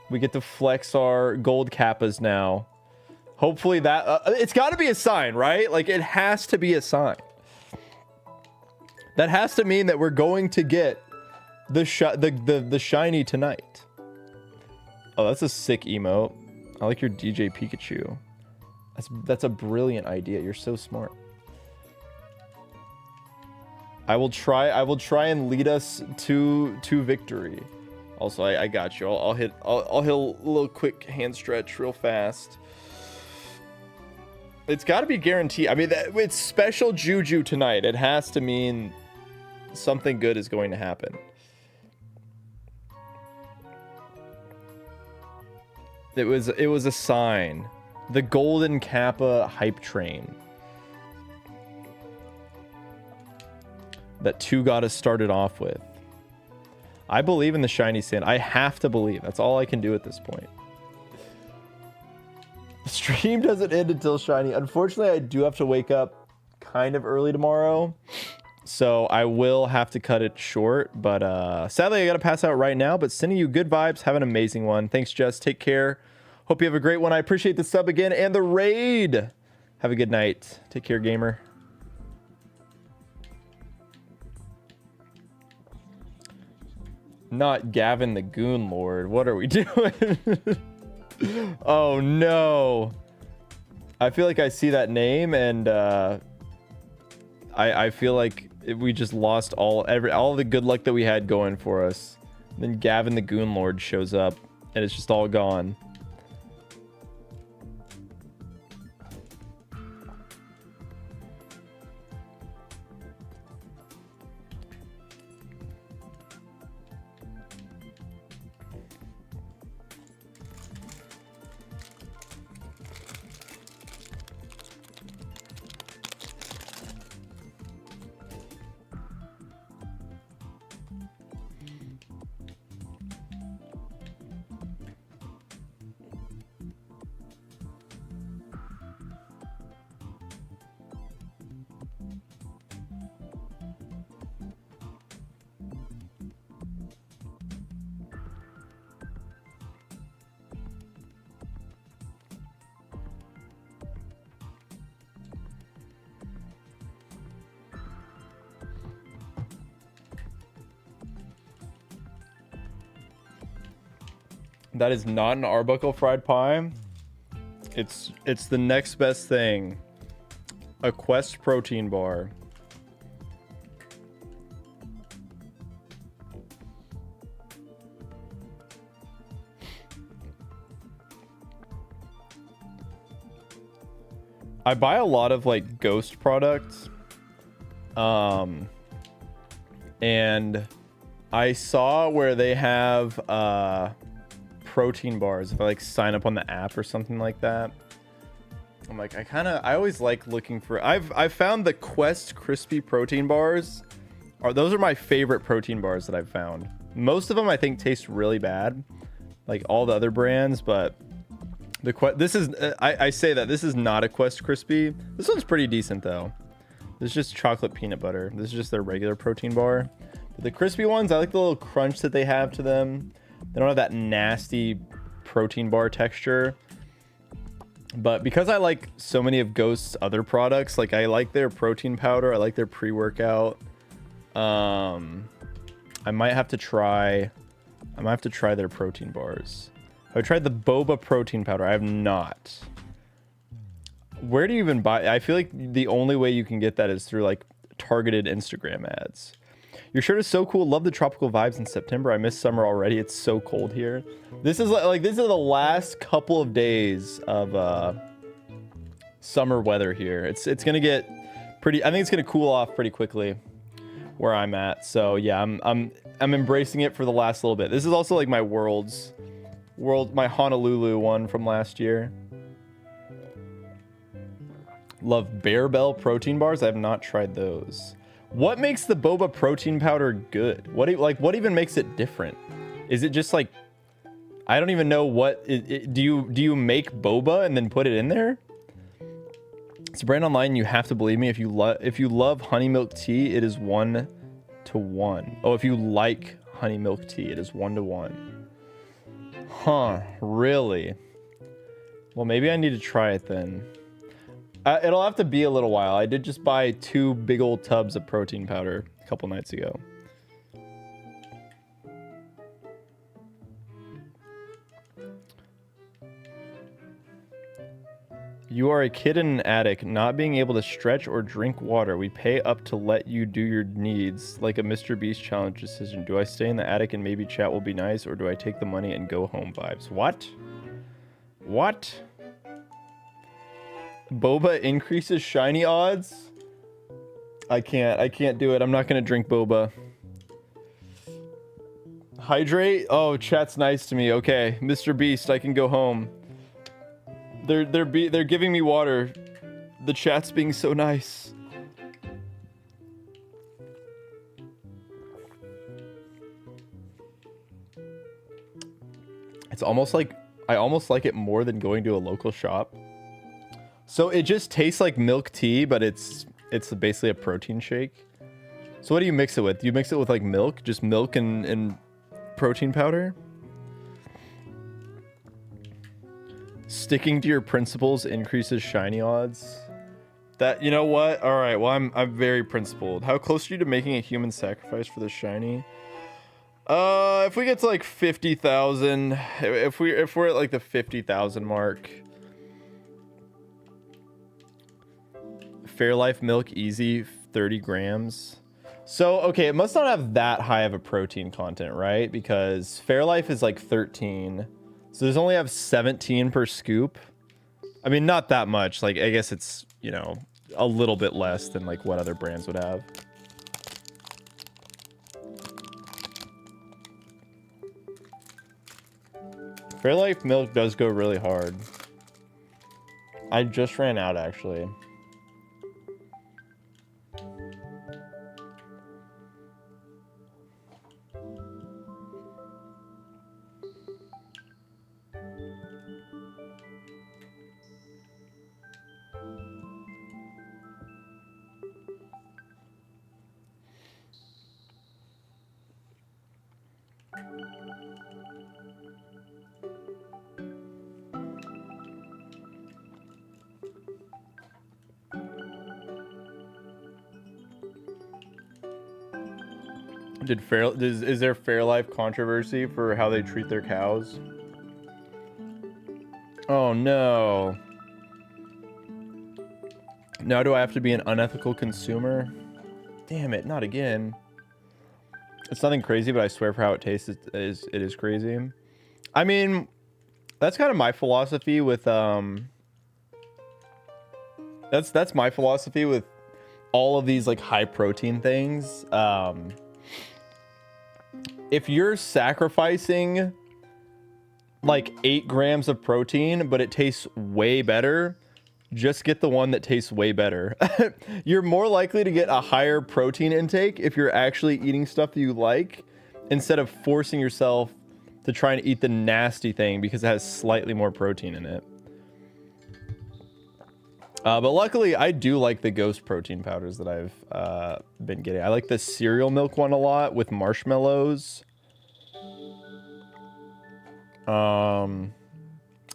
We get to flex our gold kappas now. Hopefully that... it's got to be a sign, right? Like, it has to be a sign. That has to mean that we're going to get the shiny tonight. Oh, that's a sick emote. I like your DJ Pikachu. That's a brilliant idea. You're so smart. I will try and lead us to victory. Also, I got you. I'll hit a little quick hand stretch real fast. It's got to be guaranteed. I mean, it's special juju tonight. It has to mean something good is going to happen. It was a sign. The golden kappa hype train that 2 got us started off with. I believe in the shiny sand. I have to believe. That's all I can do at this point. The stream doesn't end until shiny. Unfortunately, I do have to wake up kind of early tomorrow, so I will have to cut it short. But sadly, I gotta pass out right now. But sending you good vibes. Have an amazing one. Thanks, Jess. Take care. Hope you have a great one. I appreciate the sub again and the raid. Have a good night. Take care, gamer. Not Gavin the Goon Lord. What are we doing? Oh no. I feel like I see that name, and I feel like we just lost all the good luck that we had going for us. And then Gavin the Goon Lord shows up, and it's just all gone. That is not an Arbuckle fried pie. It's the next best thing. A Quest protein bar. I buy a lot of like Ghost products. And I saw where they have protein bars if I like sign up on the app or something like that. I'm like, I always like looking for, I've found the Quest crispy protein bars those are my favorite protein bars that I've found. Most of them I think taste really bad, like all the other brands, but this is I say that this is not a Quest Crispy. This one's pretty decent though. This is just chocolate peanut butter. This is just their regular protein bar. But the crispy ones, I like the little crunch that they have to them. They don't have that nasty protein bar texture. But because I like so many of Ghost's other products, like I like their protein powder, I like their pre-workout. I might have to try their protein bars. I tried the boba protein powder. I have not. Where do you even buy? I feel like the only way you can get that is through like targeted Instagram ads. Your shirt is so cool. Love the tropical vibes in September. I miss summer already. It's so cold here. This is like this is the last couple of days of summer weather here. It's gonna get pretty. I think it's gonna cool off pretty quickly where I'm at. So yeah, I'm embracing it for the last little bit. This is also like my my Honolulu one from last year. Love Bear Bell protein bars. I have not tried those. What makes the boba protein powder good? What even makes it different? Is it just like, I don't even know what do you make boba and then put it in there? It's a brand online. You have to believe me. If you love honey milk tea, it is 1 to 1. Oh, if you like honey milk tea, it is 1 to 1. Huh? Really? Well, maybe I need to try it then. It'll have to be a little while. I did just buy 2 big old tubs of protein powder a couple nights ago. You are a kid in an attic, not being able to stretch or drink water. We pay up to let you do your needs, like a Mr. Beast challenge decision. Do I stay in the attic and maybe chat will be nice, or do I take the money and go home vibes? What? What? Boba increases shiny odds? I can't do it. I'm not gonna drink boba. Hydrate? Oh, chat's nice to me. Okay, Mr. Beast, I can go home. They're giving me water. The chat's being so nice. It's almost like I almost like it more than going to a local shop. So it just tastes like milk tea, but it's basically a protein shake. So what do you mix it with? Do you mix it with like milk? Just milk and protein powder? Sticking to your principles increases shiny odds. That, you know what? All right, well, I'm very principled. How close are you to making a human sacrifice for the shiny? If we get to like 50,000, if we're at like the 50,000 mark. Fairlife milk easy 30 grams. So okay, it must not have that high of a protein content, right? Because Fairlife is like 13, so there's only have 17 per scoop. I mean, not that much. Like, I guess it's, you know, a little bit less than like what other brands would have. Fairlife milk does go really hard. I just ran out actually. Is there Fairlife controversy for how they treat their cows? Oh no. Now do I have to be an unethical consumer? Damn it, not again. It's nothing crazy, but I swear for how it tastes, it is crazy. I mean, that's kind of my philosophy with that's my philosophy with all of these like high protein things. If you're sacrificing like 8 grams of protein, but it tastes way better, Just get the one that tastes way better. You're more likely to get a higher protein intake if you're actually eating stuff that you like, instead of forcing yourself to try and eat the nasty thing because it has slightly more protein in it. But luckily, I do like the Ghost protein powders that I've been getting. I like the cereal milk one a lot with marshmallows.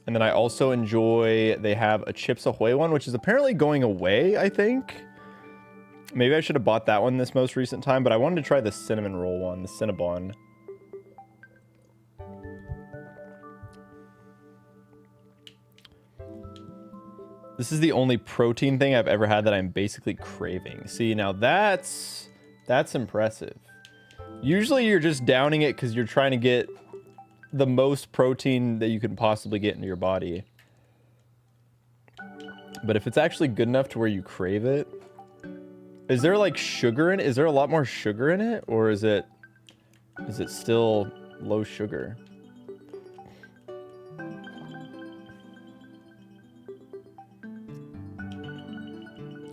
And then I also enjoy, they have a Chips Ahoy one, which is apparently going away, I think. Maybe I should have bought that one this most recent time, but I wanted to try the cinnamon roll one, the Cinnabon. This is the only protein thing I've ever had that I'm basically craving. See, now that's impressive. Usually you're just downing it because you're trying to get the most protein that you can possibly get into your body. But if it's actually good enough to where you crave it, is there like sugar in it? Is there a lot more sugar in it, or is it still low sugar?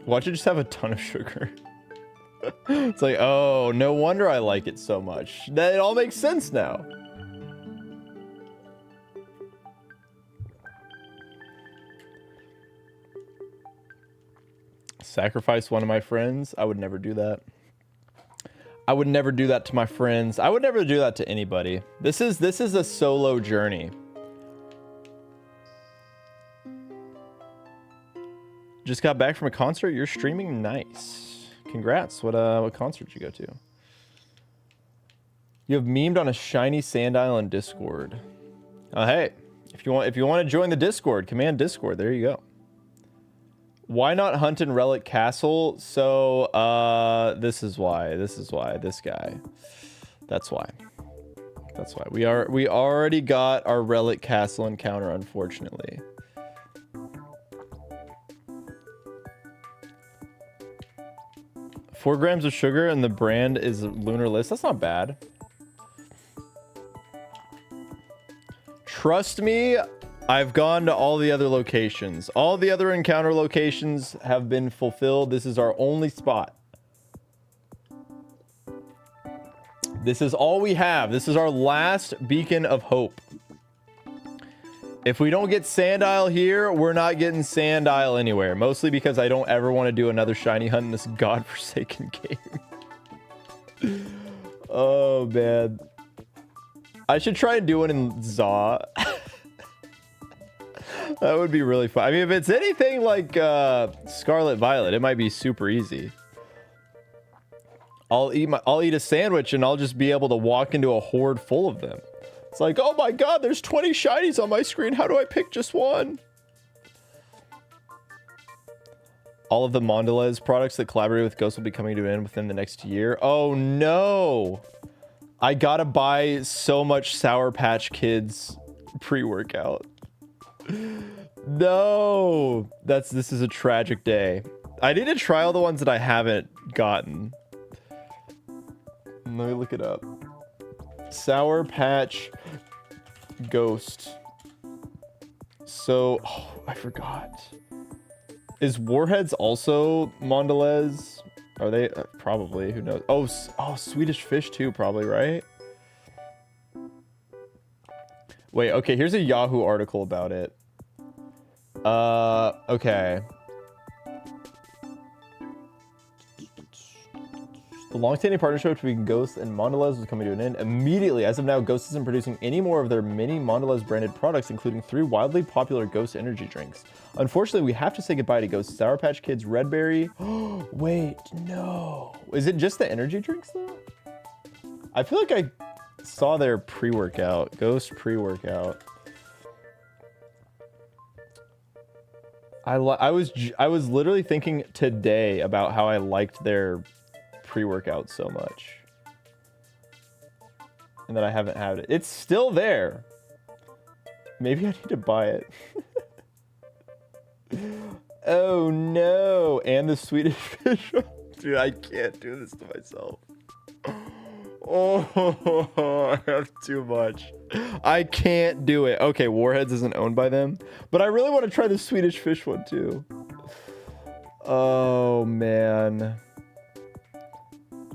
Watch it just have a ton of sugar. It's like, oh, no wonder I like it so much. That it all makes sense now. Sacrifice one of my friends? I would never do that. I would never do that to my friends. I would never do that to anybody. This is a solo journey. Just got back from a concert. You're streaming? Nice. Congrats. What concert did you go to? You have memed on a shiny sand island Discord. Hey, if you want to join the Discord, command Discord. There you go. Why not hunt in Relic Castle? So, this is why. This guy. That's why. We already got our Relic Castle encounter, unfortunately. Four grams of sugar and the brand is Lunar List. That's not bad. Trust me, I've gone to all the other locations. All the other encounter locations have been fulfilled. This is our only spot. This is all we have. This is our last beacon of hope. If we don't get Sand Isle here, we're not getting Sand Isle anywhere. Mostly because I don't ever want to do another shiny hunt in this godforsaken game. Oh, man. I should try and do one in Zaw. That would be really fun. I mean, if it's anything like Scarlet Violet, it might be super easy. I'll eat a sandwich and I'll just be able to walk into a horde full of them. It's like, oh my god, there's 20 shinies on my screen. How do I pick just one? All of the Mondelez products that collaborate with Ghost will be coming to an end within the next year. Oh no. I gotta buy so much Sour Patch Kids pre-workout. No. This is a tragic day. I need to try all the ones that I haven't gotten. Let me look it up. Sour Patch Ghost. So, oh, I forgot. Is Warheads also Mondelez? Are they? Probably. Who knows? Oh, Swedish Fish too, probably, right? Wait, okay, here's a Yahoo article about it. Okay. The long-standing partnership between Ghost and Mondelez was coming to an end immediately. As of now, Ghost isn't producing any more of their many Mondelez branded products, including 3 wildly popular Ghost energy drinks. Unfortunately, we have to say goodbye to Ghost Sour Patch Kids Red Berry. Wait, no. Is it just the energy drinks though? I feel like I saw their pre-workout. Ghost pre-workout. I was literally thinking today about how I liked their pre-workout so much, and that I haven't had it. It's still there. Maybe I need to buy it. Oh no. And the Swedish Fish. Dude, I can't do this to myself. Oh, I have too much. I can't do it. Okay, Warheads isn't owned by them, but I really want to try the Swedish Fish one too. Oh, man.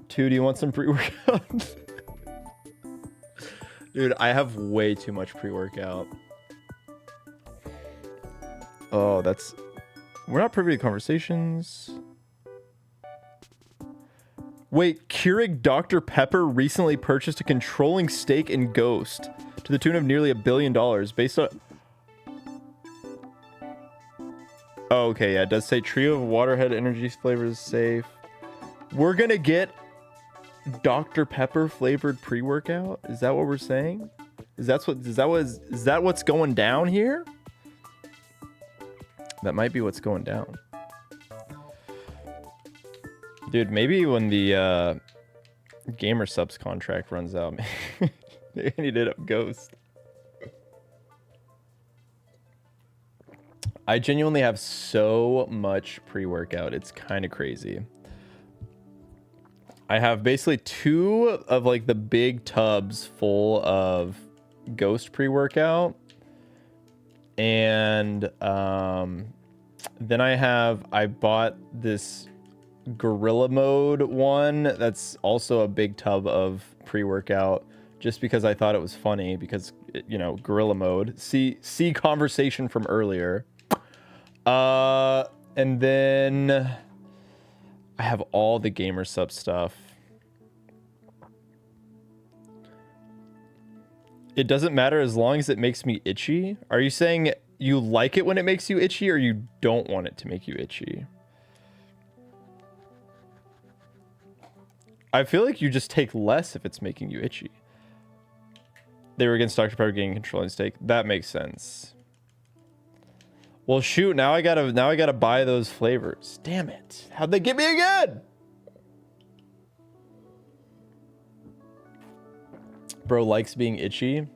2, do you want some pre-workout? Dude, I have way too much pre-workout. Oh, that's... We're not privy to conversations. Wait, Keurig Dr. Pepper recently purchased a controlling stake in Ghost to the tune of nearly $1 billion based on... Oh, okay, yeah, it does say trio of Waterhead energy flavors safe. We're gonna get Dr. Pepper flavored pre-workout? Is that what we're saying? Is that what's going down here? That might be what's going down. Dude, maybe when the Gamer Subs contract runs out, they need to hit up Ghost. I genuinely have so much pre-workout. It's kind of crazy. I have basically 2 of like the big tubs full of Ghost pre-workout. And then I bought this Gorilla Mode one that's also a big tub of pre-workout just because I thought it was funny because, you know, Gorilla Mode. See conversation from earlier. And then I have all the Gamer Sub stuff. It doesn't matter as long as it makes me itchy. Are you saying you like it when it makes you itchy or you don't want it to make you itchy? I feel like you just take less if it's making you itchy. They were against Dr. Pepper getting controlling stake. That makes sense. Well, shoot, now I gotta buy those flavors. Damn it. How'd they get me again? Bro likes being itchy.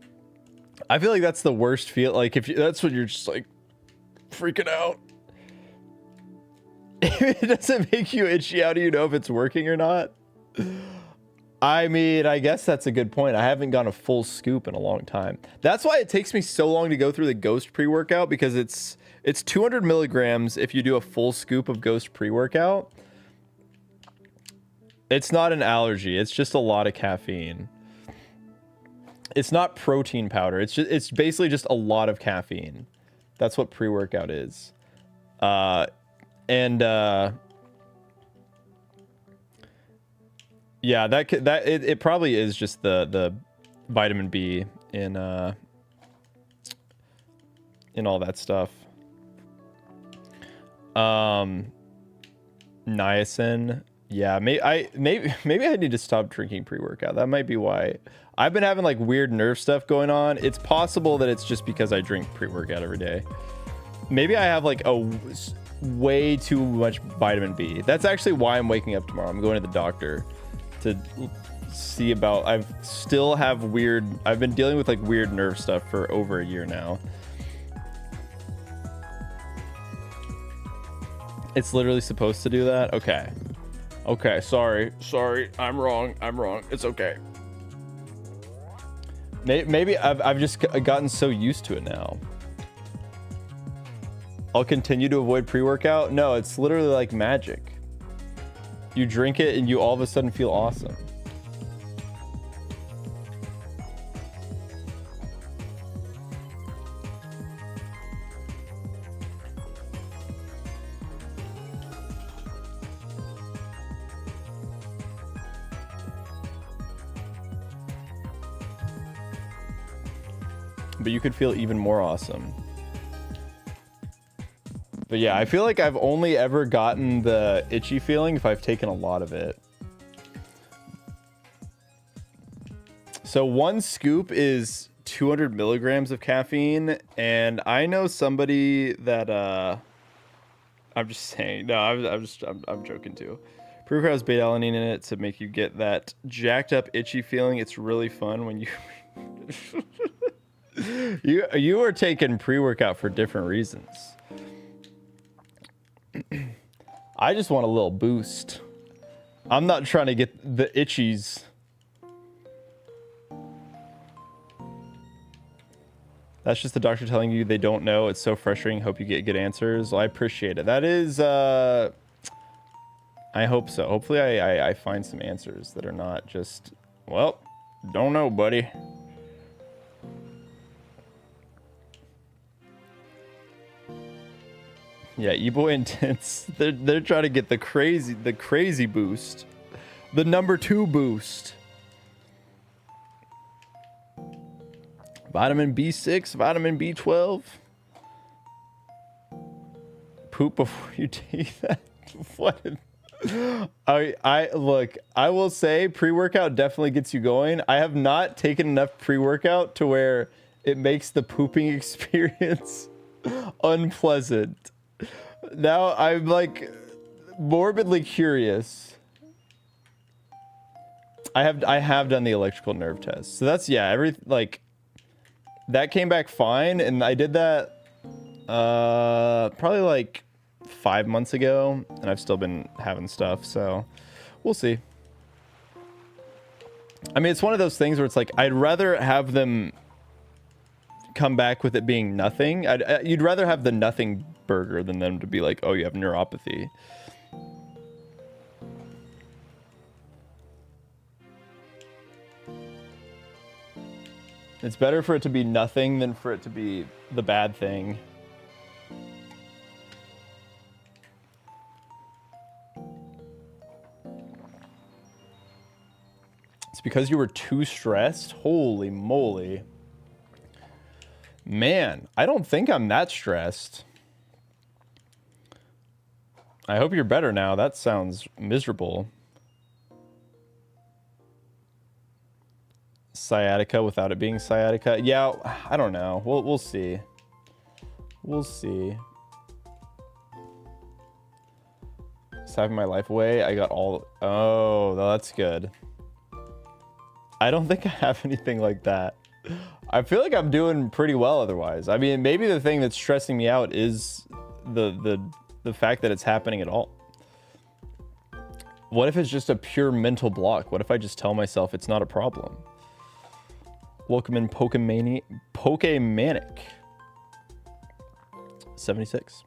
I feel like that's the worst feel. Like that's when you're just like freaking out. If it doesn't make you itchy, how do you know if it's working or not? I mean, I guess that's a good point. I haven't gone a full scoop in a long time. That's why it takes me so long to go through the Ghost pre-workout, because it's 200 milligrams if you do a full scoop of Ghost pre-workout. It's not an allergy. It's just a lot of caffeine. It's not protein powder. It's basically just a lot of caffeine. That's what pre-workout is. Yeah, it probably is just the vitamin B in all that stuff. Niacin. Yeah, maybe I need to stop drinking pre-workout. That might be why. I've been having like weird nerve stuff going on. It's possible that it's just because I drink pre-workout every day. Maybe I have like way too much vitamin B. That's actually why I'm waking up tomorrow. I'm going to the doctor to see about. I've been dealing with like weird nerve stuff for over a year now. It's literally supposed to do that. Okay, sorry, I'm wrong. It's okay. Maybe I've just gotten so used to it now. I'll continue to avoid pre-workout. No, it's literally like magic. You drink it and you all of a sudden feel awesome. But you could feel even more awesome. But yeah, I feel like I've only ever gotten the itchy feeling if I've taken a lot of it. So 1 scoop is 200 milligrams of caffeine, and I know somebody that I'm just saying, no, I'm joking too. Pre-workout has beta-alanine in it to make you get that jacked up itchy feeling. It's really fun when you you are taking pre-workout for different reasons. I just want a little boost. I'm not trying to get the itchies. That's just the doctor telling you they don't know. It's so frustrating. Hope you get good answers. Well, I appreciate it. That is I hope so. Hopefully I find some answers that are not just, well, don't know, buddy. Yeah, E-Boy Intense. They're trying to get the crazy boost. The number 2 boost. Vitamin B6, vitamin B12. Poop before you take that. What? I look, I will say pre-workout definitely gets you going. I have not taken enough pre-workout to where it makes the pooping experience unpleasant. Now I'm like morbidly curious. I have done the electrical nerve test. So that's, yeah, that came back fine, and I did that probably like 5 months ago, and I've still been having stuff, so we'll see. I mean, it's one of those things where it's like I'd rather have them come back with it being nothing. You'd rather have the nothing burger than them to be like, oh, you have neuropathy. It's better for it to be nothing than for it to be the bad thing. It's because you were too stressed? Holy moly. Man, I don't think I'm that stressed. I hope you're better now. That sounds miserable. Sciatica without it being sciatica. Yeah, I don't know. We'll see. We'll see. Saving my life away. I got all... Oh, that's good. I don't think I have anything like that. I feel like I'm doing pretty well otherwise. I mean, maybe the thing that's stressing me out is the fact that it's happening at all. What if it's just a pure mental block? What if I just tell myself it's not a problem? Welcome in Pokemanic 76.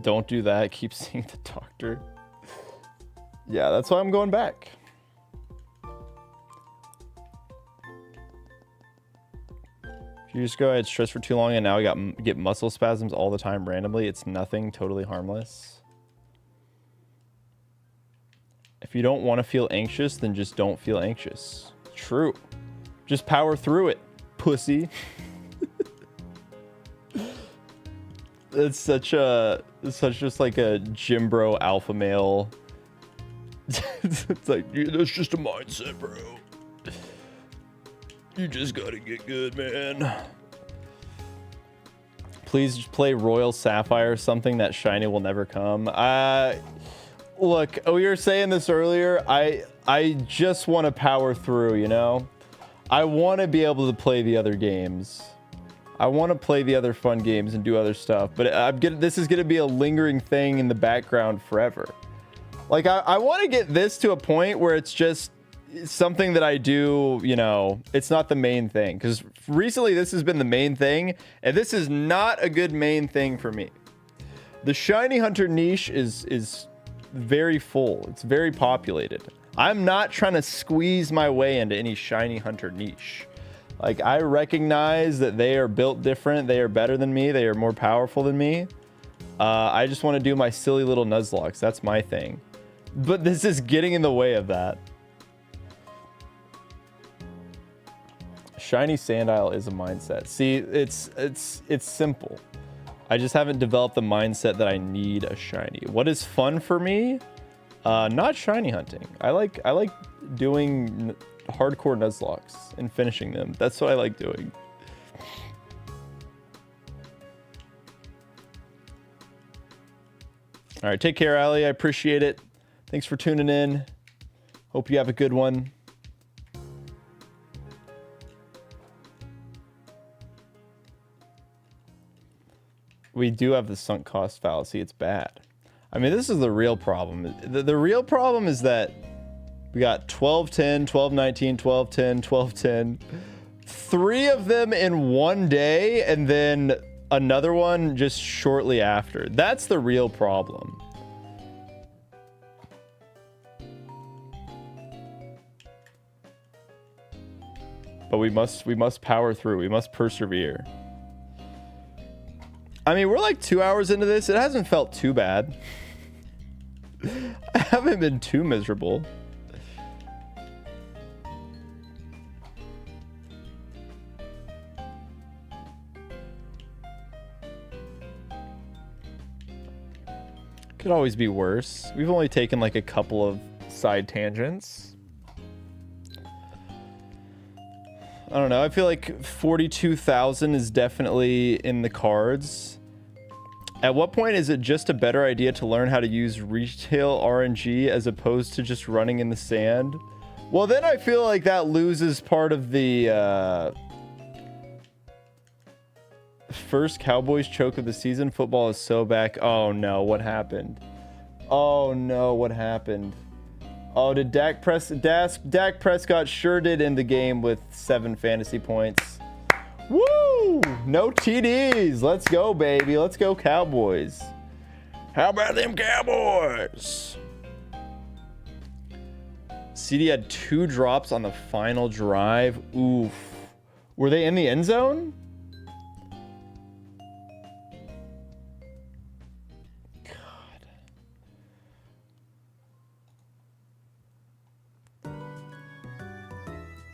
Don't do that. Keep seeing the doctor. Yeah, that's why I'm going back. You just go, I had stress for too long and now I get muscle spasms all the time randomly. It's nothing, totally harmless. If you don't want to feel anxious, then just don't feel anxious. True. Just power through it, pussy. It's just like a gym bro alpha male. It's like, yeah, that's just a mindset, bro. You just gotta get good, man. Please just play Royal Sapphire, something that shiny will never come. Look, we were saying this earlier. I just want to power through, you know? I want to be able to play the other games. I want to play the other fun games and do other stuff, but this is going to be a lingering thing in the background forever. Like, I want to get this to a point where it's just something that I do, you know, it's not the main thing. Because recently this has been the main thing, and this is not a good main thing for me. The shiny hunter niche is very full. It's very populated. I'm not trying to squeeze my way into any shiny hunter niche. Like, I recognize that they are built different. They are better than me. They are more powerful than me. I just want to do my silly little Nuzlocke. That's my thing. But this is getting in the way of that. Shiny Sandile is a mindset. See, it's simple. I just haven't developed the mindset that I need a shiny. What is fun for me? Not shiny hunting. I like doing hardcore Nuzlocks and finishing them. That's what I like doing. All right, take care, Ali. I appreciate it. Thanks for tuning in. Hope you have a good one. We do have the sunk cost fallacy. It's bad. I mean, this is the real problem. The real problem is that we got 12-10, 12-19, 12-10, 12-10. 3 of them in one day, and then another one just shortly after. That's the real problem. But we must power through. We must persevere. I mean, we're like 2 hours into this. It hasn't felt too bad. I haven't been too miserable. Could always be worse. We've only taken like a couple of side tangents. I don't know. I feel like 42,000 is definitely in the cards. At what point is it just a better idea to learn how to use retail RNG as opposed to just running in the sand? Well, then I feel like that loses part of the first Cowboys choke of the season. Football is so back. Oh no, what happened? Oh no, what happened? Oh, did Dak Prescott sure did end the game with 7 fantasy points. Woo! No TDs. Let's go, baby. Let's go, Cowboys. How about them Cowboys? CD had 2 drops on the final drive. Oof. Were they in the end zone?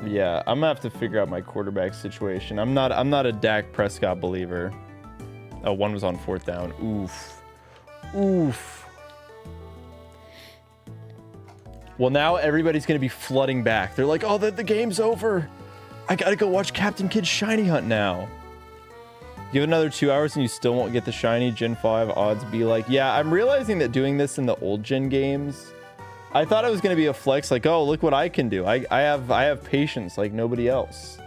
Yeah, I'm gonna have to figure out my quarterback situation. I'm not a Dak Prescott believer. Oh, one was on 4th down. Oof. Oof. Well, now everybody's gonna be flooding back. They're like, oh, the game's over. I gotta go watch Captain Kid's Shiny Hunt now. Give it another 2 hours and you still won't get the shiny. Gen 5 odds be like, yeah, I'm realizing that doing this in the old gen games, I thought it was going to be a flex, like, oh, look what I can do. I have patience like nobody else.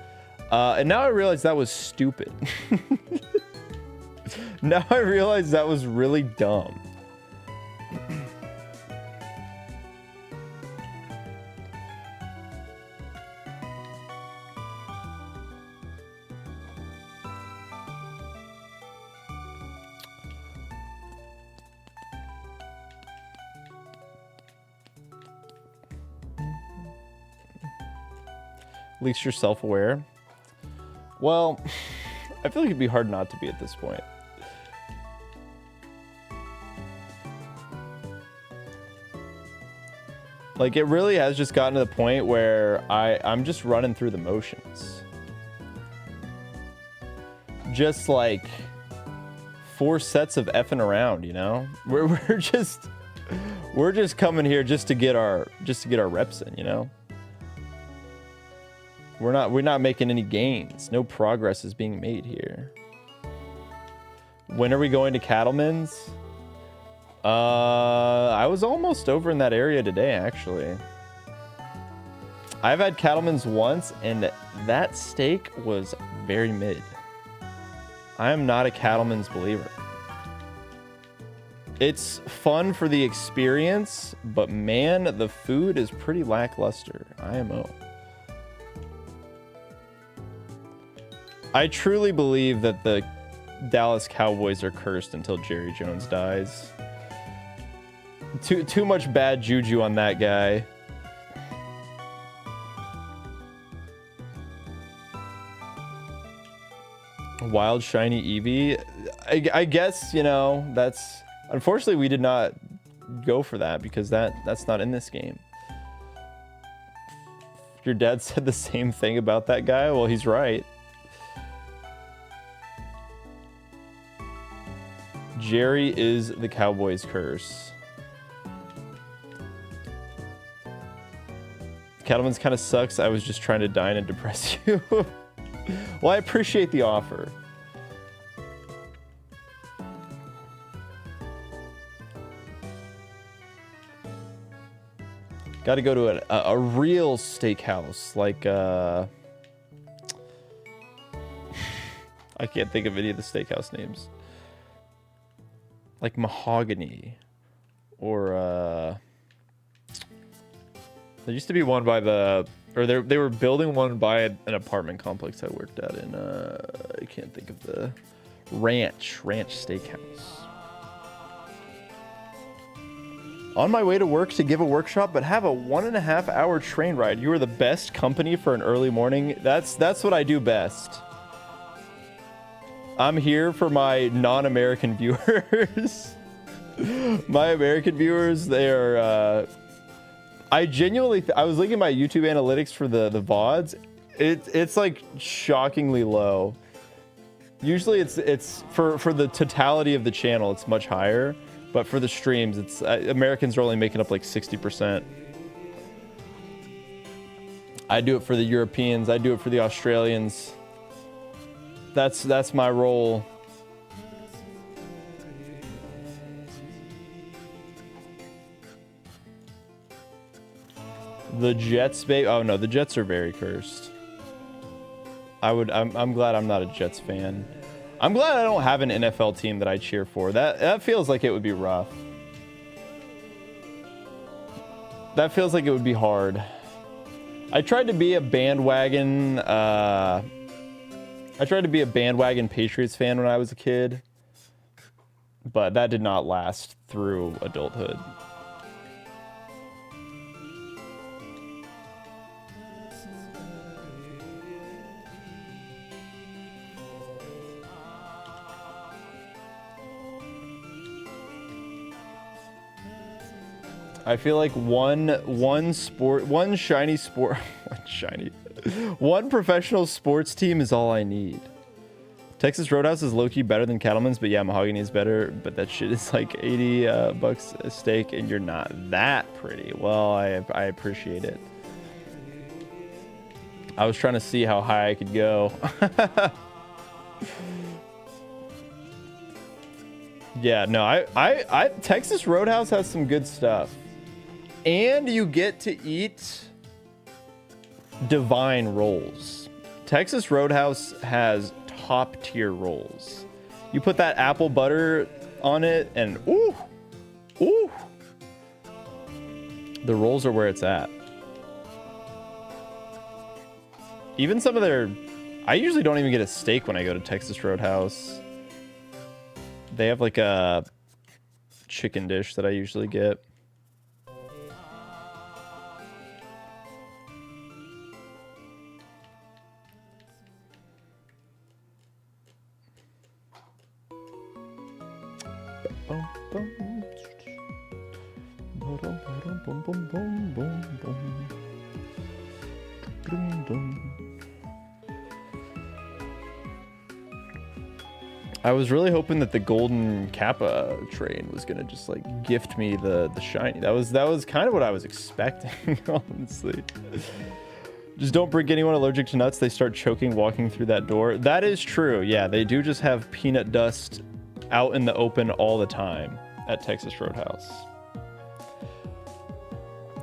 And now I realize that was stupid. Now I realize that was really dumb. At least you're self-aware. Well, I feel like it'd be hard not to be at this point. Like, it really has just gotten to the point where I'm just running through the motions. Just like 4 sets of effing around, you know? We're just coming here just to get our reps in, you know? We're not making any gains. No progress is being made here. When are we going to Cattleman's? I was almost over in that area today, actually. I've had Cattleman's once, and that steak was very mid. I am not a Cattleman's believer. It's fun for the experience, but man, the food is pretty lackluster. IMO. I truly believe that the Dallas Cowboys are cursed until Jerry Jones dies. Too much bad juju on that guy. Wild shiny Eevee. I guess, you know, that's unfortunately we did not go for that because that's not in this game. Your dad said the same thing about that guy. Well, he's right. Jerry is the Cowboys' curse. Cattleman's kind of sucks. I was just trying to dine and depress you. Well, I appreciate the offer. Got to go to a real steakhouse, like I can't think of any of the steakhouse names. like mahogany, or there used to be one by the, or they were building one by an apartment complex I worked at in I can't think of the ranch steakhouse. On my way to work to give a workshop, but have a 1.5 hour train ride. You are the best company for an early morning. That's what I do best. I'm here for my non-American viewers. My American viewers, they are, I genuinely, I was looking at my YouTube analytics for the VODs. It's like shockingly low. Usually it's for the totality of the channel, it's much higher. But for the streams, it's Americans are only making up like 60%. I do it for the Europeans. I do it for the Australians. That's my role. The Jets, babe. Oh no, the Jets are very cursed. I'm glad I'm not a Jets fan. I'm glad I don't have an NFL team that I cheer for. That feels like it would be rough. That feels like it would be hard. I tried to be a bandwagon Patriots fan when I was a kid, but that did not last through adulthood. I feel like one professional sports team is all I need. Texas Roadhouse is low-key better than Cattleman's, but yeah, Mahogany is better, but that shit is like 80 bucks a steak and you're not that pretty. Well, I appreciate it. I was trying to see how high I could go. Yeah, no, I Texas Roadhouse has some good stuff. And you get to eat divine rolls. Texas Roadhouse has top tier rolls. You put that apple butter on it and ooh, the rolls are where it's at. Even some of their, I usually don't even get a steak when I go to Texas Roadhouse. They have like a chicken dish that I usually get. I was really hoping that the golden Kappa train was gonna just like gift me the shiny. That was kind of what I was expecting, honestly. Just don't bring anyone allergic to nuts. They start choking walking through that door. That is true. Yeah, they do just have peanut dust out in the open all the time at Texas Roadhouse.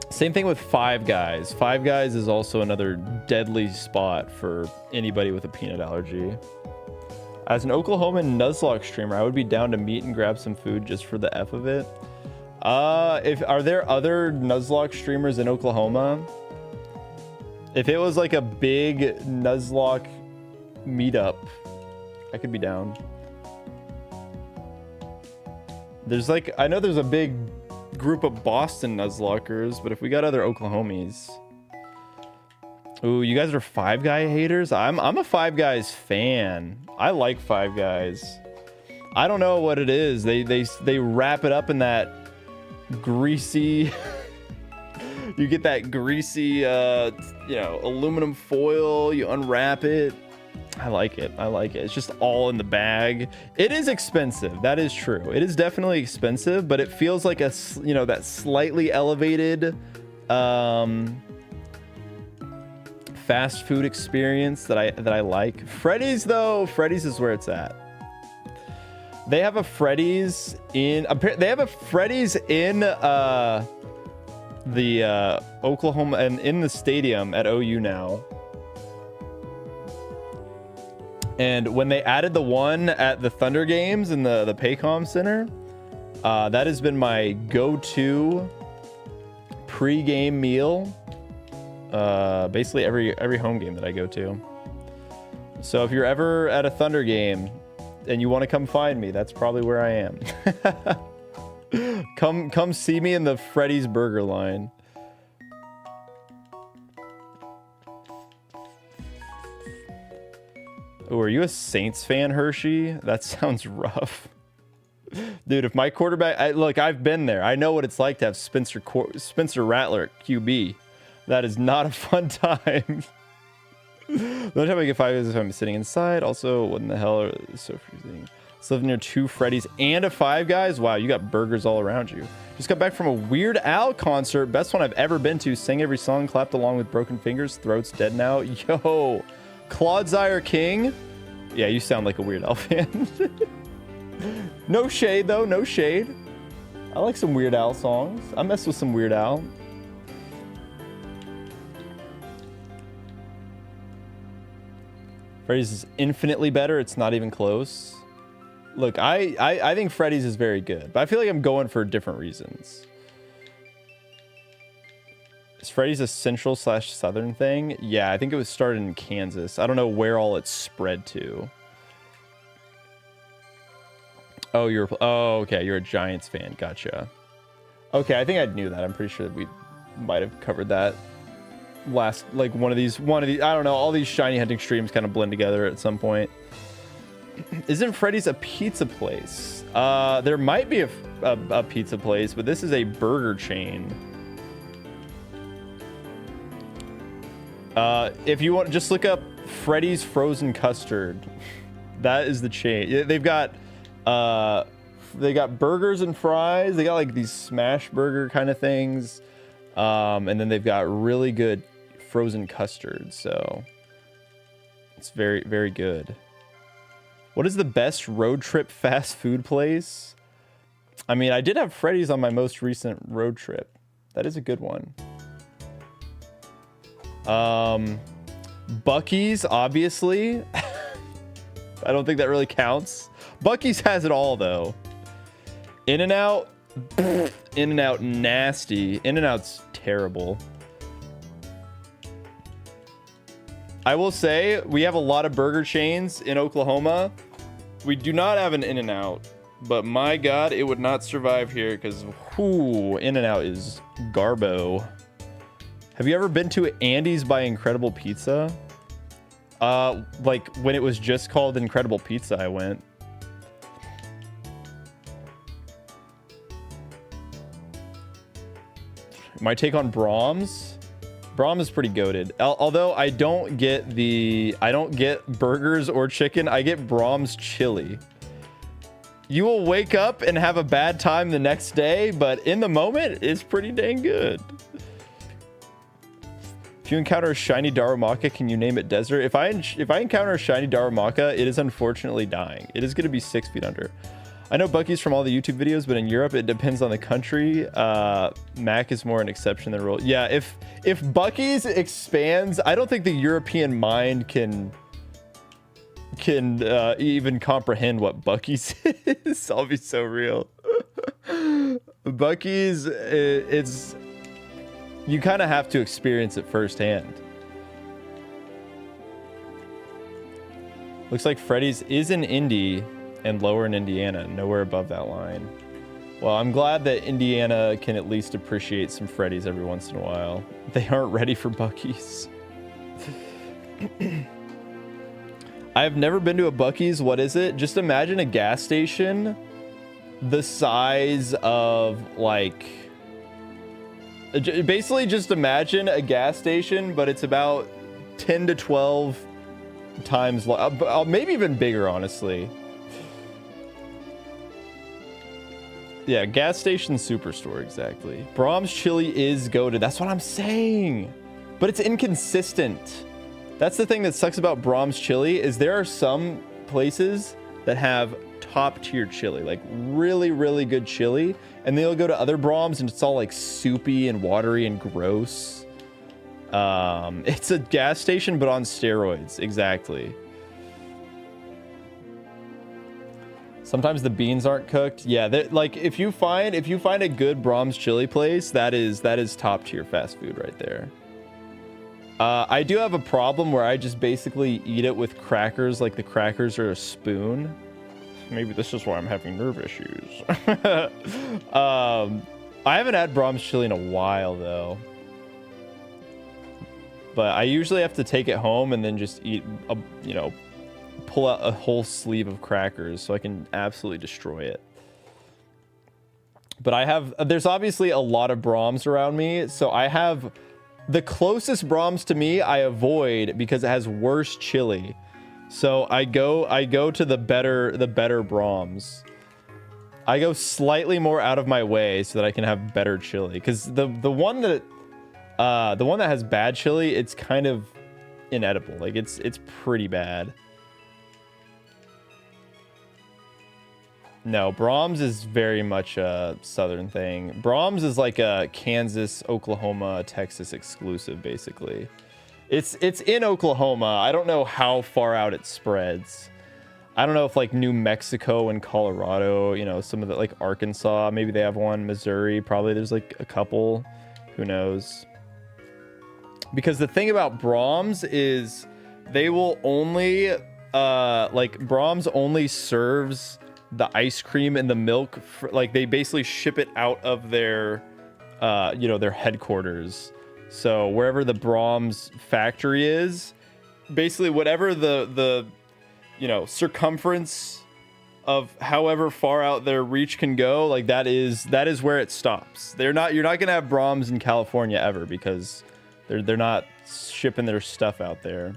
Same thing with Five Guys. Five Guys is also another deadly spot for anybody with a peanut allergy. As an Oklahoman Nuzlocke streamer, I would be down to meet and grab some food just for the F of it. Are there other Nuzlocke streamers in Oklahoma? If it was like a big Nuzlocke meetup, I could be down. There's like, I know there's a big group of Boston Nuzlockers, but if we got other Oklahomies. Ooh, you guys are Five Guy haters? I'm a Five Guys fan. I like Five Guys. I don't know what it is. They wrap it up in that greasy you get that greasy aluminum foil, you unwrap it. I like it. It's just all in the bag. It is expensive. That is true. It is definitely expensive, but it feels like a, that slightly elevated fast food experience that I like. Freddy's is where it's at. They have a Freddy's in the Oklahoma and in the stadium at OU now. And when they added the one at the Thunder games in the Paycom Center, That has been my go-to pre-game meal. Basically every home game that I go to. So if you're ever at a Thunder game and you want to come find me, that's probably where I am. Come see me in the Freddy's Burger line. Oh, are you a Saints fan, Hershey? That sounds rough. Dude, if my quarterback... look, I've been there. I know what it's like to have Spencer Rattler at QB. That is not a fun time. The only time I get 5 is if I'm sitting inside. Also, what in the hell are so freezing? So living near 2 Freddy's and a Five Guys? Wow, you got burgers all around you. Just got back from a Weird Al concert. Best one I've ever been to. Sang every song, clapped along with Broken Fingers. Throat's dead now. Yo, Claude Zire King. Yeah, you sound like a Weird Al fan. No shade, though. No shade. I like some Weird Al songs. I mess with some Weird Al. Freddy's is infinitely better. It's not even close. Look, I think Freddy's is very good, but I feel like I'm going for different reasons. Is Freddy's a central/southern thing? Yeah, I think it was started in Kansas. I don't know where all it's spread to. Oh, okay. You're a Giants fan. Gotcha. Okay, I think I knew that. I'm pretty sure that we might have covered that last, like one of these. I don't know. All these shiny hunting streams kind of blend together at some point. Isn't Freddy's a pizza place? There might be a pizza place, but this is a burger chain. If you want, just look up Freddy's Frozen Custard. That is the chain. They've got burgers and fries. They got like these smash burger kind of things. And then they've got really good frozen custard. So it's very, very good. What is the best road trip fast food place? I mean, I did have Freddy's on my most recent road trip. That is a good one. Buc-ee's, obviously. I don't think that really counts. Buc-ee's has it all, though. In-N-Out, In-N-Out nasty. In-N-Out's terrible. I will say, we have a lot of burger chains in Oklahoma. We do not have an In-N-Out, but my God, it would not survive here because, whoo, In-N-Out is garbo. Have you ever been to Andy's by Incredible Pizza? Like when it was just called Incredible Pizza, I went. My take on Brahms? Brahms is pretty goated. Although I don't get burgers or chicken. I get Brahms chili. You will wake up and have a bad time the next day, but in the moment, it's pretty dang good. If you encounter a shiny Darumaka, can you name it Desert? If I encounter a shiny Darumaka, it is unfortunately dying. It is going to be 6 feet under. I know Buc-ee's from all the YouTube videos, but in Europe, it depends on the country. Mac is more an exception than rule. Yeah, if Buc-ee's expands, I don't think the European mind can even comprehend what Buc-ee's is. I'll be so real. Buc-ee's, it's... You kind of have to experience it firsthand. Looks like Freddy's is in Indy and lower in Indiana, nowhere above that line. Well, I'm glad that Indiana can at least appreciate some Freddy's every once in a while. They aren't ready for Buc-ee's. I've never been to a Buc-ee's. What is it? Just imagine a gas station the size of like... Basically, just imagine a gas station, but it's about 10 to 12 times, maybe even bigger, honestly. Yeah, gas station superstore, exactly. Brahms chili is goated. That's what I'm saying. But it's inconsistent. That's the thing that sucks about Brahms chili, is there are some places that have top tier chili, like really, really good chili. And then you'll go to other Brahms and it's all like soupy and watery and gross. It's a gas station, but on steroids. Exactly. Sometimes the beans aren't cooked. Yeah, like if you find a good Brahms chili place, that is top tier fast food right there. I do have a problem where I just basically eat it with crackers, like the crackers are a spoon. Maybe this is why I'm having nerve issues. I haven't had Brahms chili in a while though. But I usually have to take it home and then just eat pull out a whole sleeve of crackers so I can absolutely destroy it. But there's obviously a lot of Brahms around me, so I have the closest Brahms to me I avoid because it has worse chili. So I go to the better Brahms. I go slightly more out of my way so that I can have better chili, because the one that has bad chili, it's kind of inedible. Like it's pretty bad. No, Brahms is very much a southern thing. Brahms is like a Kansas, Oklahoma, Texas exclusive, basically. It's in Oklahoma. I don't know how far out it spreads. I don't know if like New Mexico and Colorado, some of the like Arkansas, maybe they have one. Missouri, probably there's like a couple. Who knows? Because the thing about Brahms is they will only Brahms only serves the ice cream and the milk like they basically ship it out of their their headquarters. So wherever the Brahms factory is, basically whatever the circumference of however far out their reach can go, like that is where it stops. You're not gonna have Brahms in California ever because they're not shipping their stuff out there.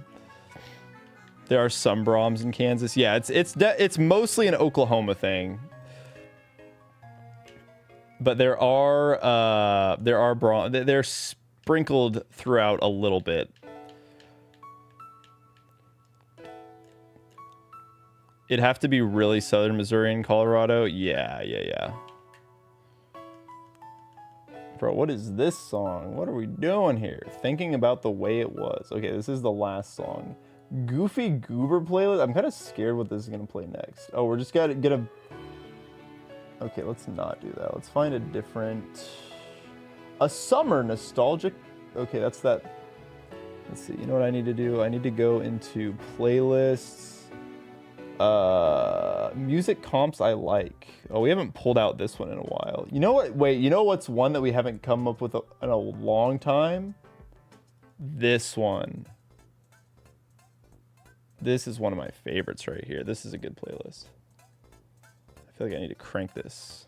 There are some Brahms in Kansas. Yeah, it's mostly an Oklahoma thing. But there are Brahms. They're sprinkled throughout a little bit. It'd have to be really southern Missouri and Colorado. Yeah. Bro, what is this song? What are we doing here? Thinking about the way it was. Okay, this is the last song. Goofy Goober playlist. I'm kind of scared what this is gonna play next. Oh, we're just gotta get a. Okay, let's not do that. Let's find a different. A summer nostalgic. Okay, that's that. Let's see. You know what I need to do? I need to go into playlists. Music comps I like. Oh, we haven't pulled out this one in a while. You know what? Wait. You know what's one that we haven't come up with in a long time? This one. This is one of my favorites right here. This is a good playlist. I feel like I need to crank this.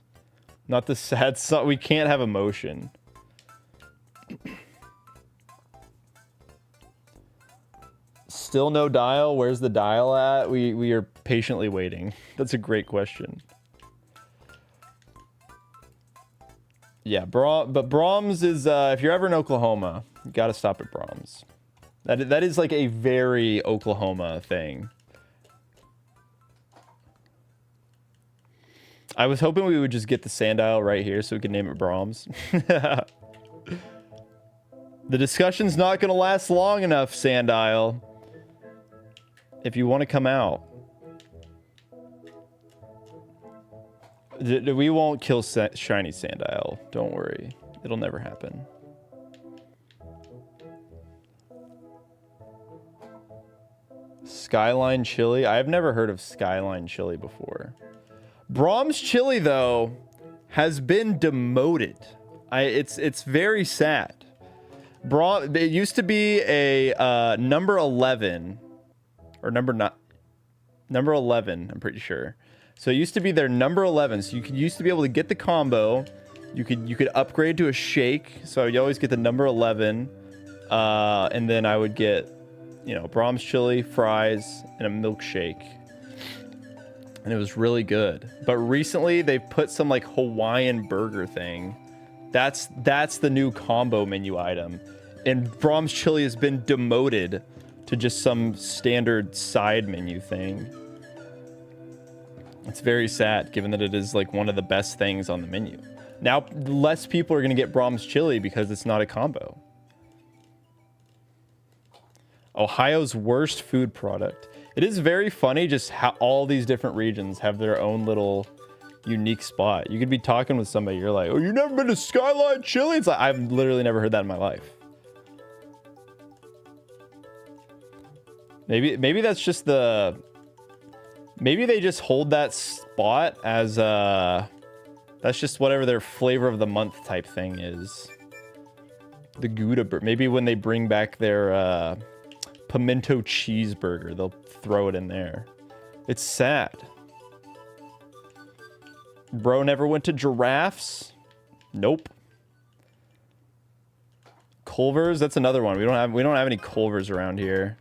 Not the sad song. We can't have emotion. Still no dial. Where's the dial at? We are patiently waiting. That's a great question. Yeah, but Brahms is, if you're ever in Oklahoma, you got to stop at Brahms. That is like a very Oklahoma thing. I was hoping we would just get the Sandile right here so we could name it Brahms. The discussion's not going to last long enough, Sandile. If you want to come out. We won't kill Shiny Sandile. Don't worry. It'll never happen. Skyline chili. I've never heard of Skyline chili before. Brahms chili though has been demoted. It's very sad. It used to be a number 11 or number 11. I'm pretty sure. So it used to be their number 11. So you used to be able to get the combo. You could upgrade to a shake. So you always get the number 11, and then I would get, Brahms chili, fries, and a milkshake. And it was really good. But recently they've put some like Hawaiian burger thing. That's the new combo menu item. And Brahms chili has been demoted to just some standard side menu thing. It's very sad given that it is like one of the best things on the menu. Now less people are going to get Brahms chili because it's not a combo. Ohio's worst food product. It is very funny just how all these different regions have their own little unique spot. You could be talking with somebody, you're like, oh, you never been to Skyline Chili? It's like, I've literally never heard that in my life. Maybe that's just the... Maybe they just hold that spot as that's just whatever their flavor of the month type thing is. The Gouda burger. Maybe when they bring back their pimento cheeseburger, they'll throw it in there. It's sad. Bro never went to Giraffes? Nope. Culver's, that's another one. We don't have any Culver's around here.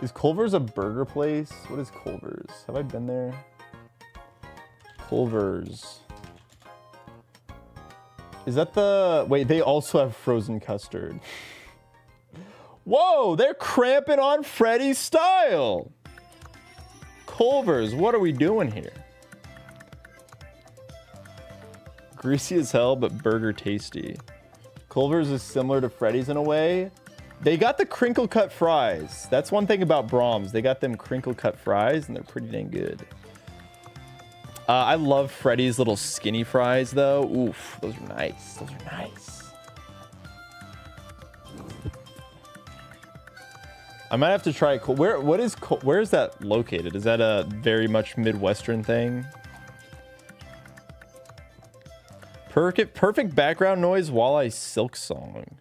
Is Culver's a burger place? What is Culver's? Have I been there? Culver's. Is that the... Wait, they also have frozen custard. Whoa, they're cramping on Freddy's style. Culver's, what are we doing here? Greasy as hell, but burger tasty. Culver's is similar to Freddy's in a way. They got the crinkle cut fries. That's one thing about Brahms. They got them crinkle cut fries and they're pretty dang good. I love Freddy's little skinny fries though. Oof, those are nice. Those are nice. I might have to try it. Where is that located? Is that a very much Midwestern thing? Perfect background noise while I silk song.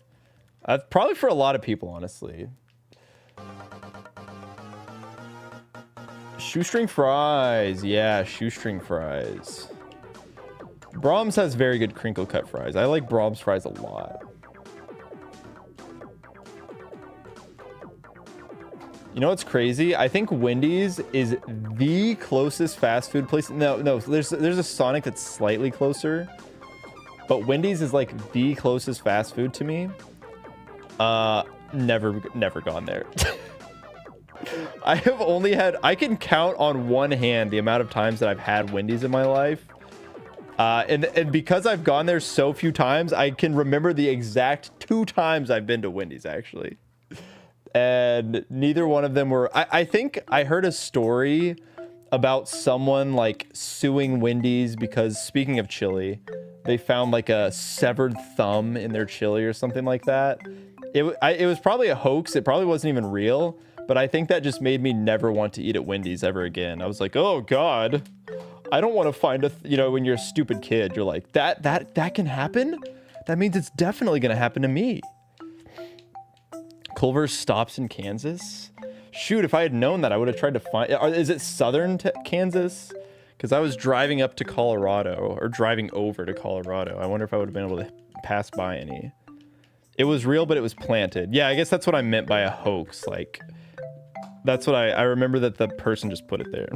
Probably for a lot of people, honestly. Shoestring fries. Yeah, shoestring fries. Brahms has very good crinkle cut fries. I like Brahms fries a lot. You know what's crazy? I think Wendy's is the closest fast food place. No, there's a Sonic that's slightly closer. But Wendy's is like the closest fast food to me. Never gone there. I have only had... I can count on one hand the amount of times that I've had Wendy's in my life. And because I've gone there so few times, I can remember the exact 2 times I've been to Wendy's, actually. And neither one of them were... I think I heard a story about someone, like, suing Wendy's because, speaking of chili, they found, like, a severed thumb in their chili or something like that. It was probably a hoax. It probably wasn't even real. But I think that just made me never want to eat at Wendy's ever again. I was like, oh, God. I don't want to find a... You know, when you're a stupid kid, you're like, that can happen? That means it's definitely going to happen to me. Culver's stops in Kansas? Shoot, if I had known that, I would have tried to find... Is it southern Kansas? Because I was driving up to Colorado, or driving over to Colorado. I wonder if I would have been able to pass by any. It was real, but it was planted. Yeah, I guess that's what I meant by a hoax. Like, that's what I remember that the person just put it there.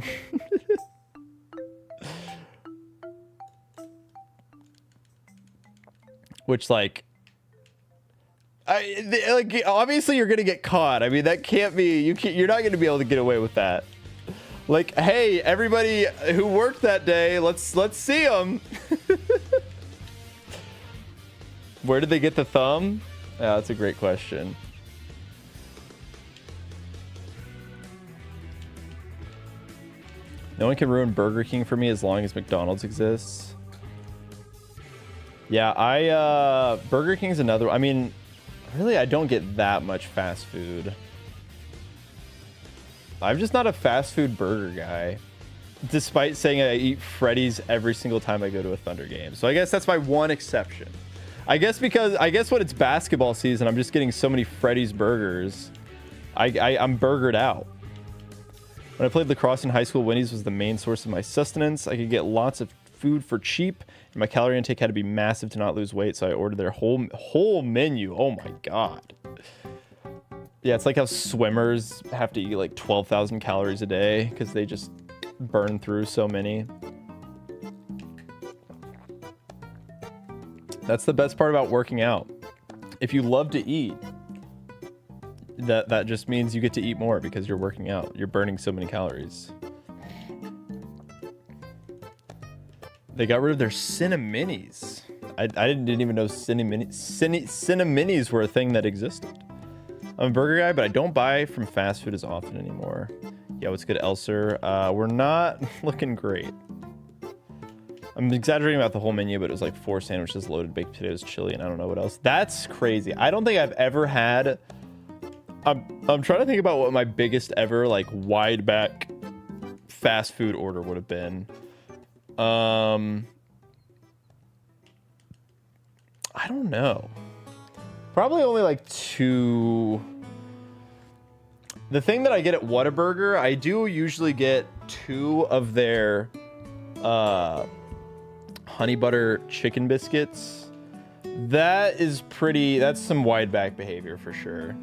Which, like... like, obviously you're gonna get caught. I mean, that can't be... You're not gonna be able to get away with that. Like, hey, everybody who worked that day, let's see them. Where did they get the thumb? Yeah, that's a great question. No one can ruin Burger King for me as long as McDonald's exists. Yeah, Burger King's another... I mean, really, I don't get that much fast food. I'm just not a fast food burger guy, despite saying I eat Freddy's every single time I go to a Thunder game. So I guess that's my one exception. I guess when it's basketball season, I'm just getting so many Freddy's burgers. I'm burgered out. When I played lacrosse in high school, Wendy's was the main source of my sustenance. I could get lots of food for cheap, and my calorie intake had to be massive to not lose weight, so I ordered their whole menu. Oh my God. Yeah, it's like how swimmers have to eat like 12,000 calories a day because they just burn through so many. That's the best part about working out. If you love to eat, that just means you get to eat more because you're working out. You're burning so many calories. They got rid of their Cineminis. I didn't even know Cineminis were a thing that existed. I'm a burger guy, but I don't buy from fast food as often anymore. Yeah, what's good, Elser? We're not looking great. I'm exaggerating about the whole menu, but it was like 4 sandwiches, loaded baked potatoes, chili, and I don't know what else. That's crazy. I don't think I've ever had... I'm trying to think about what my biggest ever, like, wide back fast food order would have been. I don't know. Probably only like 2. The thing that I get at Whataburger, I do usually get 2 of their honey butter chicken biscuits. That's some wide back behavior for sure.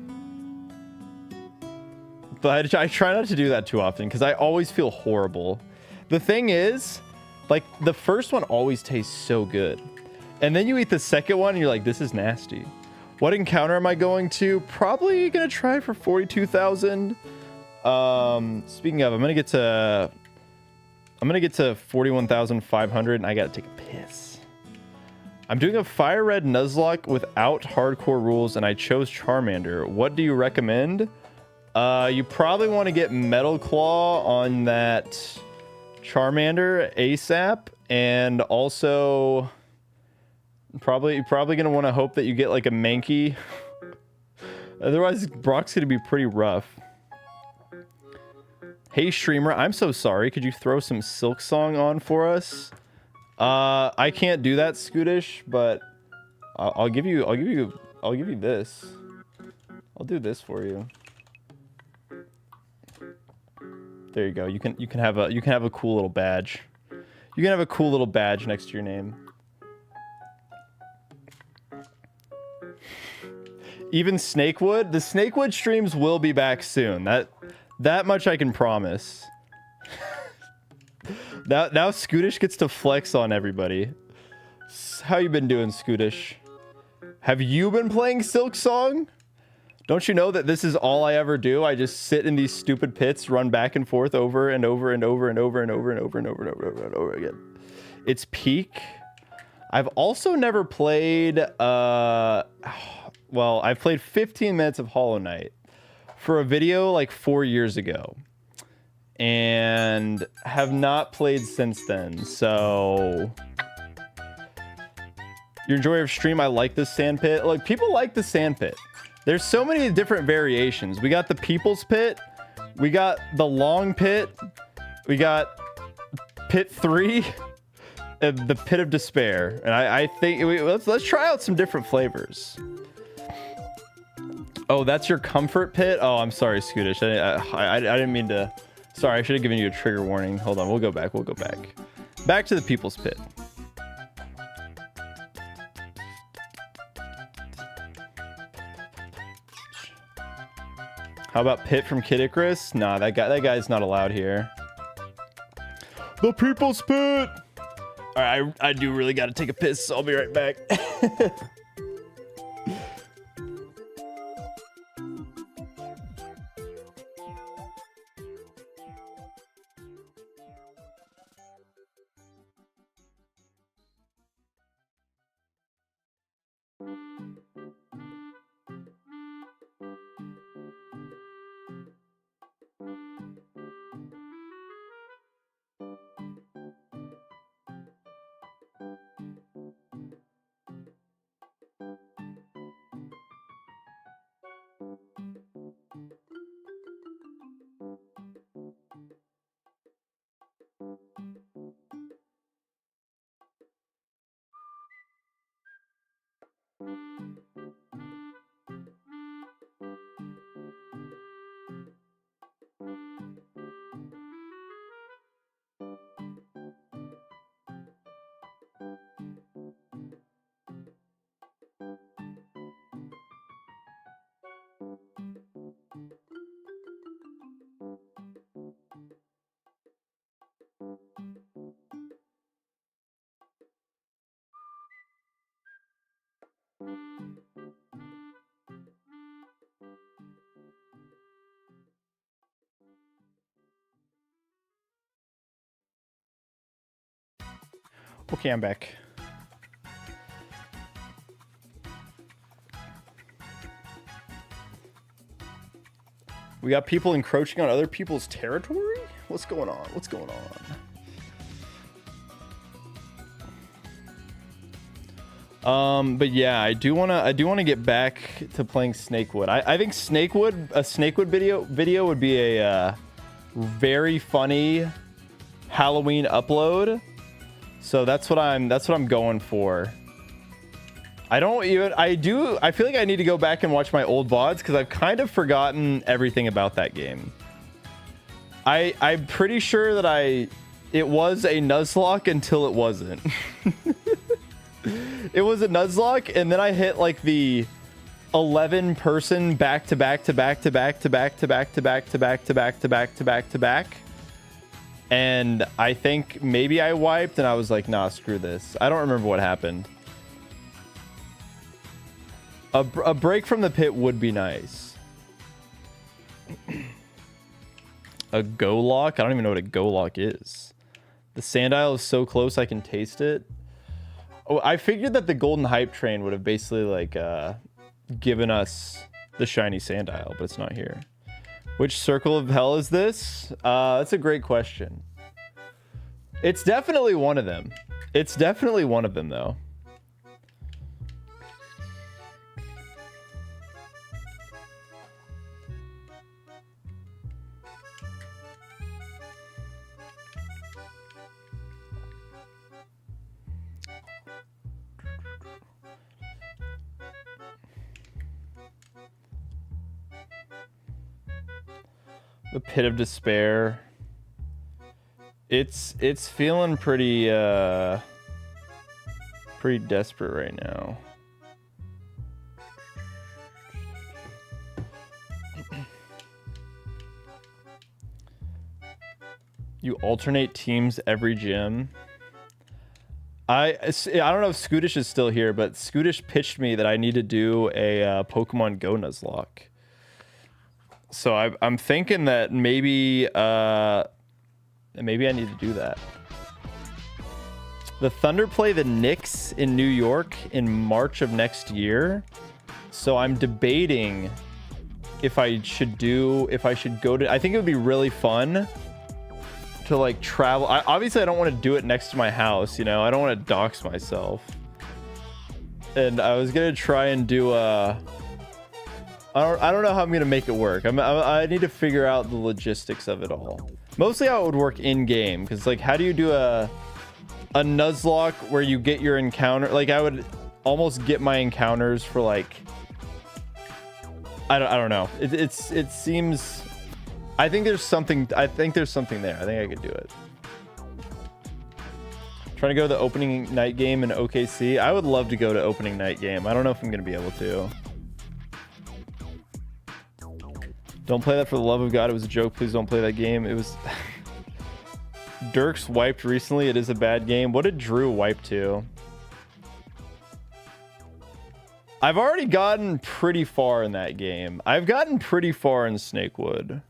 But I try not to do that too often because I always feel horrible. The thing is, like, the first one always tastes so good. And then you eat the second one and you're like, this is nasty. What encounter am I going to? Probably gonna try for 42,000. Speaking of, I'm gonna get to 41,500 and I gotta take a piss. I'm doing a fire red Nuzlocke without hardcore rules and I chose Charmander. What do you recommend? You probably want to get Metal Claw on that Charmander ASAP, and also probably gonna want to hope that you get like a Mankey. Otherwise, Brock's gonna be pretty rough. Hey streamer, I'm so sorry. Could you throw some Silk Song on for us? I can't do that, Scootish, but I'll give you this. I'll do this for you. There you go. You can have a cool little badge. You can have a cool little badge next to your name. Even Snakewood? The Snakewood streams will be back soon. That much I can promise. Now Scootish gets to flex on everybody. How you been doing, Scootish? Have you been playing Silk Song? Don't you know that this is all I ever do? I just sit in these stupid pits, run back and forth over and over and over and over and over and over and over and over and over and over again. It's peak. I've also never played, well, I've played 15 minutes of Hollow Knight for a video like 4 years ago and have not played since then. So your joy of stream, I like this sand pit. Like, people like the sand pit. There's so many different variations. We got the People's Pit. We got the Long Pit. We got Pit 3. The Pit of Despair. And I think let's try out some different flavors. Oh, that's your comfort pit? Oh, I'm sorry, Scootish. I didn't mean to. Sorry, I should have given you a trigger warning. Hold on, we'll go back. Back to the People's Pit. How about Pit from Kid Icarus? Nah, that guy's not allowed here. The People's Pit! Alright, I do really gotta take a piss, so I'll be right back. Okay, I'm back. We got people encroaching on other people's territory? What's going on? What's going on? But yeah, I do wanna get back to playing Snakewood. I think a Snakewood video would be a very funny Halloween upload. So that's what I'm going for. I feel like I need to go back and watch my old VODs because I've kind of forgotten everything about that game. I'm pretty sure that it was a Nuzlocke until it wasn't. It was a Nuzlocke, and then I hit like the 11 person back to back to back to back to back to back to back to back to back to back to back to back. And I think maybe I wiped and I was like, nah, screw this. I don't remember what happened. A break from the pit would be nice. A go lock? I don't even know what a go lock is. The sandile is so close I can taste it. Oh, I figured that the golden hype train would have basically like given us the shiny sandile, but it's not here. Which circle of hell is this? That's a great question. It's definitely one of them. It's definitely one of them though. The pit of despair. It's feeling pretty desperate right now. You alternate teams every gym. I don't know if Scootish is still here, but Scootish pitched me that I need to do a Pokemon Go Nuzlocke. So I'm thinking that maybe I need to do that. The Thunder play the Knicks in New York in March of next year. So I'm debating if I should go to. I think it would be really fun to like travel. Obviously I don't want to do it next to my house. You know, I don't want to dox myself. And I was gonna try and do a. I don't know how I'm gonna make it work. I need to figure out the logistics of it all. Mostly how it would work in game, because like, how do you do a Nuzlocke where you get your encounter? Like, I would almost get my encounters for like, I don't know. It seems. I think there's something. I think there's something there. I think I could do it. Trying to go to the opening night game in OKC. I would love to go to opening night game. I don't know if I'm gonna be able to. Don't play that for the love of God. It was a joke. Please don't play that game. It was... Dirk's wiped recently. It is a bad game. What did Drew wipe to? I've already gotten pretty far in that game. I've gotten pretty far in Snakewood. A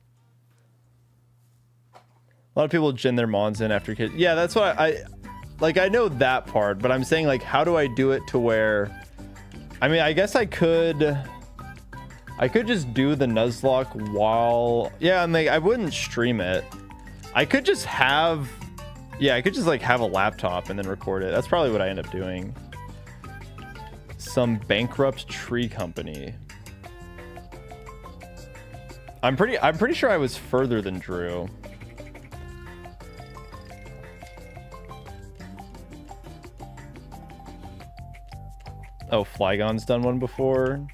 lot of people gin their mons in after kids. Yeah, that's what I know that part, but I'm saying like, how do I do it to where... I mean, I guess I could just do the Nuzlocke while... Yeah, and like, I wouldn't stream it. I could just have... Yeah, I could just like have a laptop and then record it. That's probably what I end up doing. Some bankrupt tree company. I'm pretty sure I was further than Drew. Oh, Flygon's done one before.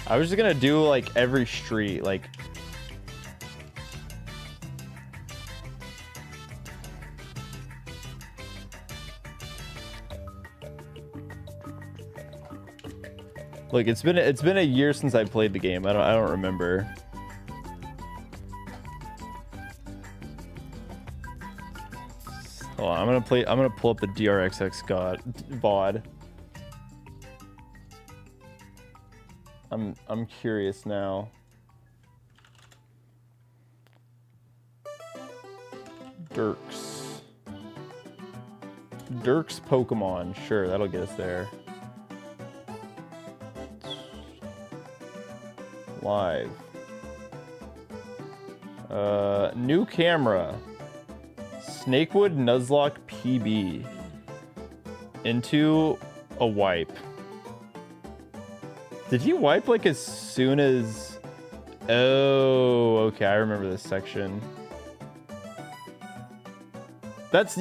I was just gonna do like every street, like look, it's been a year since I played the game. I don't remember. Hold on, I'm gonna pull up the DRXX VOD. I'm curious now. Dirk's Pokemon. Sure, that'll get us there. Live. New camera. Snakewood Nuzlocke PB. Into a wipe. Did he wipe like as soon as... Oh, okay, I remember this section. That's...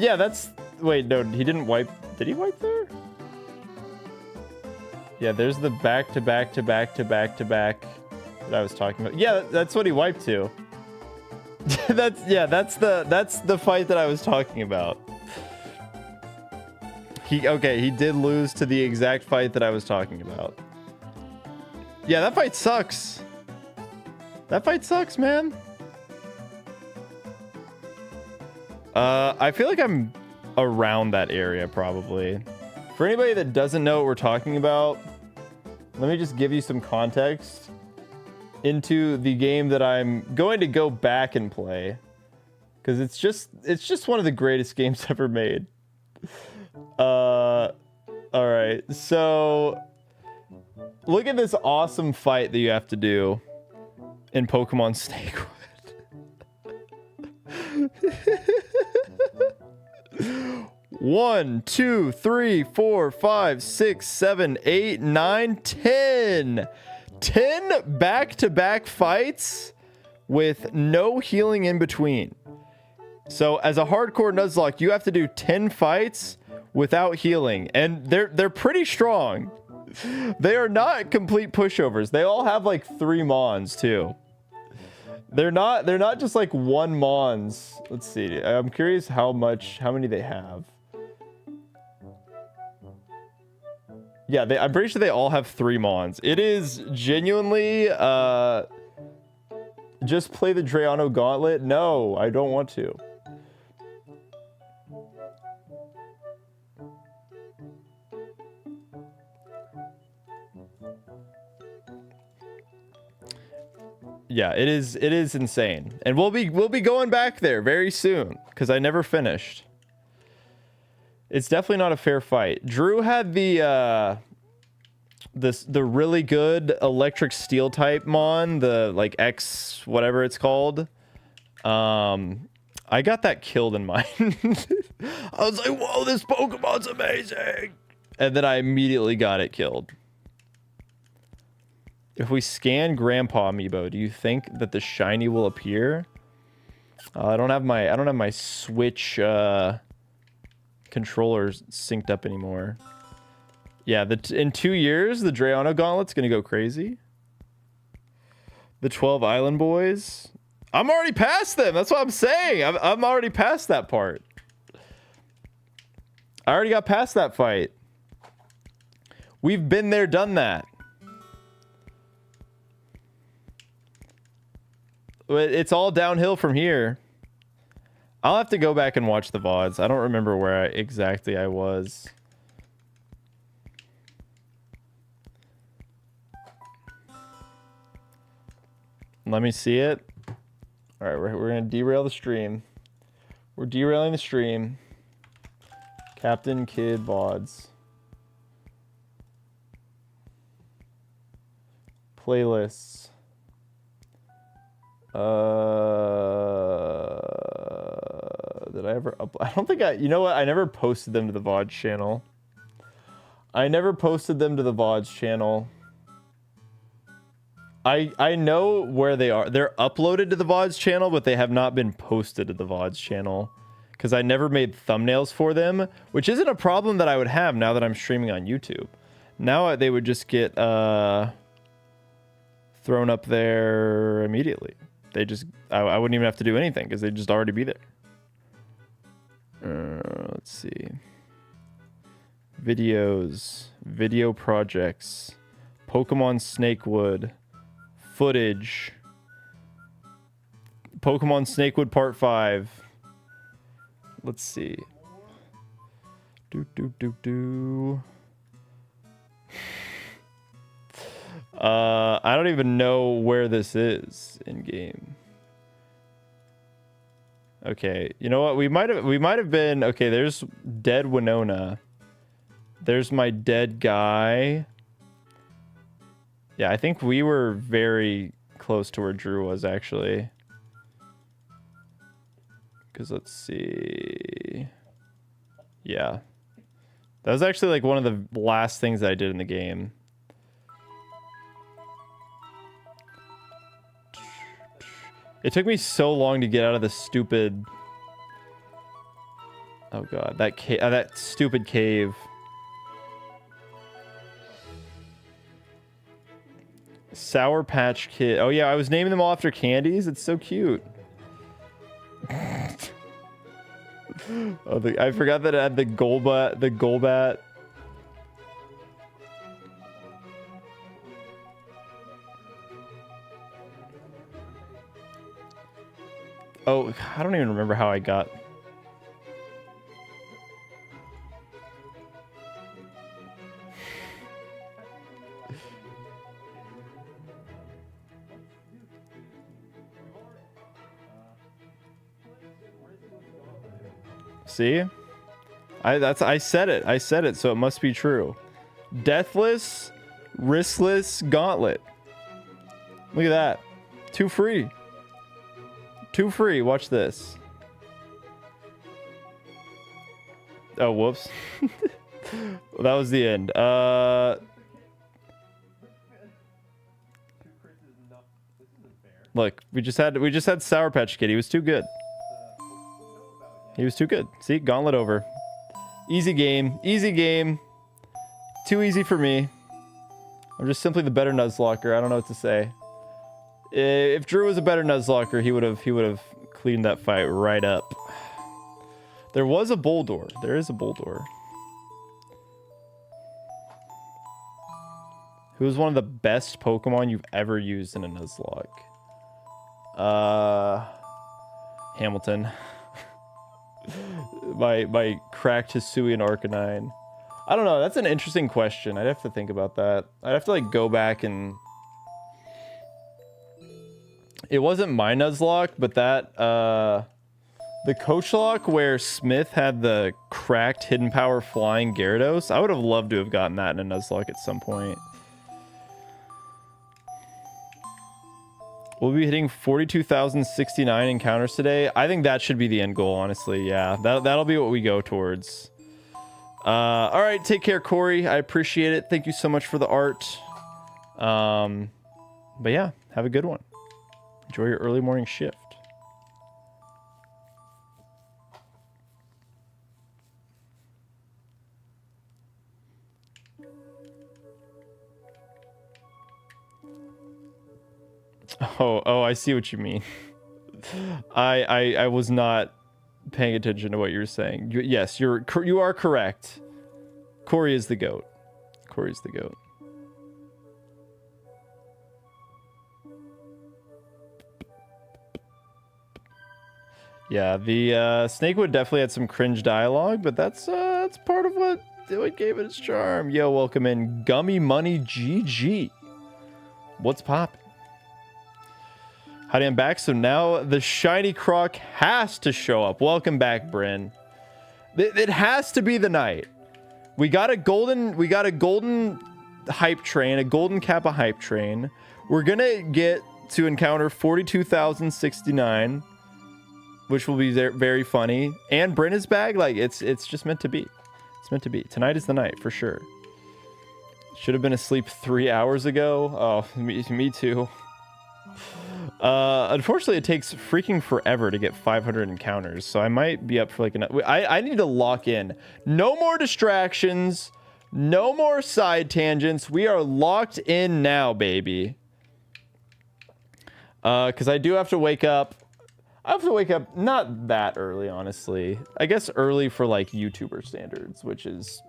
Wait, no, he didn't wipe... Did he wipe there? Yeah, there's the back-to-back that I was talking about. Yeah, that's what he wiped to. That's the fight that I was talking about. He did lose to the exact fight that I was talking about. Yeah, that fight sucks. That fight sucks, man. I feel like I'm around that area probably. For anybody that doesn't know what we're talking about, let me just give you some context into the game that I'm going to go back and play, because it's just one of the greatest games ever made. All right, so look at this awesome fight that you have to do in Pokemon Snakewood. 1, 2, 3, 4, 5, 6, 7, 8, 9, 10. 10 back-to-back fights with no healing in between. So as a hardcore Nuzlocke, you have to do 10 fights without healing, and they're pretty strong. They are not complete pushovers. They all have like 3 Mons too. They're not just like 1 Mons. Let's see. I'm curious how many they have. Yeah, I'm pretty sure they all have 3 Mons. It is genuinely, just play the Drayano Gauntlet? No, I don't want to. Yeah, it is insane. And we'll be going back there very soon, because I never finished. It's definitely not a fair fight. Drew had the really good electric steel type Mon, the like X whatever it's called. I got that killed in mine. I was like, whoa, this Pokemon's amazing. And then I immediately got it killed. If we scan Grandpa Amiibo, do you think that the shiny will appear? I don't have my Switch controllers synced up anymore. Yeah, in 2 years, the Drayano Gauntlet's gonna go crazy. The 12 Island Boys. I'm already past them. That's what I'm saying. I'm already past that part. I already got past that fight. We've been there, done that. It's all downhill from here. I'll have to go back and watch the VODs. I don't remember where exactly I was. Let me see it. All right, we're going to derail the stream. We're derailing the stream. Captain Kid VODs. Playlists. Did I ever I don't think you know what? I never posted them to the VODs channel. I know where they are. They're uploaded to the VODs channel, but they have not been posted to the VODs channel because I never made thumbnails for them, which isn't a problem that I would have now that I'm streaming on YouTube. Now they would just get thrown up there immediately. I wouldn't even have to do anything because they'd just already be there. Let's see. Videos, video projects, Pokemon Snakewood, footage, Pokemon Snakewood Part 5. Let's see. I don't even know where this is in game. Okay, you know what? We might have been okay. There's dead Winona. There's my dead guy. Yeah, I think we were very close to where Drew was actually. Because let's see. Yeah, that was actually like one of the last things that I did in the game. It took me so long to get out of the stupid... Oh god, that stupid cave. Sour Patch Kid. Oh yeah, I was naming them all after candies. It's so cute. Oh, I forgot that it had the Golbat. The Golbat. Oh, I don't even remember how I got. See? I said it. I said it, so it must be true. Deathless, riskless gauntlet. Look at that. 2 free. 2 free. Watch this. Oh, whoops. Well, that was the end. Look, we just had Sour Patch Kid. He was too good. He was too good. See, gauntlet over. Easy game. Easy game. Too easy for me. I'm just simply the better Nuzlocker. I don't know what to say. If Drew was a better Nuzlocker, he would have cleaned that fight right up. There was a Boldore. There is a Boldore. Who is one of the best Pokemon you've ever used in a Nuzlocke? Hamilton. my cracked Hisuian Arcanine. I don't know. That's an interesting question. I'd have to think about that. I'd have to like go back and... It wasn't my Nuzlocke, but that the Coach Lock where Smith had the cracked Hidden Power Flying Gyarados. I would have loved to have gotten that in a Nuzlocke at some point. We'll be hitting 42,069 encounters today. I think that should be the end goal, honestly. Yeah, that'll be what we go towards. All right, take care, Corey. I appreciate it. Thank you so much for the art. But yeah, have a good one. Enjoy your early morning shift. Oh, I see what you mean. I was not paying attention to what you were saying. Yes, you are correct. Corey is the GOAT. Corey's the GOAT. Yeah, the Snakewood definitely had some cringe dialogue, but that's part of what gave it its charm. Yo, welcome in Gummy Money GG. What's poppin'? Howdy, I'm back. So now the shiny Croc has to show up. Welcome back, Bryn. It has to be the night. We got a golden hype train, a golden Kappa hype train. We're gonna get to encounter 42,069, which will be very funny. And Bryn is back. Like it's just meant to be. It's meant to be. Tonight is the night for sure. Should have been asleep 3 hours ago. Oh, me too. Unfortunately, it takes freaking forever to get 500 encounters, so I might be up for like I need to lock in. No more distractions, no more side tangents. We are locked in now, baby. Because I do have to wake up. I have to wake up not that early, honestly. I guess early for like YouTuber standards, which is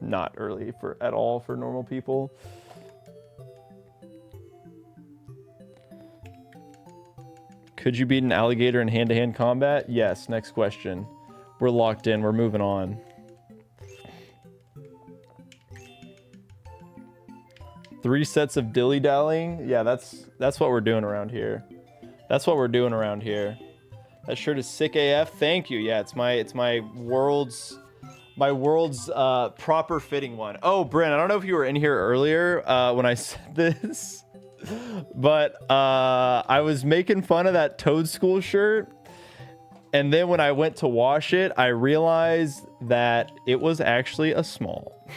not early at all for normal people. Could you beat an alligator in hand-to-hand combat? Yes. Next question. We're locked in. We're moving on. 3 sets of dilly-dallying? Yeah, that's what we're doing around here. That's what we're doing around here. That shirt is sick AF. Thank you. Yeah, it's my world's proper fitting one. Oh, Bryn, I don't know if you were in here earlier when I said this, but I was making fun of that Toad School shirt, and then when I went to wash it, I realized that it was actually a small.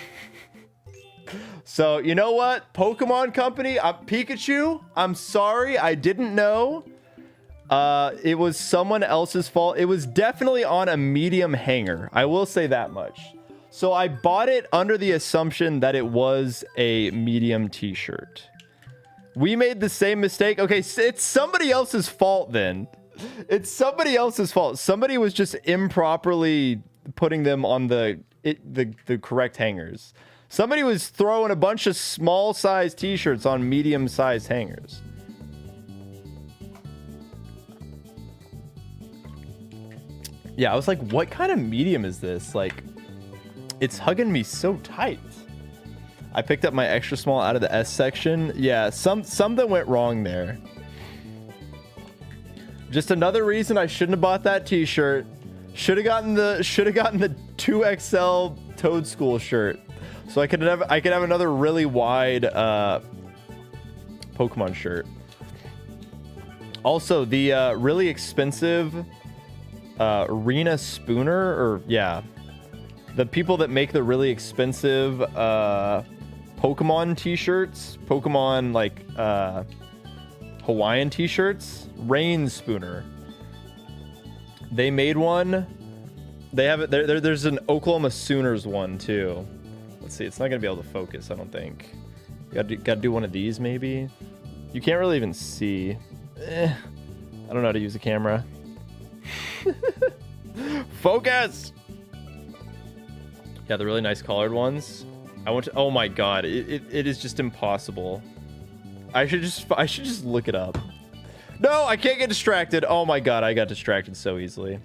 So you know what, Pokemon Company, Pikachu, I'm sorry, I didn't know. It was someone else's fault. It was definitely on a medium hanger. I will say that much. So I bought it under the assumption that it was a medium t-shirt. We made the same mistake. Okay, it's somebody else's fault then. It's somebody else's fault. Somebody was just improperly putting them on the correct hangers. Somebody was throwing a bunch of small size t-shirts on medium sized hangers. Yeah, I was like, what kind of medium is this? Like, it's hugging me so tight. I picked up my extra small out of the S section. Yeah, something went wrong there. Just another reason I shouldn't have bought that t-shirt. Should have gotten the 2XL Toad School shirt. So I could have another really wide Pokemon shirt. Also, the really expensive Arena Spooner, or yeah, the people that make the really expensive Pokemon t-shirts, Pokemon like Hawaiian t-shirts, Rain Spooner. They made one. They have it. There's an Oklahoma Sooners one too. Let's see. It's not gonna be able to focus, I don't think. Got to do one of these maybe. You can't really even see. I don't know how to use a camera. Focus. Yeah, the really nice colored ones. I want to. Oh my god, it is just impossible. I should just look it up. No, I can't get distracted. Oh my god, I got distracted so easily.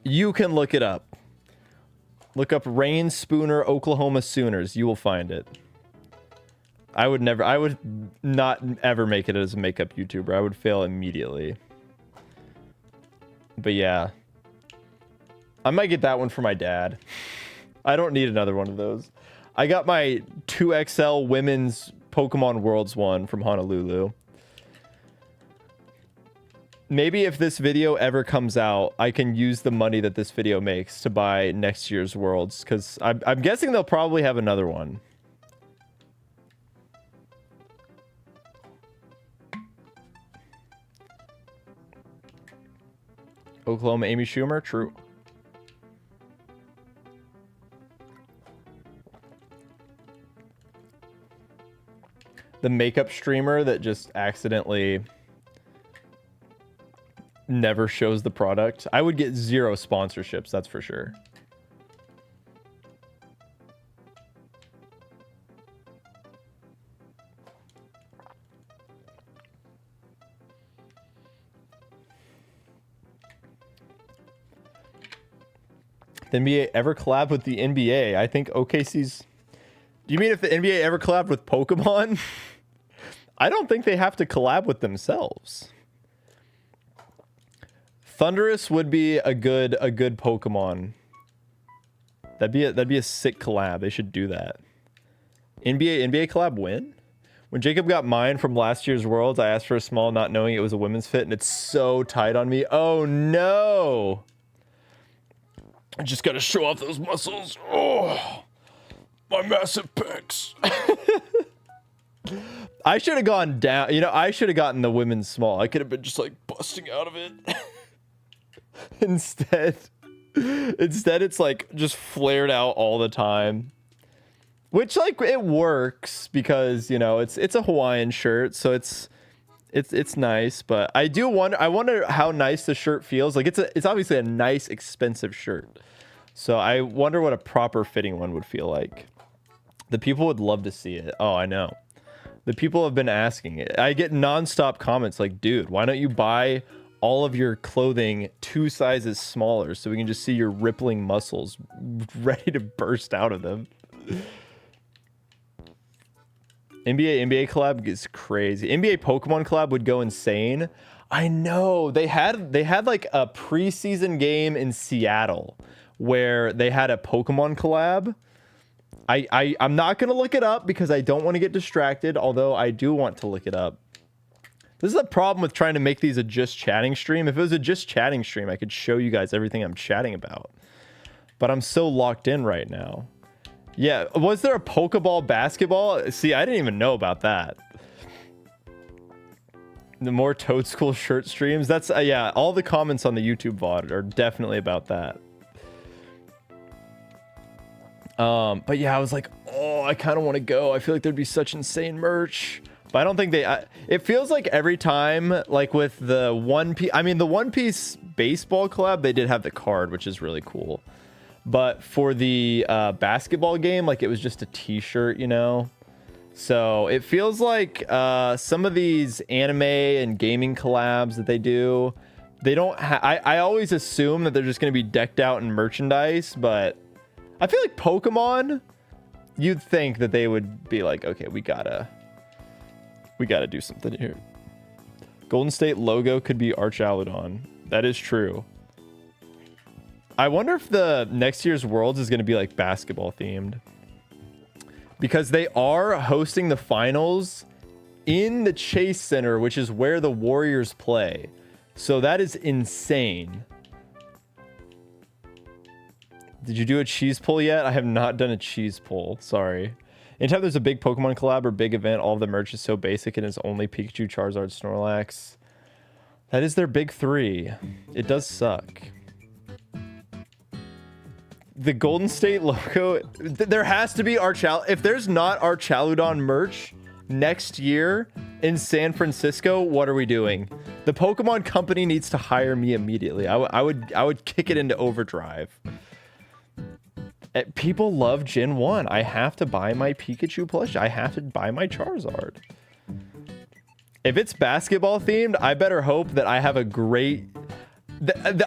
You can look it up. Look up Rain Spooner Oklahoma Sooners. You will find it. I would not ever make it as a makeup YouTuber. I would fail immediately. But yeah. I might get that one for my dad. I don't need another one of those. I got my 2XL women's Pokemon Worlds one from Honolulu. Maybe if this video ever comes out, I can use the money that this video makes to buy next year's Worlds, because I'm guessing they'll probably have another one. Oklahoma Amy Schumer? True. The makeup streamer that just accidentally never shows the product. I would get 0 sponsorships, that's for sure. The NBA ever collab with the NBA? I think OKC's... Do you mean if the NBA ever collabed with Pokemon? I don't think they have to collab with themselves. Thundurus would be a good Pokemon. That'd be a sick collab. They should do that. NBA collab win? When Jacob got mine from last year's Worlds, I asked for a small, not knowing it was a women's fit, and it's so tight on me. Oh no! I just gotta show off those muscles. Oh, my massive pecs. I should have gone down. You know, I should have gotten the women's small. I could have been just like busting out of it. Instead, it's like just flared out all the time. Which like it works because, you know, it's a Hawaiian shirt, so it's nice, but I wonder how nice the shirt feels. Like it's obviously a nice expensive shirt. So I wonder what a proper fitting one would feel like. The people would love to see it. Oh, I know. The people have been asking it. I get nonstop comments like, dude, why don't you buy all of your clothing 2 sizes smaller so we can just see your rippling muscles ready to burst out of them. NBA collab is crazy. NBA Pokemon collab would go insane. I know they had like a preseason game in Seattle where they had a Pokemon collab. I'm not gonna look it up because I don't want to get distracted, although I do want to look it up. This is a problem with trying to make these a just chatting stream. If it was a just chatting stream, I could show you guys everything I'm chatting about. But I'm so locked in right now. Yeah, was there a Pokeball basketball? See, I didn't even know about that. The more Toad School shirt streams. That's yeah, all the comments on the YouTube VOD are definitely about that. But yeah, I was like, oh, I kind of want to go. I feel like there'd be such insane merch. But I don't think it feels like every time, like with the One Piece, I mean, the One Piece baseball collab, they did have the card, which is really cool. But for the basketball game, like it was just a t-shirt, you know? So it feels like some of these anime and gaming collabs that they do, they don't I always assume that they're just going to be decked out in merchandise, but I feel like Pokemon, you'd think that they would be like, okay, we gotta do something here. Golden State logo could be Archaludon. That is true. I wonder if the next year's Worlds is going to be like basketball themed. Because they are hosting the finals in the Chase Center, which is where the Warriors play. So that is insane. Did you do a cheese pull yet? I have not done a cheese pull. Sorry. Anytime there's a big Pokemon collab or big event, all of the merch is so basic and it's only Pikachu, Charizard, Snorlax. That is their big three. It does suck. The Golden State logo, there has to be if there's not Archaludon merch next year in San Francisco, what are we doing? The Pokemon company needs to hire me immediately. I would kick it into overdrive. People love Gen 1. I have to buy my Pikachu plush. I have to buy my Charizard. If it's basketball themed, I better hope that I have a great...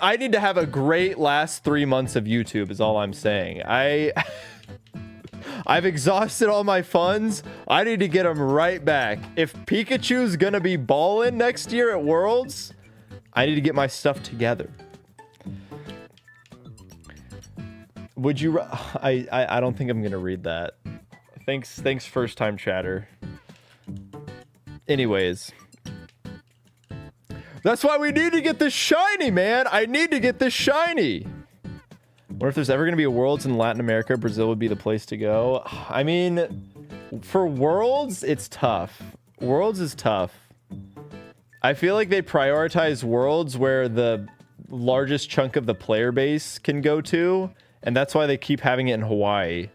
I need to have a great last 3 months of YouTube is all I'm saying. I've exhausted all my funds. I need to get them right back. If Pikachu's gonna be balling next year at Worlds, I need to get my stuff together. Would you... I don't think I'm gonna read that. Thanks first time chatter. Anyways... That's why we need to get this shiny, man. I need to get this shiny. What if there's ever going to be a Worlds in Latin America? Brazil would be the place to go. I mean, for Worlds, it's tough. Worlds is tough. I feel like they prioritize Worlds where the largest chunk of the player base can go to. And that's why they keep having it in Hawaii.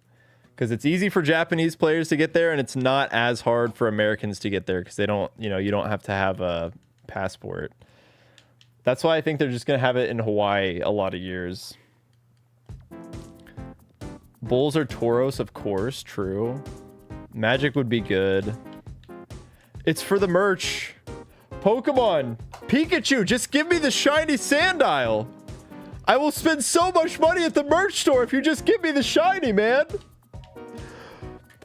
Because it's easy for Japanese players to get there. And it's not as hard for Americans to get there. Because they don't, you don't have to have a passport. That's why I think they're just gonna have it in Hawaii a lot of years. Bulls or Tauros, of course, true. Magic would be good. It's for the merch. Pokemon, Pikachu, just give me the shiny Sandile. I will spend so much money at the merch store if you just give me the shiny, man.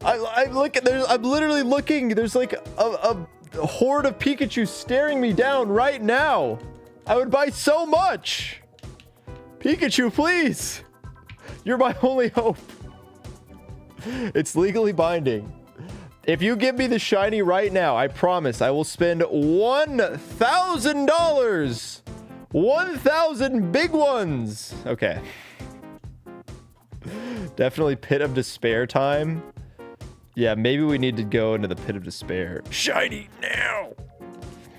I look at there. I'm literally looking. There's like a horde of Pikachu staring me down right now. I would buy so much. Pikachu, please. You're my only hope. It's legally binding. If you give me the shiny right now, I promise I will spend $1,000. 1,000 big ones. Okay. Definitely Pit of Despair time. Yeah, maybe we need to go into the Pit of Despair. Shiny now!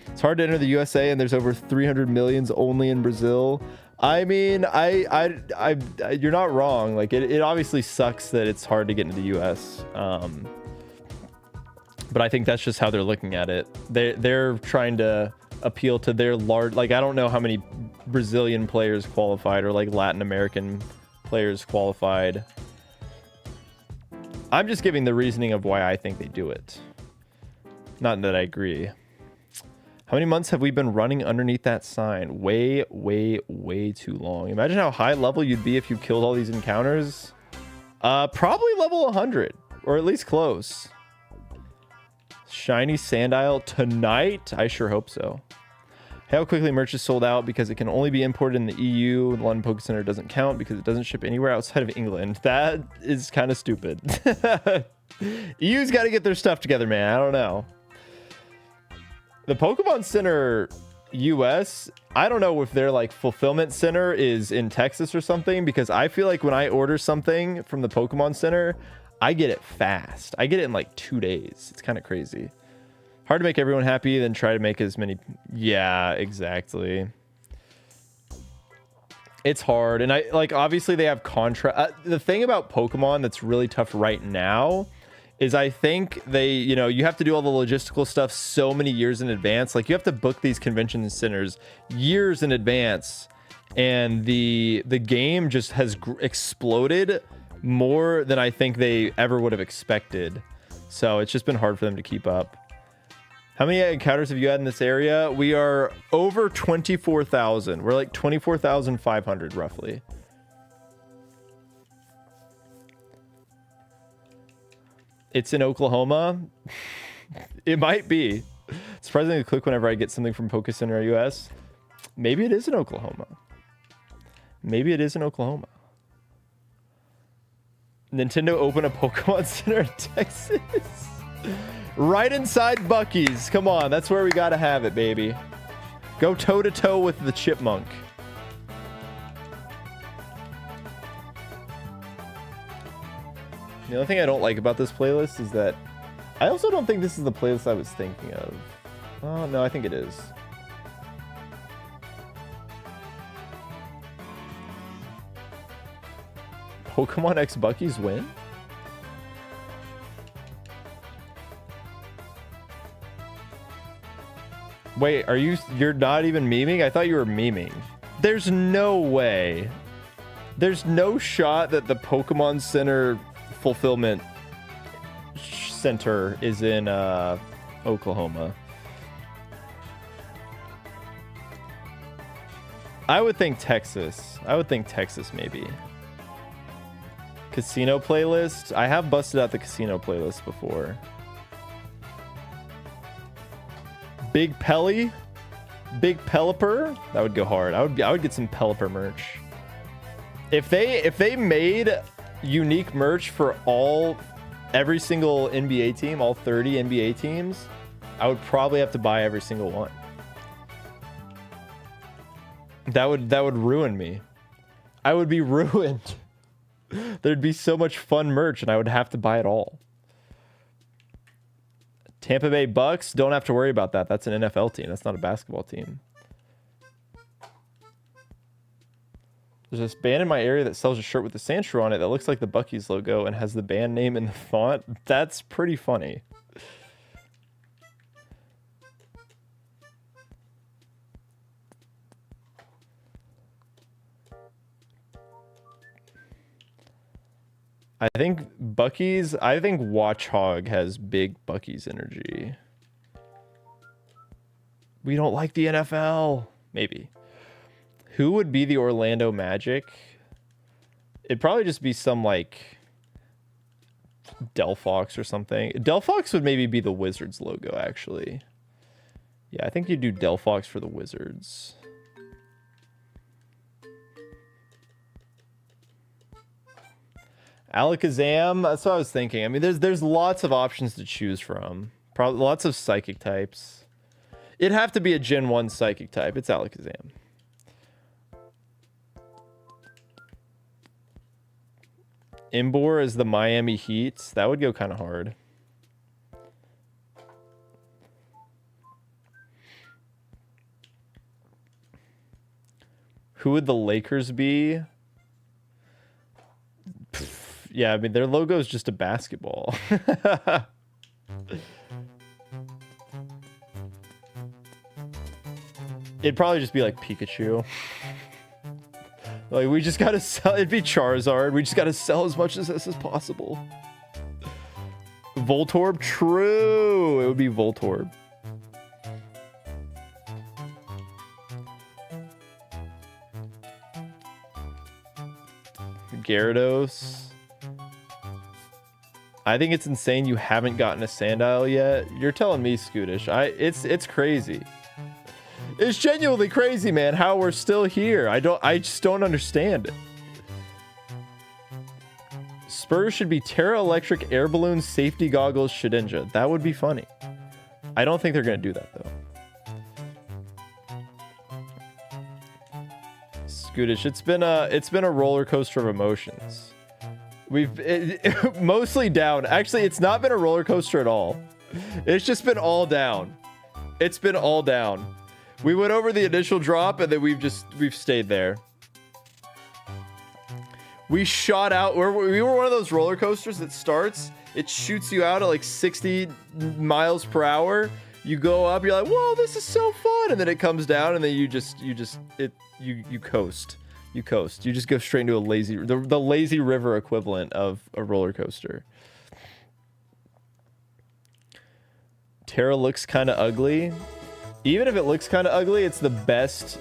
It's hard to enter the USA, and there's over 300 millions only in Brazil. I mean, you're not wrong. Like, it obviously sucks that it's hard to get into the US. But I think that's just how they're looking at it. They're trying to appeal to their large... Like, I don't know how many Brazilian players qualified or, like, Latin American players qualified. I'm just giving the reasoning of why I think they do it. Not that I agree. How many months have we been running underneath that sign? Way, way, way too long. Imagine how high level you'd be if you killed all these encounters. Probably level 100, or at least close. Shiny Sandile tonight? I sure hope so. How quickly merch is sold out because it can only be imported in the EU. The London Poke Center doesn't count because it doesn't ship anywhere outside of England. That is kind of stupid. EU's got to get their stuff together, man. I don't know. The Pokemon Center US, I don't know if their like fulfillment center is in Texas or something, because I feel like when I order something from the Pokemon Center, I get it fast. I get it in like 2 days. It's kind of crazy. Hard to make everyone happy, then try to make as many. Yeah, exactly. It's hard. And I like, obviously they have contract. The thing about Pokemon that's really tough right now is I think they, you know, you have to do all the logistical stuff so many years in advance. Like you have to book these convention centers years in advance. And the game just has exploded more than I think they ever would have expected. So it's just been hard for them to keep up. How many encounters have you had in this area? We are over 24,000. We're like 24,500 roughly. It's in Oklahoma. It might be. Surprisingly quick whenever I get something from Poke Center US. Maybe it is in Oklahoma. Maybe it is in Oklahoma. Nintendo opened a Pokemon Center in Texas. Right inside Buc-ee's. Come on, that's where we gotta have it, baby. Go toe-to-toe with the chipmunk. The only thing I don't like about this playlist is that I also don't think this is the playlist I was thinking of. Oh, no, I think it is. Pokemon X Buc-ee's win? Wait, you're not even memeing? I thought you were memeing. There's no way. There's no shot that the Pokemon Center fulfillment center is in Oklahoma. I would think Texas. I would think Texas maybe. Casino playlist. I have busted out the casino playlist before. Big Pelly, Big Pelipper, that would go hard. I would get some Pelipper merch. If they made unique merch for every single NBA team, all 30 NBA teams, I would probably have to buy every single one. That would ruin me. I would be ruined. There'd be so much fun merch and I would have to buy it all. Tampa Bay Bucks, don't have to worry about that. That's an NFL team. That's not a basketball team. There's this band in my area that sells a shirt with the Sandshrew on it that looks like the Buc-ee's logo and has the band name in the font. That's pretty funny. I think Buc-ee's, I think Watchhog has big Buc-ee's energy. We don't like the NFL. Maybe. Who would be the Orlando Magic? It'd probably just be some like Delphox or something. Delphox would maybe be the Wizards logo, actually. Yeah, I think you'd do Delphox for the Wizards. Alakazam, that's what I was thinking. I mean, there's lots of options to choose from. Probably lots of psychic types. It'd have to be a Gen 1 psychic type. It's Alakazam. Imbor is the Miami Heat. That would go kind of hard. Who would the Lakers be? Yeah, I mean, their logo is just a basketball. It'd probably just be like Pikachu. Like, we just gotta sell. It'd be Charizard. We just gotta sell as much of this as possible. Voltorb? True. It would be Voltorb. Gyarados. I think it's insane you haven't gotten a Sandile yet. You're telling me, Scootish. It's crazy. It's genuinely crazy, man, how we're still here. I just don't understand it. Spurs should be Terra Electric Air Balloon Safety Goggles Shedinja. That would be funny. I don't think they're gonna do that though. Scootish, it's been a roller coaster of emotions. Mostly down. Actually, it's not been a roller coaster at all. It's just been all down. It's been all down. We went over the initial drop and then we've stayed there. We shot out. We were one of those roller coasters that starts, it shoots you out at like 60 miles per hour. You go up, you're like, whoa, this is so fun, and then it comes down, and then you coast. You coast. You just go straight into the lazy river equivalent of a roller coaster. Terra looks kind of ugly. Even if it looks kind of ugly, it's the best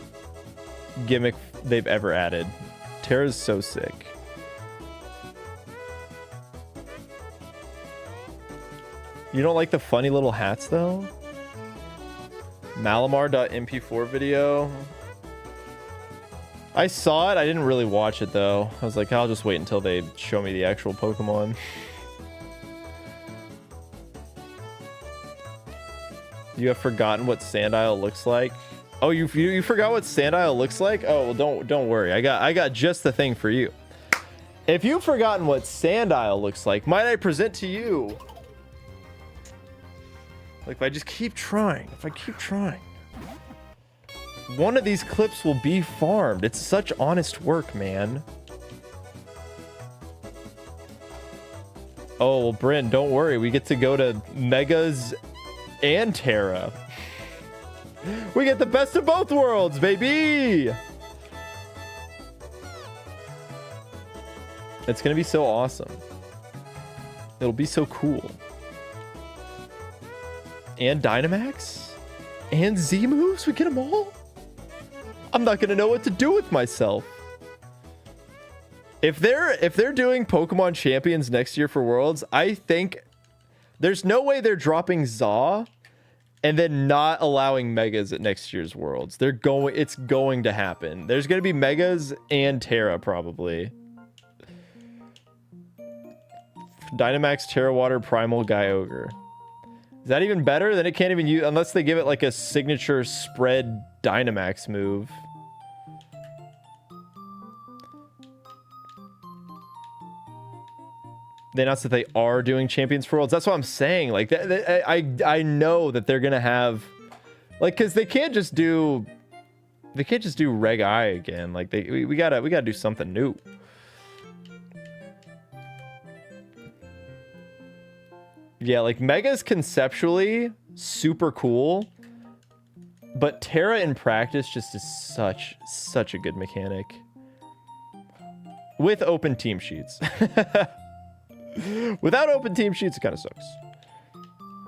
gimmick they've ever added. Terra's so sick. You don't like the funny little hats though? Malamar.mp4 video. I saw it. I didn't really watch it though. I was like, I'll just wait until they show me the actual Pokemon. You have forgotten what Sandile looks like. Oh, you forgot what Sandile looks like? Oh, well, don't worry. I got just the thing for you. If you've forgotten what Sandile looks like, might I present to you? Like, if I just keep trying, one of these clips will be farmed. It's such honest work, man. Oh, well, Bryn, don't worry. We get to go to Megas and Terra. We get the best of both worlds, baby! It's gonna be so awesome. It'll be so cool. And Dynamax? And Z moves? We get them all? I'm not gonna know what to do with myself. If they're doing Pokemon Champions next year for Worlds, I think there's no way they're dropping Zaw and then not allowing Megas at next year's Worlds. It's going to happen. There's gonna be Megas and Terra probably. Dynamax, Terra Water, Primal, Kyogre. Is that even better? Then it can't even use, unless they give it like a signature spread Dynamax move. They announced that they are doing Champions for Worlds. That's what I'm saying. Like, I know that they're gonna have, like, because they can't just do Reg I again. Like, we gotta do something new. Yeah, like Mega's conceptually super cool, but Terra in practice just is such a good mechanic. With open team sheets. Without open team sheets, it kind of sucks.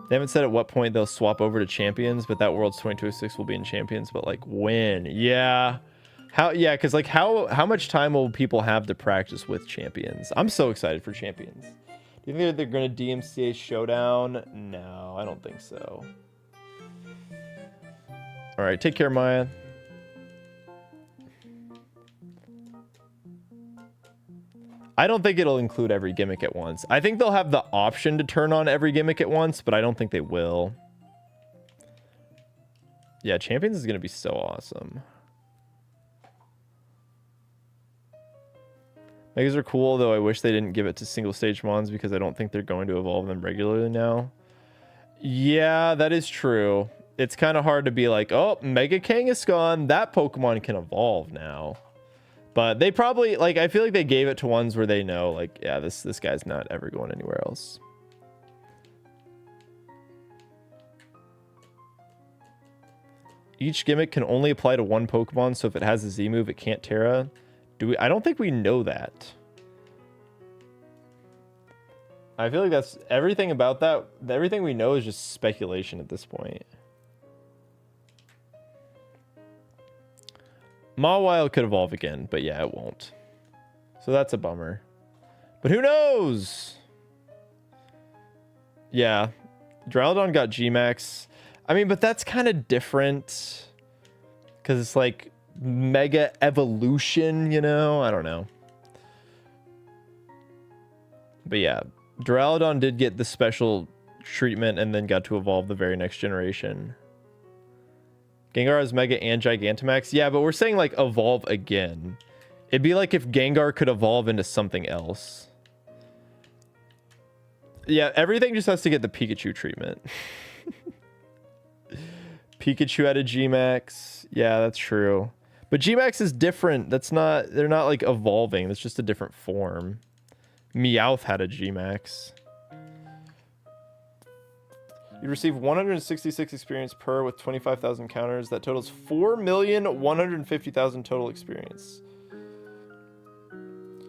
They haven't said at what point they'll swap over to Champions, but that World's 2026 will be in Champions, but like when? Yeah. Yeah, because like how much time will people have to practice with Champions? I'm so excited for Champions. Do you think they're going to DMCA Showdown? No, I don't think so. All right, take care, Maya. I don't think it'll include every gimmick at once. I think they'll have the option to turn on every gimmick at once, but I don't think they will. Yeah, Champions is going to be so awesome. Megas are cool, though I wish they didn't give it to single stage mons because I don't think they're going to evolve them regularly now. Yeah, that is true. It's kind of hard to be like, oh, Mega Kangaskhan, that Pokemon can evolve now. But they probably, like, I feel like they gave it to ones where they know, like, yeah, this guy's not ever going anywhere else. Each gimmick can only apply to one Pokemon, so if it has a Z move, it can't Terra. I don't think we know that. I feel like that's everything about that. Everything we know is just speculation at this point. Mawile could evolve again, but yeah, it won't. So that's a bummer. But who knows? Yeah. Duraludon got G-Max. I mean, but that's kind of different. Because it's like mega evolution, you know? I don't know. But yeah, Duraludon did get the special treatment and then got to evolve the very next generation. Gengar has Mega and Gigantamax. Yeah, but we're saying like evolve again. It'd be like if Gengar could evolve into something else. Yeah, everything just has to get the Pikachu treatment. Pikachu had a G-Max. Yeah, that's true. But G-Max is different. That's not... They're not like evolving. That's just a different form. Meowth had a G-Max. You receive 166 experience per with 25,000 counters. That totals 4,150,000 total experience.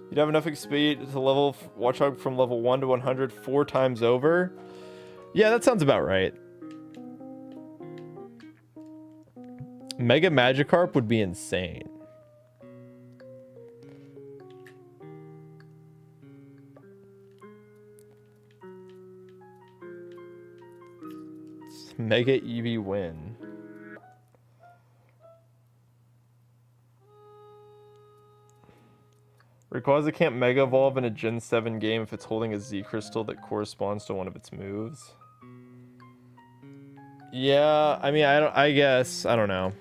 You'd have enough XP to level Watchog from level 1 to 100 4 times over. Yeah, that sounds about right. Mega Magikarp would be insane. Mega Eevee win. Rayquaza can't Mega Evolve in a Gen 7 game if it's holding a Z Crystal that corresponds to one of its moves. Yeah, I mean, I guess, I don't know.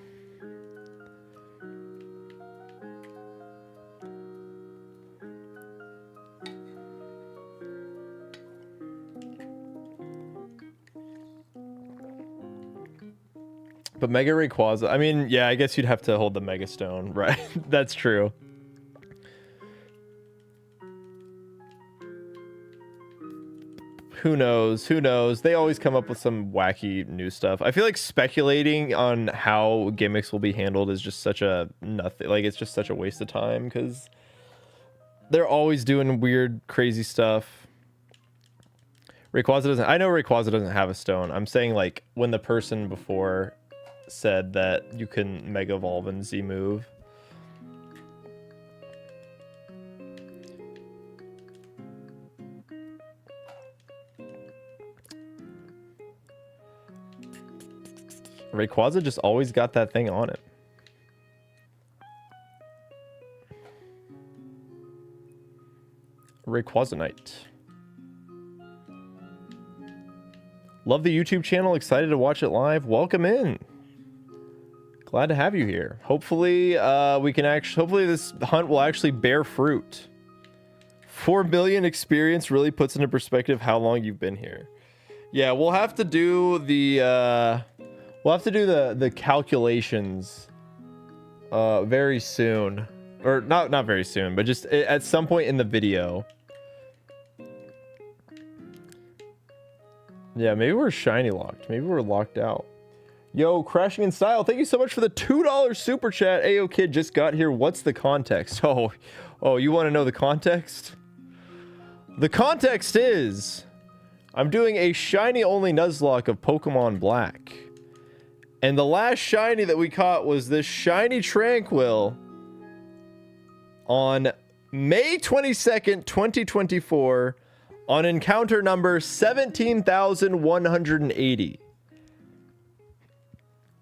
But Mega Rayquaza, I mean, yeah, I guess you'd have to hold the Mega Stone, right? That's true. Who knows? Who knows? They always come up with some wacky new stuff. I feel like speculating on how gimmicks will be handled is just such a nothing. Like, it's just such a waste of time because they're always doing weird, crazy stuff. Rayquaza doesn't... I know Rayquaza doesn't have a stone. I'm saying, like, when the person before said that you can Mega Evolve and Z move. Rayquaza just always got that thing on it. Rayquazanite. Love the YouTube channel. Excited to watch it live. Welcome in. Glad to have you here. Hopefully, we can actually. Hopefully, this hunt will actually bear fruit. 4 million experience really puts into perspective how long you've been here. Yeah, we'll have to do the. We'll have to do the calculations. Very soon, or not very soon, but just at some point in the video. Yeah, maybe we're shiny locked. Maybe we're locked out. Yo, Crashing in Style, thank you so much for the $2 super chat. Ayo kid just got here. What's the context? Oh, you want to know the context? The context is I'm doing a shiny only Nuzlocke of Pokemon Black. And the last shiny that we caught was this shiny Tranquil on May 22nd, 2024 on encounter number 17,180.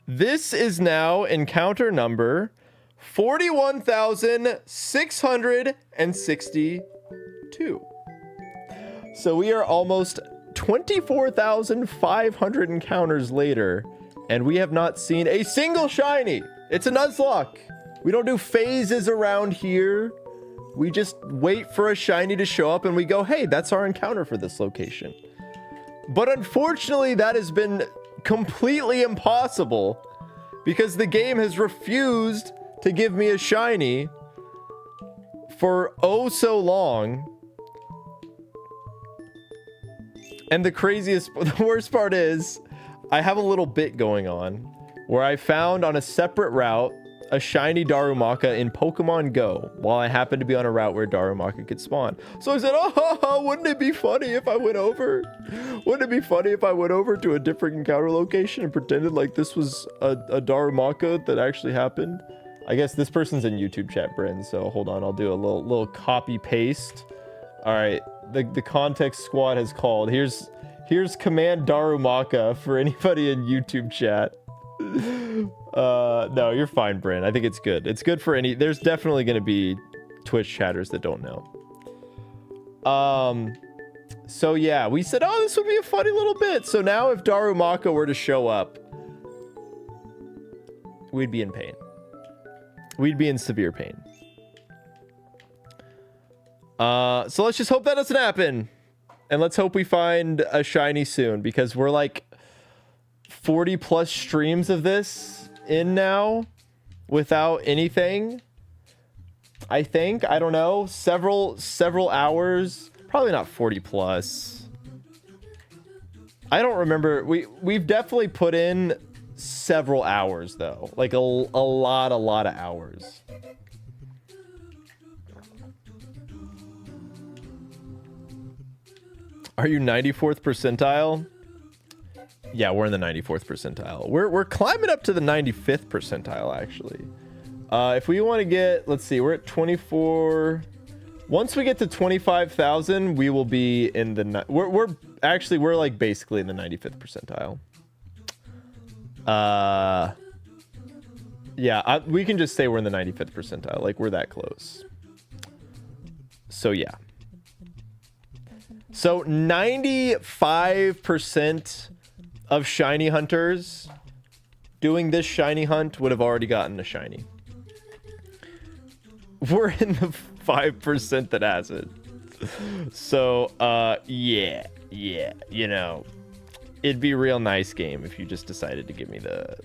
This is now encounter number 41,662. So we are almost 24,500 encounters later, and we have not seen a single shiny. It's a Nuzlocke. We don't do phases around here. We just wait for a shiny to show up and we go, hey, that's our encounter for this location. But unfortunately, that has been completely impossible because the game has refused to give me a shiny for oh so long. And the worst part is I have a little bit going on where I found on a separate route a shiny Darumaka in Pokemon Go while I happened to be on a route where Darumaka could spawn. So I said, oh, wouldn't it be funny if I went over? Wouldn't it be funny if I went over to a different encounter location and pretended like this was a Darumaka that actually happened? I guess this person's in YouTube chat, Bryn, so hold on, I'll do a little copy paste. All right, the context squad has called. Here's Command Darumaka for anybody in YouTube chat. No, you're fine, Bryn. I think it's good. It's good for any... There's definitely going to be Twitch chatters that don't know. So yeah, we said, oh, this would be a funny little bit. So now if Darumaka were to show up, we'd be in pain. We'd be in severe pain. So let's just hope that doesn't happen. And let's hope we find a shiny soon, because we're like 40 plus streams of this in now without anything. I think, I don't know, several hours, probably not 40 plus. I don't remember. We've definitely put in several hours though, like a lot of hours. Are you 94th percentile? Yeah, we're in the 94th percentile. We're climbing up to the 95th percentile actually. If we want to get, let's see, we're at 24. Once we get to 25,000, we will be in the we're like basically in the 95th percentile. Yeah, we can just say we're in the 95th percentile, like we're that close. So yeah. So 95% of shiny hunters doing this shiny hunt would have already gotten a shiny. We're in the 5% that hasn't. So yeah, you know, it'd be a real nice game if you just decided to give me the...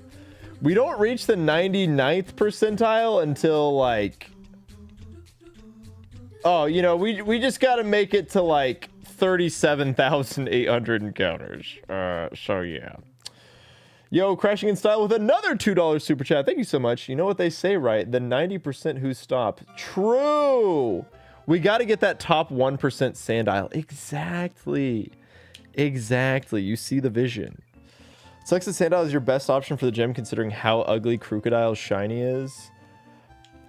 We don't reach the 99th percentile until like... Oh, you know, we just got to make it to like 37,800 encounters. So yeah. Yo, Crashing in Style with another $2 super chat. Thank you so much. You know what they say, right? The 90% who stop. True. We got to get that top 1% Sandile. Exactly. Exactly. You see the vision. Sucks that Sandile is your best option for the gem considering how ugly Crocodile's shiny is.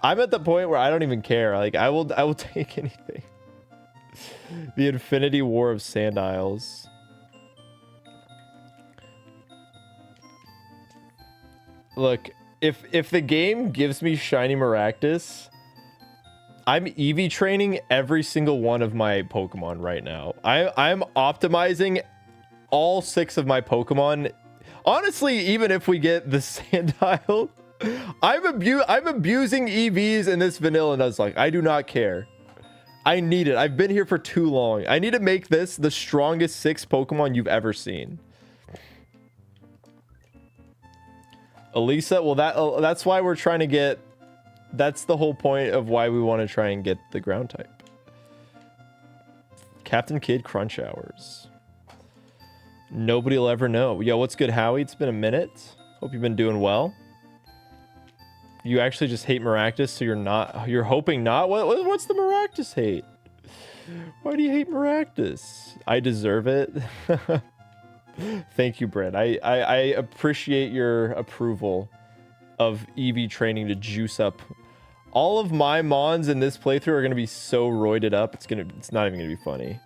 I'm at the point where I don't even care. Like I will take anything. The Infinity War of Sandiles. Look, if the game gives me shiny Maractus, I'm EV training every single one of my Pokemon right now. I'm optimizing all 6 of my Pokemon. Honestly, even if we get the Sandile, I'm abusing EVs in this vanilla Nuzlocke. I do not care. I need it. I've been here for too long. I need to make this the strongest 6 Pokemon you've ever seen. Elisa, well that's why we're trying to get... That's the whole point of why we want to try and get the ground type. Captain Kid Crunch Hours. Nobody will ever know. Yo, what's good, Howie? It's been a minute. Hope you've been doing well. You actually just hate Maractus, so you're hoping not? What's the Maractus hate? Why do you hate Maractus? I deserve it. Thank you, Brent. I appreciate your approval of EV training to juice up. All of my mons in this playthrough are going to be so roided up, it's not even going to be funny.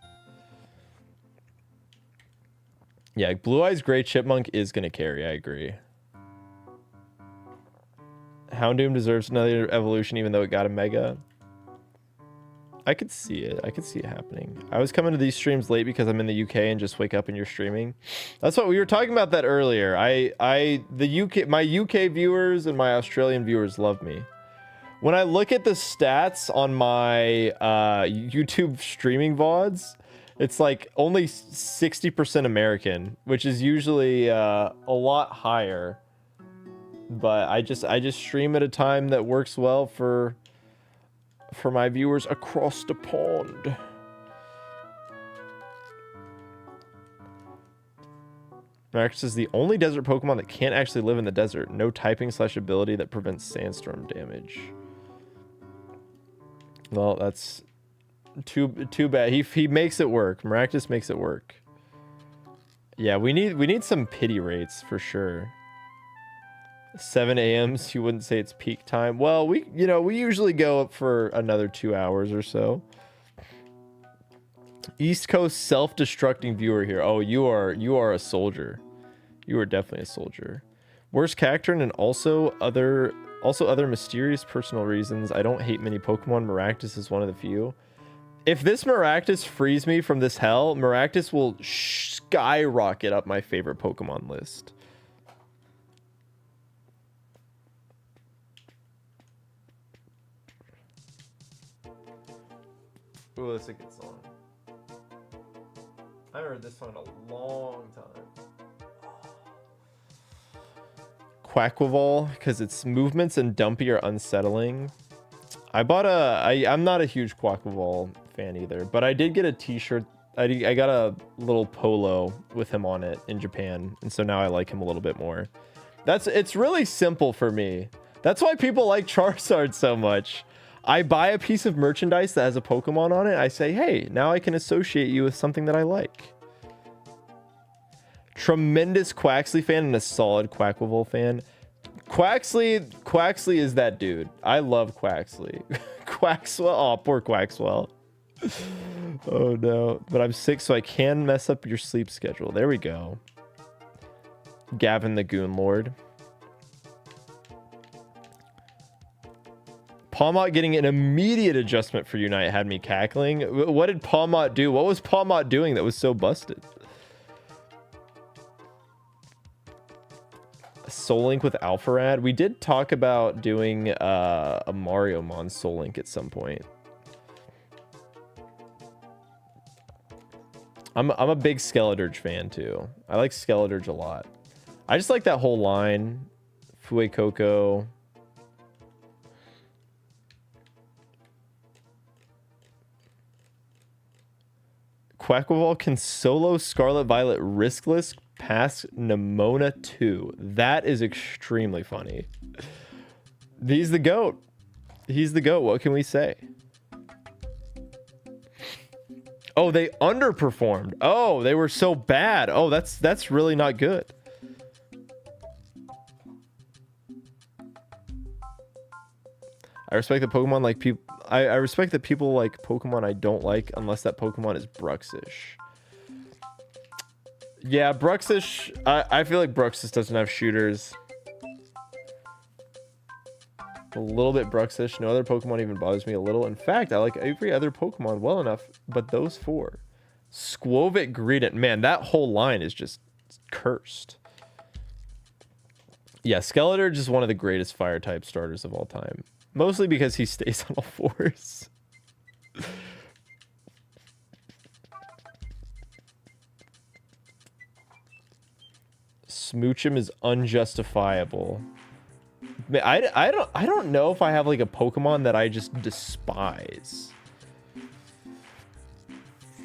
Yeah, Blue Eyes Gray Chipmunk is going to carry, I agree. Houndoom deserves another evolution even though it got a mega. I could see it. I could see it happening. I was coming to these streams late because I'm in the UK and just wake up and you're streaming. That's what we were talking about that earlier. My UK viewers and my Australian viewers love me. When I look at the stats on my YouTube streaming VODs, it's like only 60% American, which is usually a lot higher. But I just stream at a time that works well for my viewers across the pond. Maractus is the only desert Pokemon that can't actually live in the desert. No typing/ability that prevents sandstorm damage. Well, that's too bad. He makes it work. Maractus makes it work. Yeah, we need some pity rates for sure. 7 a.m.s, you wouldn't say it's peak time. Well, we usually go up for another 2 hours or so. East Coast self-destructing viewer here. Oh, you are a soldier. You are definitely a soldier. Worst character and also other mysterious personal reasons. I don't hate many Pokemon. Maractus is one of the few. If this Maractus frees me from this hell, Maractus will skyrocket up my favorite Pokemon list. Ooh, that's a good song. I haven't heard this song in a long time. Quackquaval, because its movements and Dumpy are unsettling. I'm not a huge Quackquaval fan either, but I did get a t-shirt. I got a little polo with him on it in Japan, and so now I like him a little bit more. It's really simple for me. That's why people like Charizard so much. I buy a piece of merchandise that has a Pokemon on it. I say, hey, now I can associate you with something that I like. Tremendous Quaxley fan and a solid Quackquaval fan. Quaxley is that dude. I love Quaxley. Quaxwell. Oh, poor Quaxwell. Oh no. But I'm sick, so I can mess up your sleep schedule. There we go. Gavin the Goon Lord. Palmot getting an immediate adjustment for Unite had me cackling. What did Palmot do? What was Palmot doing that was so busted? Soul Link with Alpharad. We did talk about doing a Mario Mon Soul Link at some point. I'm a big Skeledirge fan too. I like Skeledirge a lot. I just like that whole line. Fuecoco. Quackquaval can solo Scarlet Violet riskless past Nemona 2. That is extremely funny. He's the GOAT. He's the GOAT. What can we say? Oh, they underperformed. Oh, they were so bad. Oh, that's really not good. I respect the Pokemon like people. I respect that people like Pokemon I don't like unless that Pokemon is Bruxish. Yeah, Bruxish. I feel like Bruxish doesn't have shooters. A little bit Bruxish. No other Pokemon even bothers me a little. In fact, I like every other Pokemon well enough, but those four. Squovit, Greedent. Man, that whole line is just cursed. Yeah, Skeledirge is one of the greatest fire type starters of all time. Mostly because he stays on all fours. Smoochum is unjustifiable. I don't know if I have like a Pokemon that I just despise.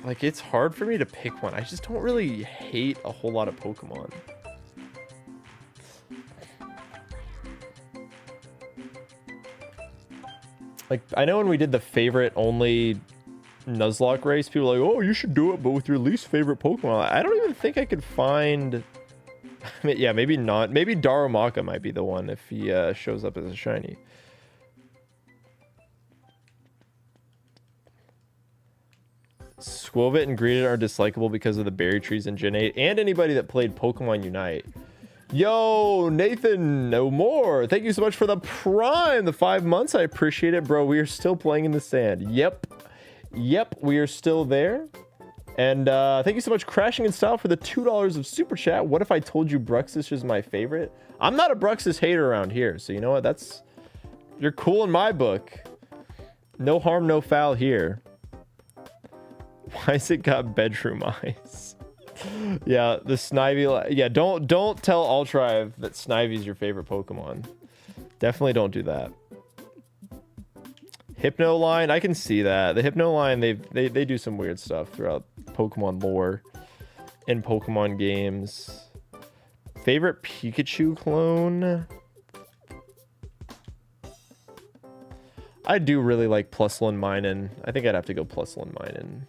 Like, it's hard for me to pick one. I just don't really hate a whole lot of Pokemon. Like, I know when we did the favorite only Nuzlocke race, people were like, oh, you should do it, but with your least favorite Pokemon. I don't even think I could find... Yeah, maybe not. Maybe Darumaka might be the one if he shows up as a shiny. Squovit and Greedent are dislikable because of the berry trees in Gen 8, and anybody that played Pokemon Unite. Yo, Nathan, no more. Thank you so much for the Prime, the 5 months. I appreciate it, bro. We are still playing in the sand. Yep, we are still there. And thank you so much, Crashing in Style, for the $2 of Super Chat. What if I told you Bruxish is my favorite? I'm not a Bruxish hater around here, so you know what? You're cool in my book. No harm, no foul here. Why has it got bedroom eyes? Yeah, the Snivy. Yeah, don't tell Ultrive that Snivy's your favorite Pokemon. Definitely don't do that. Hypno line, I can see that. The Hypno line, they do some weird stuff throughout Pokemon lore in Pokemon games. Favorite Pikachu clone? I do really like Plusle Minun. I think I'd have to go Plusle Minun.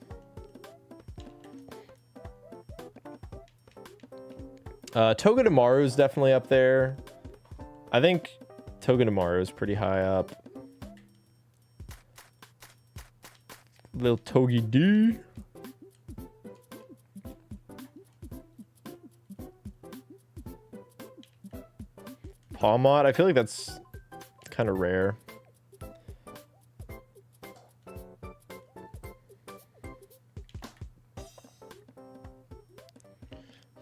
Togedemaru is definitely up there. I think Togedemaru is pretty high up. Little Togi D. Palmot, I feel like that's kind of rare.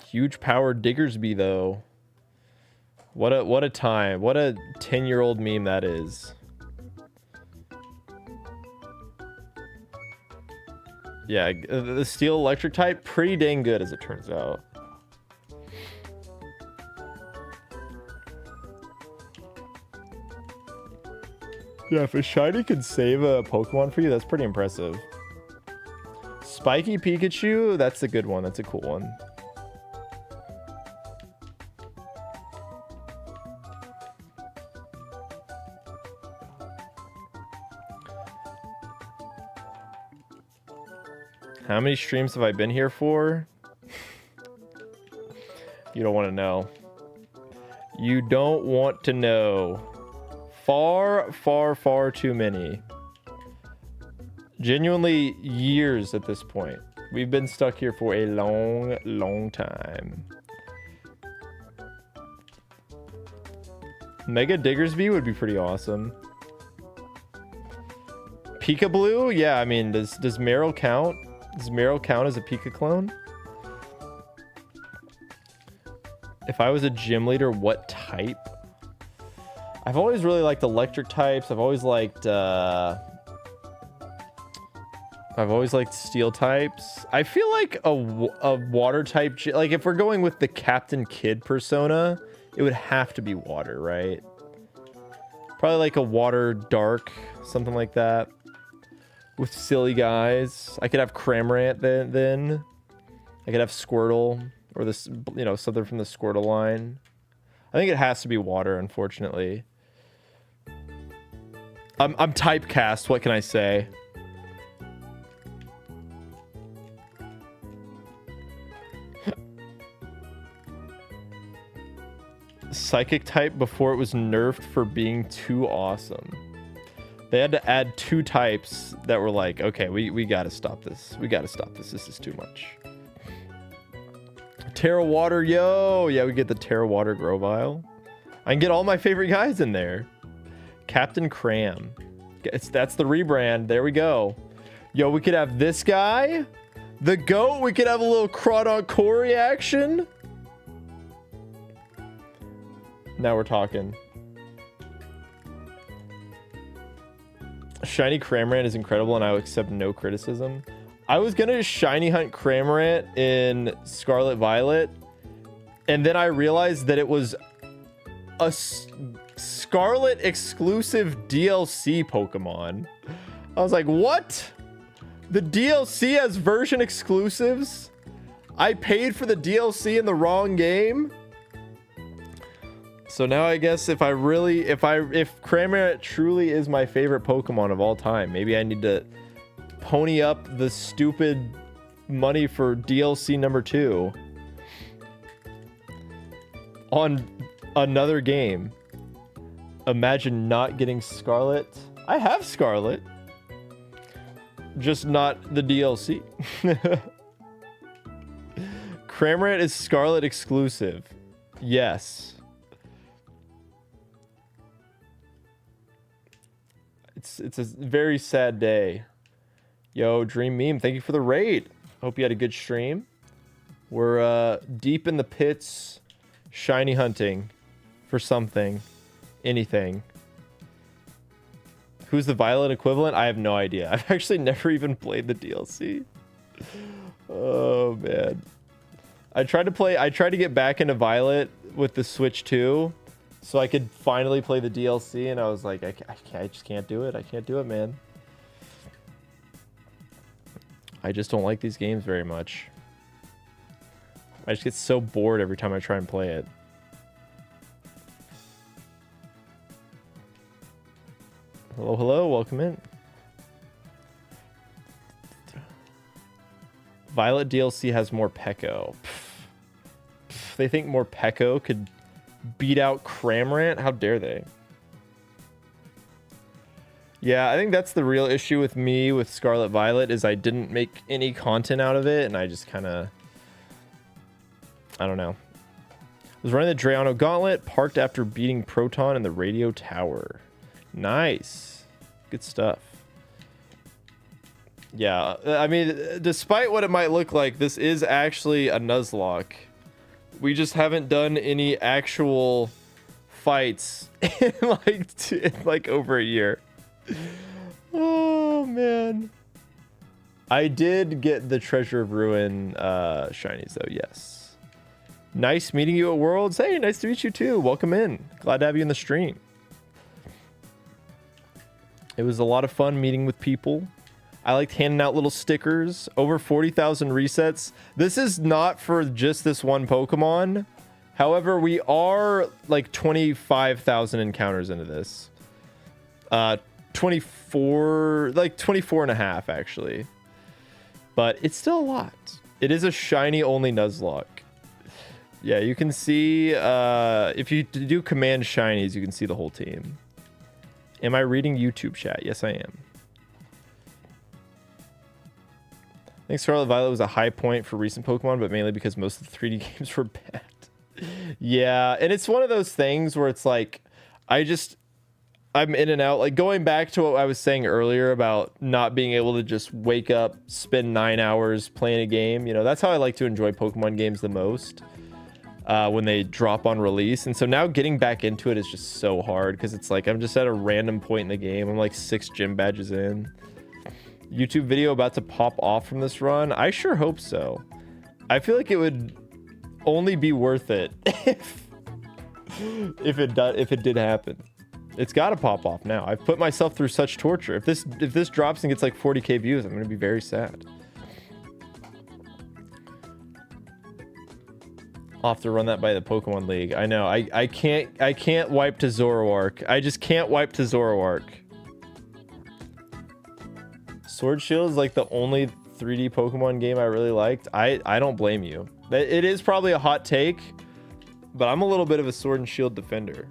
Huge power Diggersby though. What a time. What a 10-year-old meme that is. Yeah, the steel electric type, pretty dang good as it turns out. Yeah, if a shiny could save a Pokemon for you, that's pretty impressive. Spiky Pikachu, that's a good one. That's a cool one. How many streams have I been here for? You don't want to know. You don't want to know. Far, far, far too many. Genuinely years at this point. We've been stuck here for a long, long time. Mega Diggersby would be pretty awesome. Pika-Blue? Yeah, I mean, does Meryl count? Does Meryl count as a Pika clone? If I was a gym leader, what type? I've always really liked electric types. I've always liked steel types. I feel like a water type, like if we're going with the Captain Kidd persona, it would have to be water, right? Probably like a water dark, something like that. With silly guys. I could have Cramorant then. I could have Squirtle, or this, you know, something from the Squirtle line. I think it has to be water, unfortunately. I'm typecast, what can I say? Psychic type before it was nerfed for being too awesome. They had to add 2 types that were like, okay, we gotta stop this. We gotta stop this. This is too much. Terra Water, yo! Yeah, we get the Terra Water Grovyle. I can get all my favorite guys in there. Captain Cram. That's the rebrand. There we go. Yo, we could have this guy. The GOAT. We could have a little Crawdon Corey action. Now we're talking. Shiny Cramorant is incredible, and I will accept no criticism. I was gonna shiny hunt Cramorant in Scarlet Violet, and then I realized that it was a Scarlet exclusive DLC Pokemon. I was like, what? The DLC has version exclusives? I paid for the DLC in the wrong game? So now I guess if Cramorant truly is my favorite Pokemon of all time, maybe I need to pony up the stupid money for DLC number 2 on another game. Imagine not getting Scarlet. I have Scarlet, just not the DLC. Cramorant is Scarlet exclusive. Yes. It's a very sad day. Yo, Dream Meme, thank you for the raid. Hope you had a good stream. We're deep in the pits, shiny hunting for something, anything. Who's the Violet equivalent? I have no idea. I've actually never even played the DLC. Oh man. I tried to get back into Violet with the Switch 2. So I could finally play the DLC, and I was like, I just can't do it. I can't do it, man. I just don't like these games very much. I just get so bored every time I try and play it. Hello, hello, welcome in. Violet DLC has more Peko. They think more Peko could beat out Cramorant? How dare they? Yeah, I think that's the real issue with me with Scarlet Violet is I didn't make any content out of it, and I just kind of, I don't know. Was running the Drayano Gauntlet, parked after beating Proton in the radio tower. Nice. Good stuff. Yeah, I mean, despite what it might look like, this is actually a Nuzlocke. We just haven't done any actual fights in like over a year. Oh, man. I did get the Treasure of Ruin shinies, though, yes. Nice meeting you at Worlds. Hey, nice to meet you, too. Welcome in. Glad to have you in the stream. It was a lot of fun meeting with people. I liked handing out little stickers. Over 40,000 resets. This is not for just this one Pokemon. However, we are like 25,000 encounters into this. 24, like 24 and a half, actually. But it's still a lot. It is a shiny only Nuzlocke. Yeah, you can see, if you do command shinies, you can see the whole team. Am I reading YouTube chat? Yes, I am. I think Scarlet Violet was a high point for recent Pokemon, but mainly because most of the 3D games were bad. Yeah, and it's one of those things where it's like, I'm in and out. Like, going back to what I was saying earlier about not being able to just wake up, spend 9 hours playing a game. You know, that's how I like to enjoy Pokemon games the most, when they drop on release. And so now getting back into it is just so hard, because it's like I'm just at a random point in the game. I'm like 6 gym badges in. YouTube video about to pop off from this run. I sure hope so. I feel like it would only be worth it if it did happen. It's got to pop off now. I've put myself through such torture. If this drops and gets like 40k views, I'm going to be very sad. I'll have to run that by the Pokemon League. I know. I can't wipe to Zoroark. I just can't wipe to Zoroark. Sword Shield is like the only 3D Pokemon game I really liked. I don't blame you. It is probably a hot take, but I'm a little bit of a Sword and Shield defender.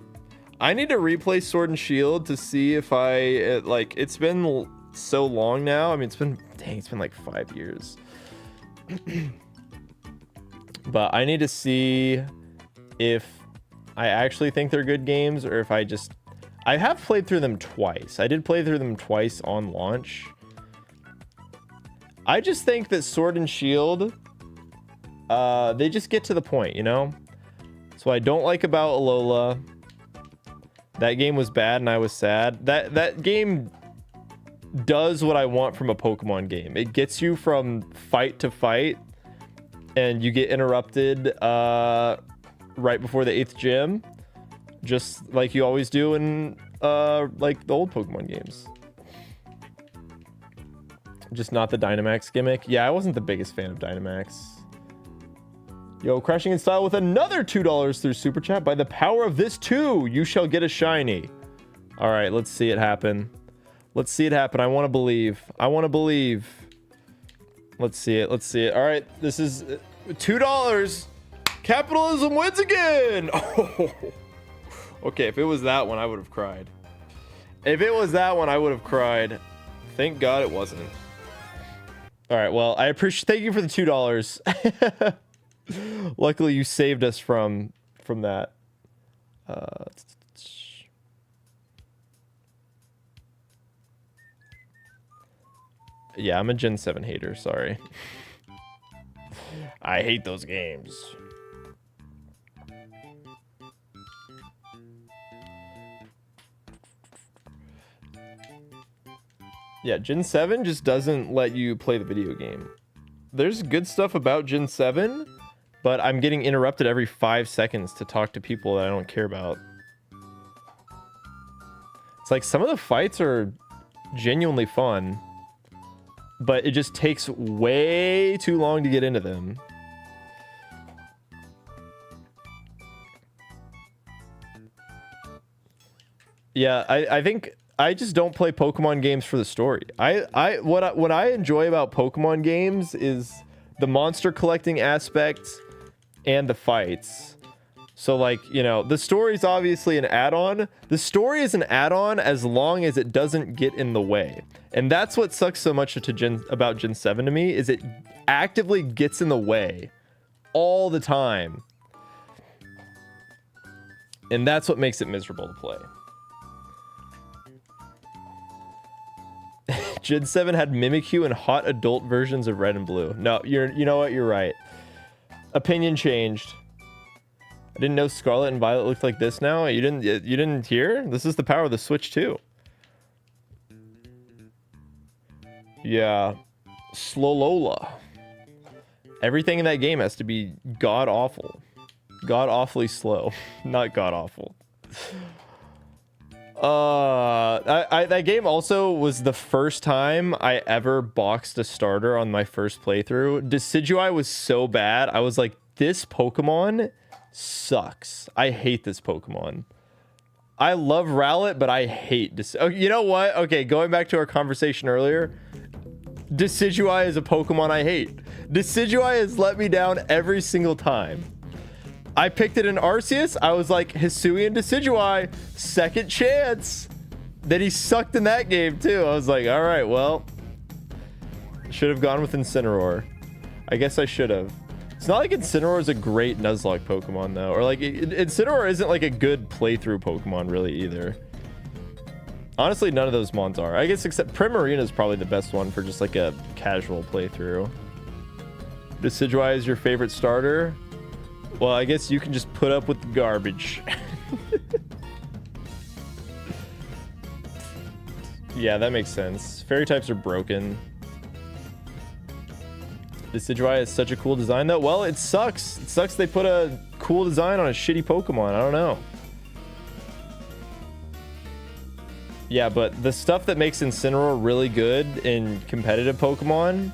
I need to replay Sword and Shield to see if it's been so long now. I mean, it's been like 5 years. But I need to see if I actually think they're good games, or if I have played through them twice. I did play through them twice on launch. I just think that Sword and Shield, they just get to the point, you know? So I don't like about Alola. That game was bad and I was sad. That game does what I want from a Pokemon game. It gets you from fight to fight, and you get interrupted right before the 8th gym, just like you always do in like the old Pokemon games. Just not the Dynamax gimmick. Yeah, I wasn't the biggest fan of Dynamax. Yo, Crashing in Style with another $2 through Super Chat. By the power of this too, you shall get a shiny. All right, let's see it happen. Let's see it happen. I want to believe. I want to believe. Let's see it. Let's see it. All right, this is $2. Capitalism wins again. Oh. Okay, if it was that one, I would have cried. If it was that one, I would have cried. Thank God it wasn't. All right, well, I appreciate. Thank you for the $2. Luckily, you saved us from that. Yeah, I'm a Gen 7 hater. Sorry. I hate those games. Yeah, Gen 7 just doesn't let you play the video game. There's good stuff about Gen 7, but I'm getting interrupted every 5 seconds to talk to people that I don't care about. It's like some of the fights are genuinely fun, but it just takes way too long to get into them. Yeah, I think I just don't play Pokemon games for the story. What I enjoy about Pokemon games is the monster collecting aspect and the fights. So, like, you know, the story is obviously an add-on. The story is an add-on as long as it doesn't get in the way. And that's what sucks so much about Gen 7 to me, is it actively gets in the way all the time. And that's what makes it miserable to play. Gen 7 had Mimikyu and hot adult versions of Red and Blue. No, you know what? You're right. Opinion changed. I didn't know Scarlet and Violet looked like this now. You didn't hear? This is the power of the Switch too. Yeah. Slolola. Everything in that game has to be god awful. God awfully slow. Not god awful. That game also was the first time I ever boxed a starter on my first playthrough. Decidueye was so bad. I was like, this Pokemon sucks. I hate this Pokemon. I love Rowlet, but I hate oh, you know what? Okay, going back to our conversation earlier. Decidueye is a Pokemon I hate. Decidueye has let me down every single time. I picked it in Arceus. I was like, Hisuian Decidueye, second chance. Then he sucked in that game too. I was like, all right, well, should have gone with Incineroar. I guess I should have. It's not like Incineroar is a great Nuzlocke Pokemon though, or like Incineroar isn't like a good playthrough Pokemon really either. Honestly, none of those mons are. I guess except Primarina is probably the best one for just like a casual playthrough. Decidueye is your favorite starter? Well, I guess you can just put up with the garbage. Yeah, that makes sense. Fairy types are broken. Decidueye is such a cool design though. Well, it sucks. It sucks they put a cool design on a shitty Pokemon. I don't know. Yeah, but the stuff that makes Incineroar really good in competitive Pokemon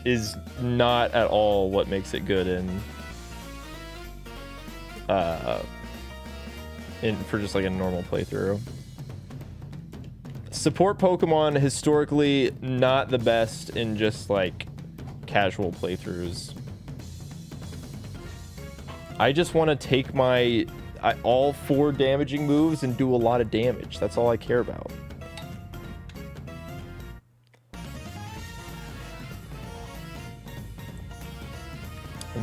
is not at all what makes it good in for just like a normal playthrough. Support Pokemon historically not the best in just like casual playthroughs. I just want to take my all 4 damaging moves and do a lot of damage. That's all I care about.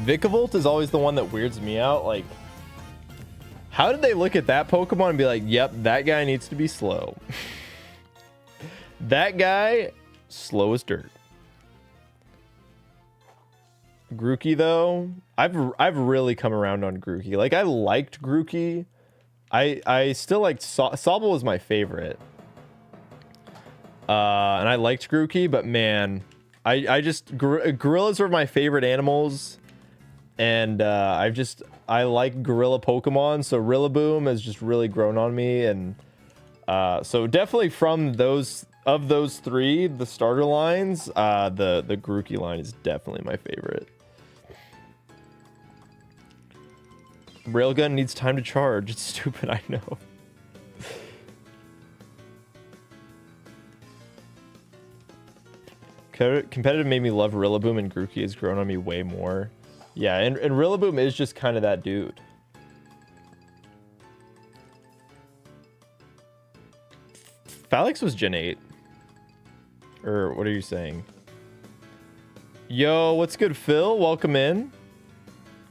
Vikavolt is always the one that weirds me out. Like, how did they look at that Pokemon and be like, yep, that guy needs to be slow. That guy, slow as dirt. Grookey though, I've really come around on Grookey. Like, I liked Grookey. I still liked Sobble was my favorite. And I liked Grookey, but man, I just gorillas were my favorite animals. And I like gorilla Pokemon, so Rillaboom has just really grown on me. And so definitely from those 3, the starter lines, the Grookey line is definitely my favorite. Railgun needs time to charge. It's stupid, I know. Competitive made me love Rillaboom, and Grookey has grown on me way more. Yeah, and Rillaboom is just kind of that dude. Phalix was Gen 8. Or what are you saying? Yo, what's good, Phil? Welcome in.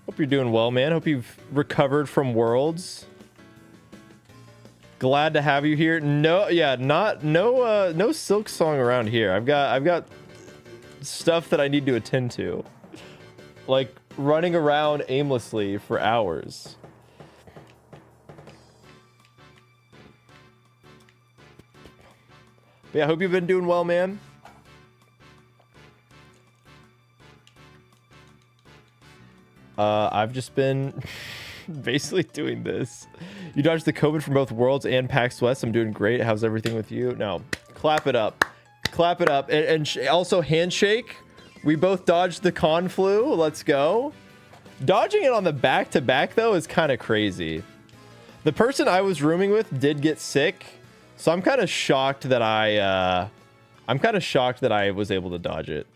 Hope you're doing well, man. Hope you've recovered from Worlds. Glad to have you here. No, yeah, no Silk Song around here. I've got stuff that I need to attend to. Like running around aimlessly for hours. But yeah, I hope you've been doing well, man. I've just been basically doing this. You dodged the COVID from both Worlds and PAX West. I'm doing great. How's everything with you? No, clap it up. Clap it up. And also handshake. We both dodged the con flu. Let's go. Dodging it on the back-to-back, though, is kind of crazy. The person I was rooming with did get sick. So I'm kind of shocked that I was able to dodge it.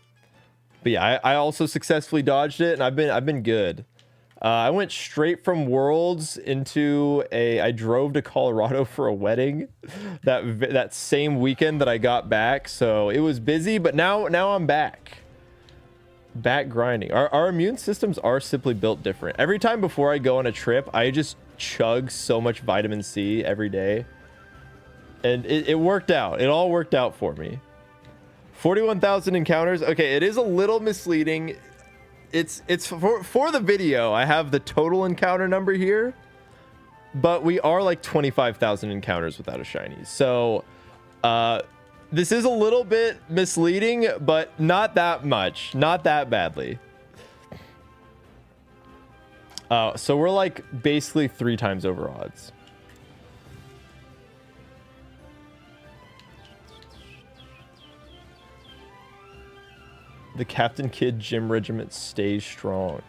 But yeah, I also successfully dodged it, and I've been good. I went straight from Worlds into I drove to Colorado for a wedding that same weekend that I got back. So it was busy, but now I'm back. Back grinding. Our immune systems are simply built different. Every time before I go on a trip, I just chug so much vitamin C every day. And it worked out. It all worked out for me. 41,000 encounters. Okay, it is a little misleading. It's for the video. I have the total encounter number here, but we are like 25,000 encounters without a shiny. So this is a little bit misleading, but not that much, not that badly. So we're like basically 3 times over odds. The Captain Kidd gym regiment stays strong.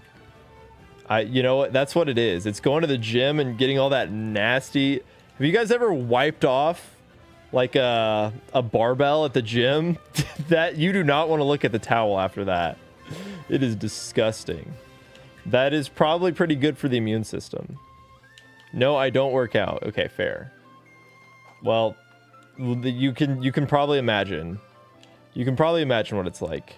You know what? That's what it is. It's going to the gym and getting all that nasty. Have you guys ever wiped off like a barbell at the gym? That you do not want to look at the towel after that. It is disgusting. That is probably pretty good for the immune system. No, I don't work out. Okay, fair. Well, you can probably imagine. You can probably imagine what it's like.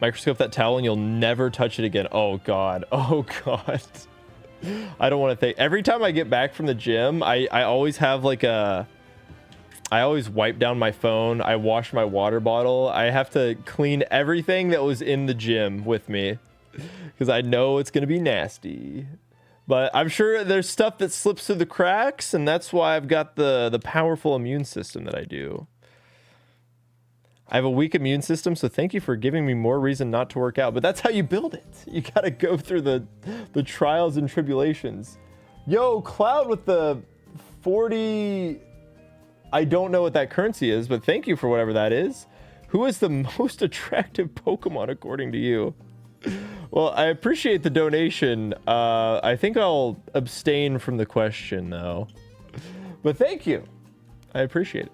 Microscope that towel and you'll never touch it again. Oh god. Oh god. I don't want to think. Every time I get back from the gym, I always have like I always wipe down my phone. I wash my water bottle. I have to clean everything that was in the gym with me because I know it's going to be nasty. But I'm sure there's stuff that slips through the cracks, and that's why I've got the powerful immune system that I do. I have a weak immune system, so thank you for giving me more reason not to work out. But that's how you build it. You got to go through the trials and tribulations. Yo, Cloud with the 40... I don't know what that currency is, but thank you for whatever that is. Who is the most attractive Pokemon according to you? Well, I appreciate the donation. I think I'll abstain from the question, though. But thank you. I appreciate it.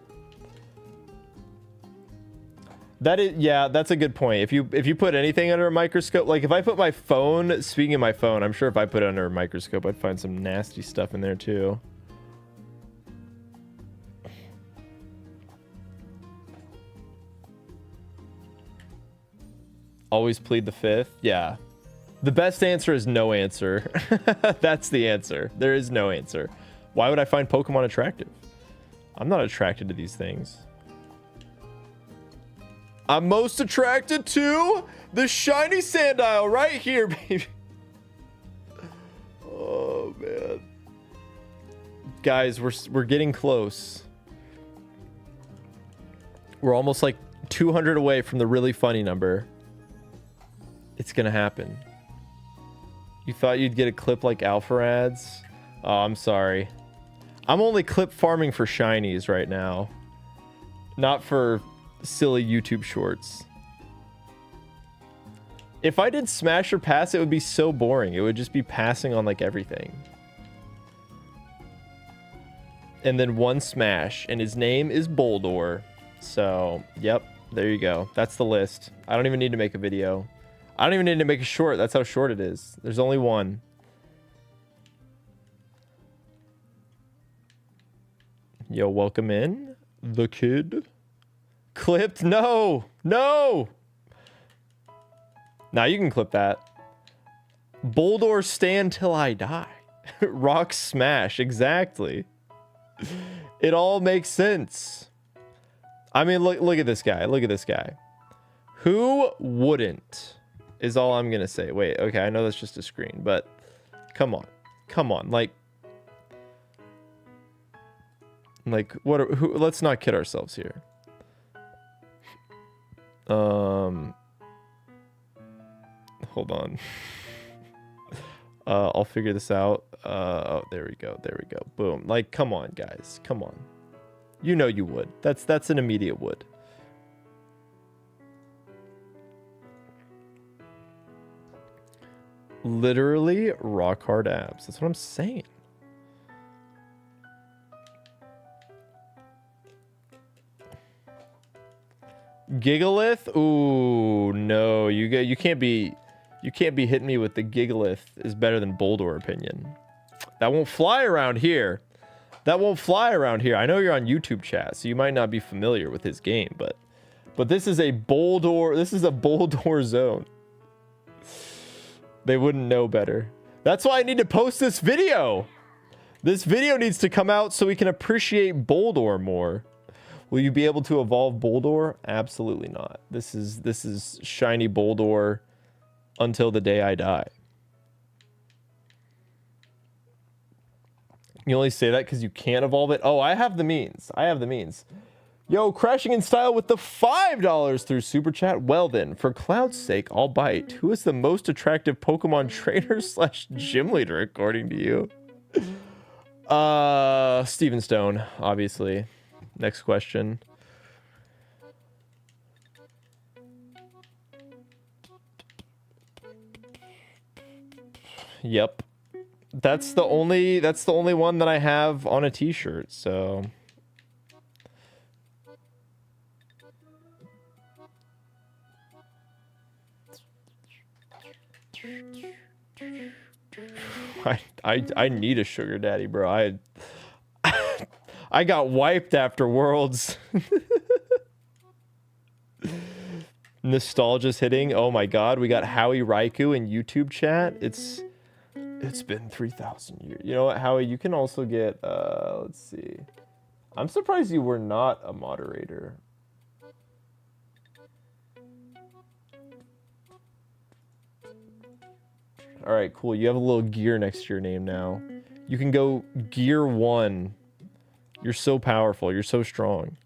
That is, yeah, that's a good point. If you put anything under a microscope, like if I put my phone, speaking of my phone, I'm sure if I put it under a microscope, I'd find some nasty stuff in there too. Always plead the fifth. Yeah. The best answer is no answer. That's the answer. There is no answer. Why would I find Pokemon attractive? I'm not attracted to these things. I'm most attracted to the shiny Sandile right here, baby. Oh, man. Guys, we're getting close. We're almost like 200 away from the really funny number. It's gonna happen. You thought you'd get a clip like Alpharad's? Oh, I'm sorry. I'm only clip farming for shinies right now. Not for silly YouTube shorts. If I did smash or pass, it would be so boring. It would just be passing on like everything. And then one smash, and his name is Boldor. So, yep, there you go. That's the list. I don't even need to make a video. I don't even need to make a short. That's how short it is. There's only one. Yo, welcome in. The kid. Clipped? No! No! Now you can clip that. Boldor stand till I die. Rock smash. Exactly. It all makes sense. I mean, look at this guy. Look at this guy. Who wouldn't? Is all I'm gonna say. Wait, okay, I know that's just a screen, but come on. Come on. Like what are, let's not kid ourselves here. Hold on. I'll figure this out. Oh, there we go. There we go. Boom. Like, come on, guys. Come on. You know you would. That's an immediate would. Literally rock hard abs. That's what I'm saying. Gigalith? Ooh, no. You can't be hitting me with the Gigalith is better than Boldor opinion. That won't fly around here. That won't fly around here. I know you're on YouTube chat, so you might not be familiar with his game, but this is a Boldor. This is a Boldor zone. They wouldn't know better. That's why I need to post this video. This video needs to come out so we can appreciate Boldor more. Will you be able to evolve Boldor? Absolutely not. This is shiny Boldor until the day I die. You only say that because you can't evolve it? Oh, I have the means. I have the means. Yo, Crashing in Style with the $5 through Super Chat. Well then, for Cloud's sake, I'll bite. Who is the most attractive Pokemon trainer slash gym leader, according to you? Steven Stone, obviously. Next question. Yep. That's the only one that I have on a t-shirt, so I need a sugar daddy, bro. I got wiped after Worlds. Nostalgia's hitting. Oh my god, we got Howie Raikou in YouTube chat. It's been 3,000 years. You know what, Howie, you can also get let's see. I'm surprised you were not a moderator. All right, cool. You have a little gear next to your name now. You can go Gear 1. You're so powerful. You're so strong.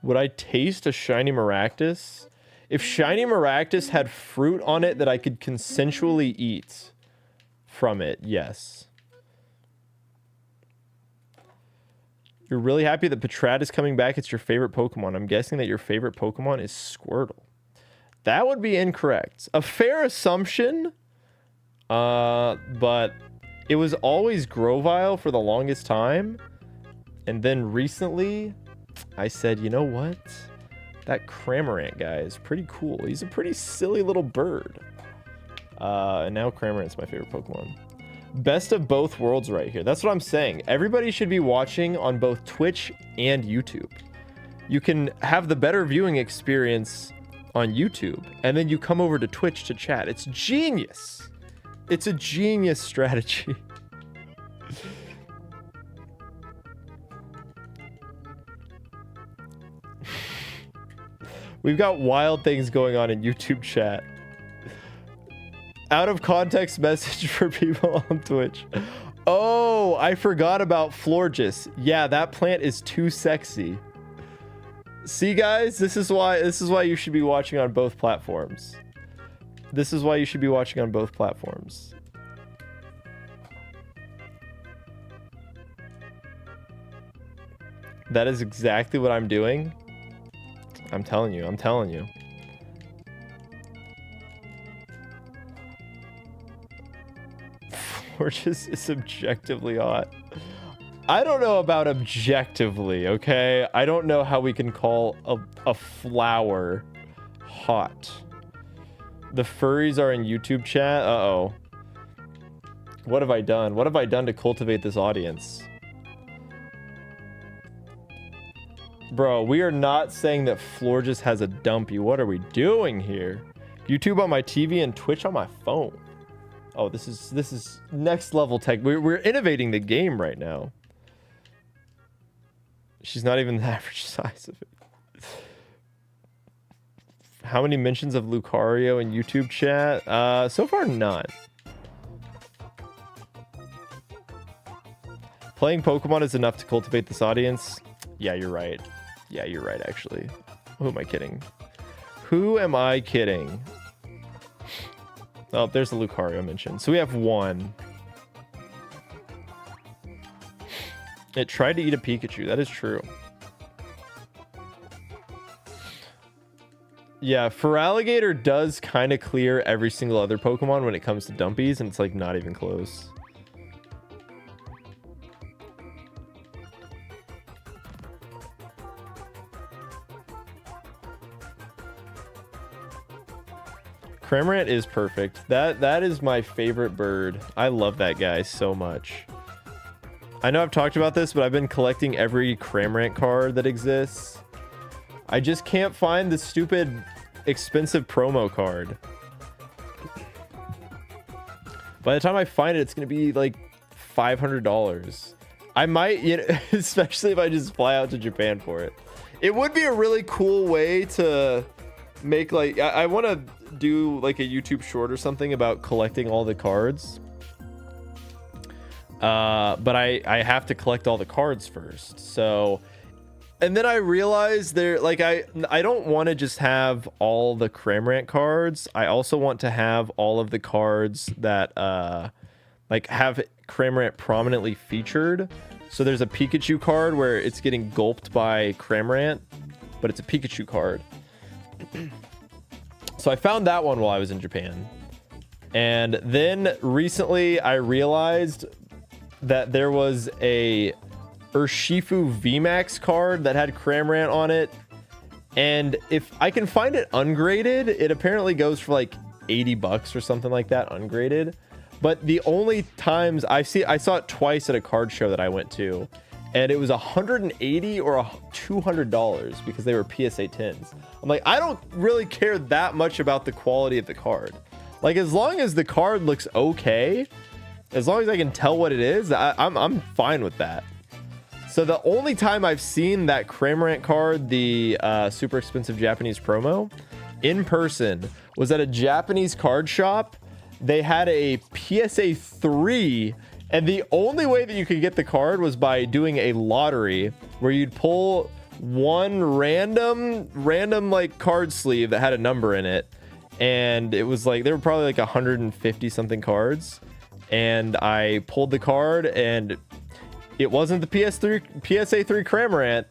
Would I taste a shiny Maractus? If shiny Maractus had fruit on it that I could consensually eat from it, yes. You're really happy that Patrat is coming back. It's your favorite Pokemon. I'm guessing that your favorite Pokemon is Squirtle. That would be incorrect. A fair assumption, but it was always Grovyle for the longest time. And then recently, I said, you know what? That Cramorant guy is pretty cool. He's a pretty silly little bird. And now Cramorant's my favorite Pokemon. Best of both worlds right here. That's what I'm saying. Everybody should be watching on both Twitch and YouTube. You can have the better viewing experience on YouTube, and then you come over to Twitch to chat. It's genius. It's a genius strategy. We've got wild things going on in YouTube chat. Out of context message for people on Twitch. Oh, I forgot about Florges. Yeah, that plant is too sexy. See, guys, this is why you should be watching on both platforms. This is why you should be watching on both platforms. That is exactly what I'm doing. I'm telling you. I'm telling you. Florges is objectively hot. I don't know about objectively, okay? I don't know how we can call a flower hot. The furries are in YouTube chat? Uh-oh. What have I done? What have I done to cultivate this audience? Bro, we are not saying that Florges has a dumpy. What are we doing here? YouTube on my TV and Twitch on my phone. Oh, this is next level tech. We're innovating the game right now. She's not even the average size of it. How many mentions of Lucario in YouTube chat? So far, none. Playing Pokemon is enough to cultivate this audience. Yeah, you're right. Yeah, you're right, actually. Who am I kidding? Who am I kidding? Oh, there's the Lucario mention. So we have one. It tried to eat a Pikachu. That is true. Yeah, Feraligatr does kind of clear every single other Pokemon when it comes to dumpies, and it's like not even close. Cramorant is perfect. That is my favorite bird. I love that guy so much. I know I've talked about this, but I've been collecting every Cramorant card that exists. I just can't find the stupid expensive promo card. By the time I find it, it's going to be like $500. I might, you know, especially if I just fly out to Japan for it. It would be a really cool way to make, like, I want to do like a YouTube short or something about collecting all the cards. But I have to collect all the cards first. So, and then I realized like I don't want to just have all the Cramorant cards. I also want to have all of the cards that like have Cramorant prominently featured. So there's a Pikachu card where it's getting gulped by Cramorant, but it's a Pikachu card. So I found that one while I was in Japan. And then recently I realized that there was a Urshifu VMAX card that had Cramorant on it. And if I can find it ungraded, it apparently goes for like $80 or something like that, ungraded. But the only times I saw it twice at a card show that I went to, and it was $180 or $200 because they were PSA 10s. I'm like, I don't really care that much about the quality of the card. Like, as long as the card looks okay, as long as I can tell what it is, I'm fine with that. So the only time I've seen that Cramorant card, the super expensive Japanese promo, in person was at a Japanese card shop. They had a PSA 3, and the only way that you could get the card was by doing a lottery where you'd pull one random like card sleeve that had a number in it. And it was like, there were probably like 150 something cards. And I pulled the card, and it wasn't the PSA 3 Cramorant,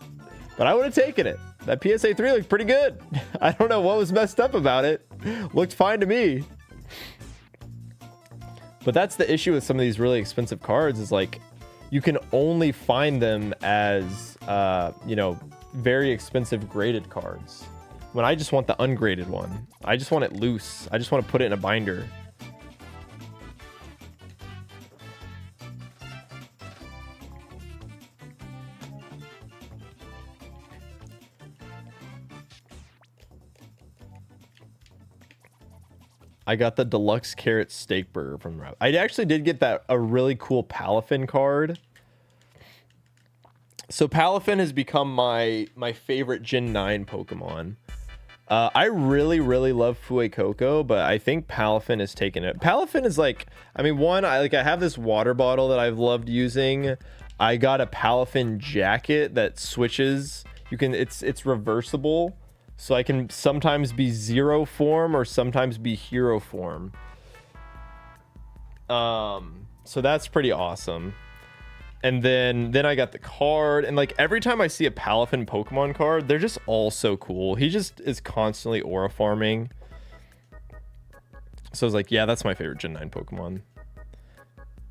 but I would have taken it. That PSA 3 looked pretty good. I don't know what was messed up about it. Looked fine to me. But that's the issue with some of these really expensive cards, is like, you can only find them as, you know, very expensive graded cards. When I just want the ungraded one. I just want it loose. I just want to put it in a binder. I got the deluxe carrot steak burger from Rob. I actually did get a really cool Palafin card. So Palafin has become my favorite Gen 9 Pokemon. I really love Fuecoco, but I think Palafin has taken it. Palafin is like, I mean, I have this water bottle that I've loved using. I got a Palafin jacket that switches. It's reversible. So I can sometimes be Zero form or sometimes be Hero form. So that's pretty awesome. And then I got the card, and like every time I see a Palafin Pokemon card, they're just all so cool. He just is constantly aura farming. So I was like, yeah, that's my favorite Gen 9 Pokemon.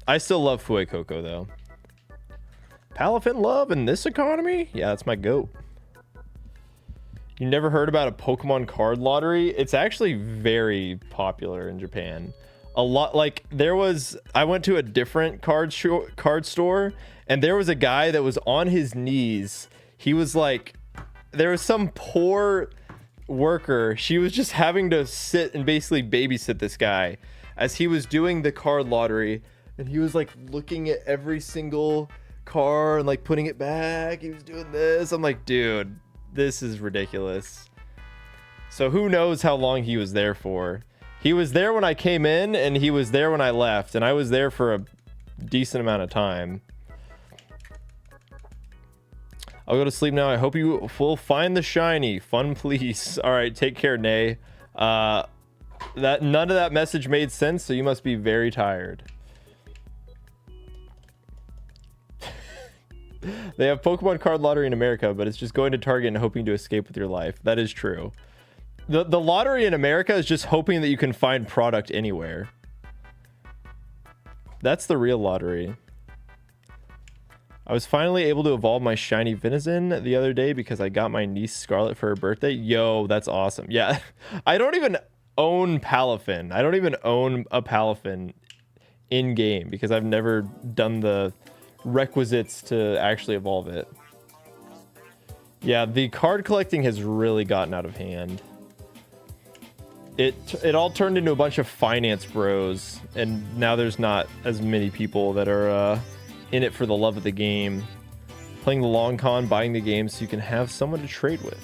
I still love Fuecoco though. Palafin love in this economy? Yeah, that's my goat. You never heard about a Pokemon card lottery? It's actually very popular in Japan. A lot, like I went to a different card store, and there was a guy that was on his knees. He was like, there was some poor worker. She was just having to sit and basically babysit this guy as he was doing the card lottery. And he was like looking at every single card and like putting it back. He was doing this. I'm like, dude, this is ridiculous. So who knows how long he was there for. He was there when I came in, and he was there when I left, and I was there for a decent amount of time. I'll go to sleep now. I hope you will find the shiny. Fun, please. All right, take care, Nay. None of that message made sense, so you must be very tired. They have Pokemon card lottery in America, but it's just going to Target and hoping to escape with your life. That is true. The lottery in America is just hoping that you can find product anywhere. That's the real lottery. I was finally able to evolve my shiny Venison the other day because I got my niece Scarlet for her birthday. Yo, that's awesome. Yeah, I don't even own Palafin. I don't even own a Palafin in game because I've never done the requisites to actually evolve it. Yeah, the card collecting has really gotten out of hand. It all turned into a bunch of finance bros, and now there's not as many people that are in it for the love of the game, playing the long con, buying the game so you can have someone to trade with.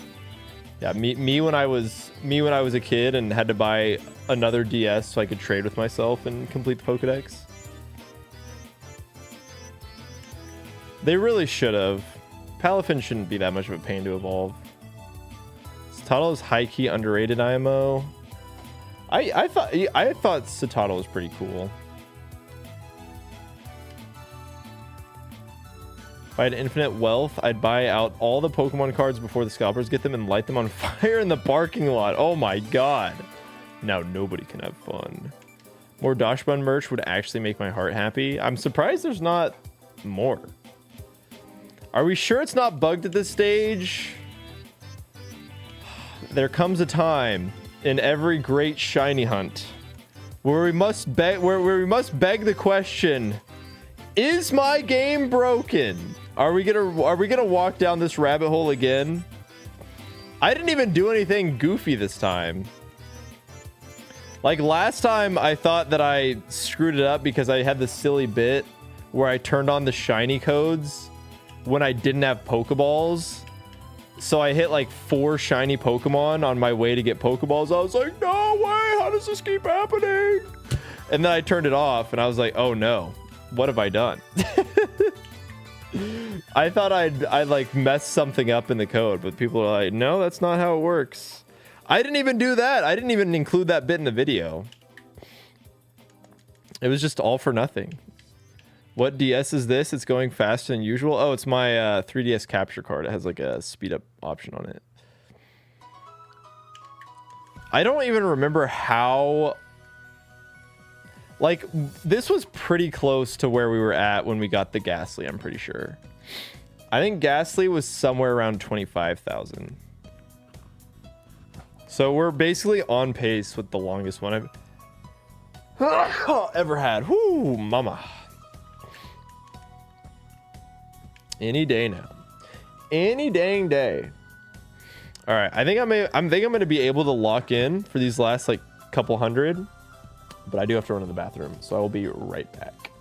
Yeah, me when I was a kid and had to buy another DS so I could trade with myself and complete the Pokedex. They really should have. Palafin shouldn't be that much of a pain to evolve. Citadel is high-key underrated IMO. I thought Citadel was pretty cool. If I had infinite wealth, I'd buy out all the Pokemon cards before the scalpers get them and light them on fire in the parking lot. Oh my god. Now nobody can have fun. More Dashbun merch would actually make my heart happy. I'm surprised there's not more. Are we sure it's not bugged at this stage? There comes a time in every great shiny hunt where we must beg the question, is my game broken? Are we gonna walk down this rabbit hole again? I didn't even do anything goofy this time. Like last time, I thought that I screwed it up because I had this silly bit where I turned on the shiny codes when I didn't have Pokeballs. So I hit like 4 shiny Pokemon on my way to get Pokeballs. I was like, no way, how does this keep happening? And then I turned it off and I was like, oh no, what have I done? I thought I'd like mess something up in the code, but people are like, no, that's not how it works. I didn't even do that. I didn't even include that bit in the video. It was just all for nothing. What DS is this? It's going faster than usual. Oh, it's my 3DS capture card. It has like a speed up option on it. I don't even remember how... Like, this was pretty close to where we were at when we got the Ghastly, I'm pretty sure. I think Ghastly was somewhere around 25,000. So we're basically on pace with the longest one I've ever had. Whoo, mama. Any day now. Any dang day. All right, I think I'm going to be able to lock in for these last like couple hundred, but I do have to run to the bathroom, so I will be right back.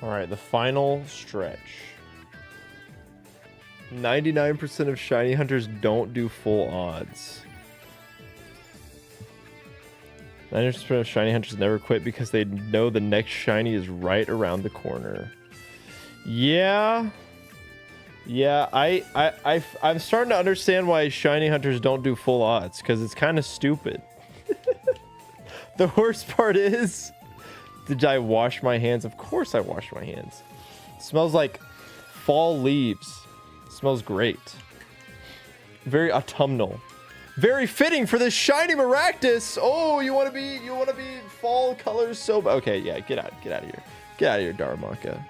All right, the final stretch. 99% of shiny hunters don't do full odds. 90% of shiny hunters never quit because they know the next shiny is right around the corner. Yeah. Yeah, I'm starting to understand why shiny hunters don't do full odds, because it's kind of stupid. The worst part is, did I wash my hands? Of course I washed my hands. It smells like fall leaves. It smells great. Very autumnal. Very fitting for this shiny Maractus. Oh, you want to be fall colors so bad. Okay, yeah, get out of here. Get out of here, Darmaka.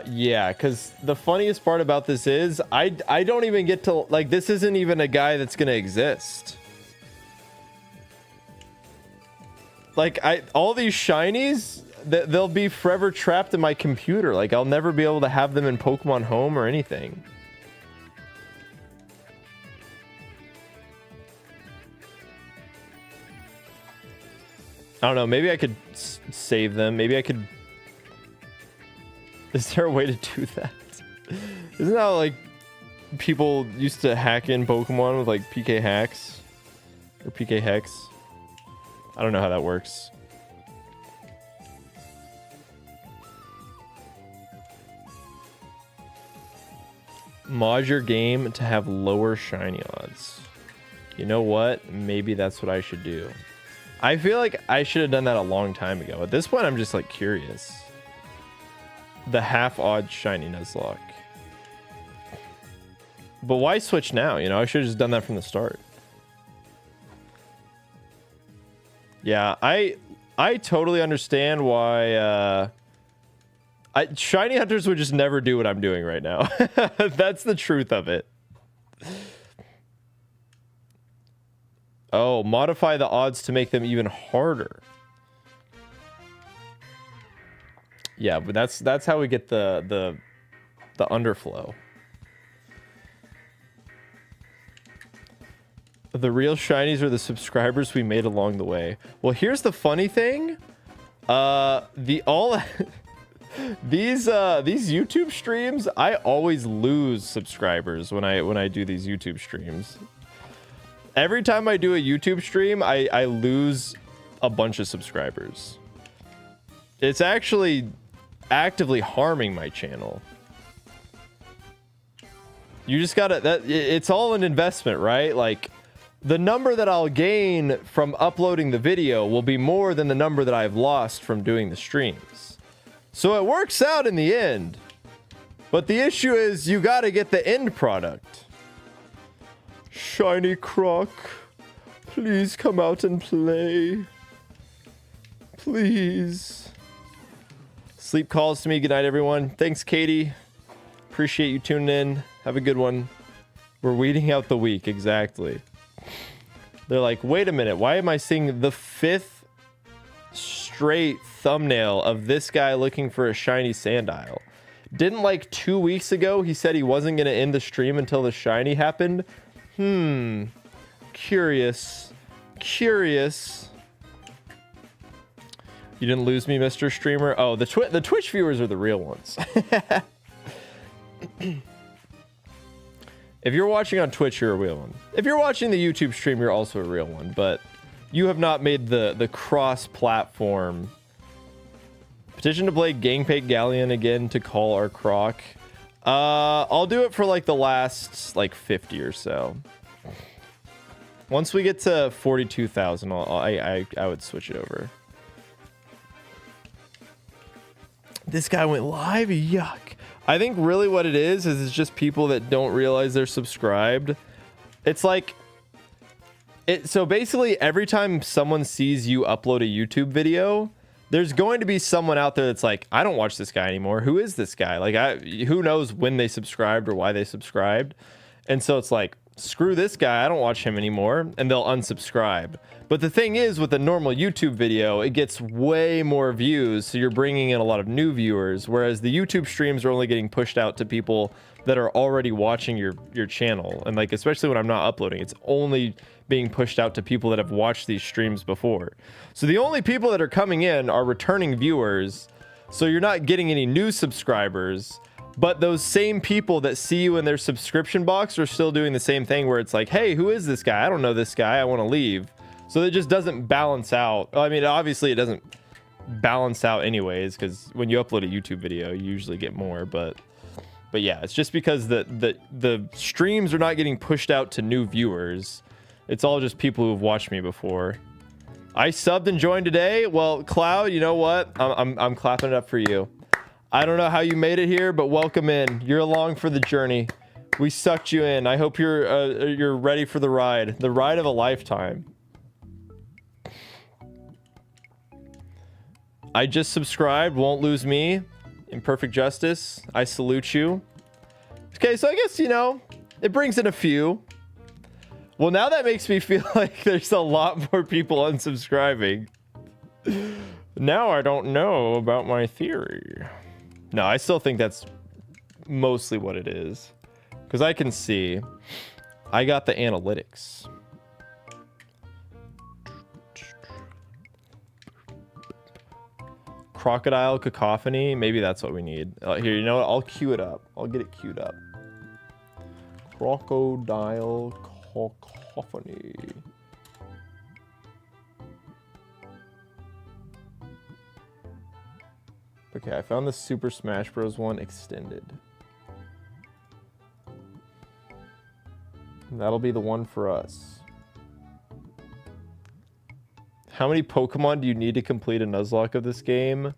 Yeah, because the funniest part about this is I don't even get to, like, this isn't even a guy that's gonna exist. Like, all these shinies, they'll be forever trapped in my computer. Like, I'll never be able to have them in Pokemon Home or anything. I don't know. Maybe I could save them. Maybe I could... Is there a way to do that? Isn't that like people used to hack in Pokemon with like PK hacks? Or PK hex? I don't know how that works. Mod your game to have lower shiny odds. You know what? Maybe that's what I should do. I feel like I should have done that a long time ago. At this point, I'm just like curious. The half odd shiny Nuzlocke. But why switch now? You know, I should have just done that from the start. Yeah, I totally understand why shiny hunters would just never do what I'm doing right now. That's the truth of it. Oh, modify the odds to make them even harder. Yeah, but that's how we get the underflow. The real shinies are the subscribers we made along the way. Well, here's the funny thing. These YouTube streams, I always lose subscribers when I do these YouTube streams. Every time I do a YouTube stream, I lose a bunch of subscribers. It's actually actively harming my channel. You just gotta, it's all an investment, right? Like, the number that I'll gain from uploading the video will be more than the number that I've lost from doing the streams. So it works out in the end. But the issue is you gotta get the end product. Shiny Croc, please come out and play. Please. Sleep calls to me. Good night, everyone. Thanks, Katie. Appreciate you tuning in. Have a good one. We're weeding out the week. Exactly. They're like, wait a minute. Why am I seeing the 5th straight thumbnail of this guy looking for a shiny Sandile? Didn't like 2 weeks ago he said he wasn't going to end the stream until the shiny happened? Curious. Curious. You didn't lose me, Mr. Streamer? Oh, the Twitch viewers are the real ones. If you're watching on Twitch, you're a real one. If you're watching the YouTube stream, you're also a real one. But you have not made the cross-platform. Petition to play Gangpate Galleon again to call our Croc. I'll do it for like the last like 50 or so. Once we get to 42,000, I would switch it over. This guy went live? Yuck. I think really what it is it's just people that don't realize they're subscribed. It's like... So basically, every time someone sees you upload a YouTube video, there's going to be someone out there that's like, I don't watch this guy anymore. Who is this guy? Like, who knows when they subscribed or why they subscribed? And so it's like, screw this guy, I don't watch him anymore, and they'll unsubscribe. But the thing is, with a normal YouTube video, it gets way more views, so you're bringing in a lot of new viewers, whereas the YouTube streams are only getting pushed out to people that are already watching your channel. And like, especially when I'm not uploading, it's only being pushed out to people that have watched these streams before. So the only people that are coming in are returning viewers, so you're not getting any new subscribers. But those same people that see you in their subscription box are still doing the same thing where it's like, hey, who is this guy? I don't know this guy. I want to leave. So it just doesn't balance out. I mean, obviously it doesn't balance out anyways, because when you upload a YouTube video, you usually get more. But yeah, it's just because the streams are not getting pushed out to new viewers. It's all just people who've watched me before. I subbed and joined today. Well, Cloud, you know what? I'm clapping it up for you. I don't know how you made it here, but welcome in. You're along for the journey. We sucked you in. I hope you're ready for the ride of a lifetime. I just subscribed. Won't lose me. Imperfect Justice. I salute you. Okay, so I guess, you know, it brings in a few. Well, now that makes me feel like there's a lot more people unsubscribing. Now I don't know about my theory. No, I still think that's mostly what it is. Because I can see. I got the analytics. Crocodile cacophony. Maybe that's what we need. Here, you know what? I'll queue it up. I'll get it queued up. Crocodile cacophony. Okay, I found the Super Smash Bros. One extended. That'll be the one for us. How many Pokemon do you need to complete a Nuzlocke of this game?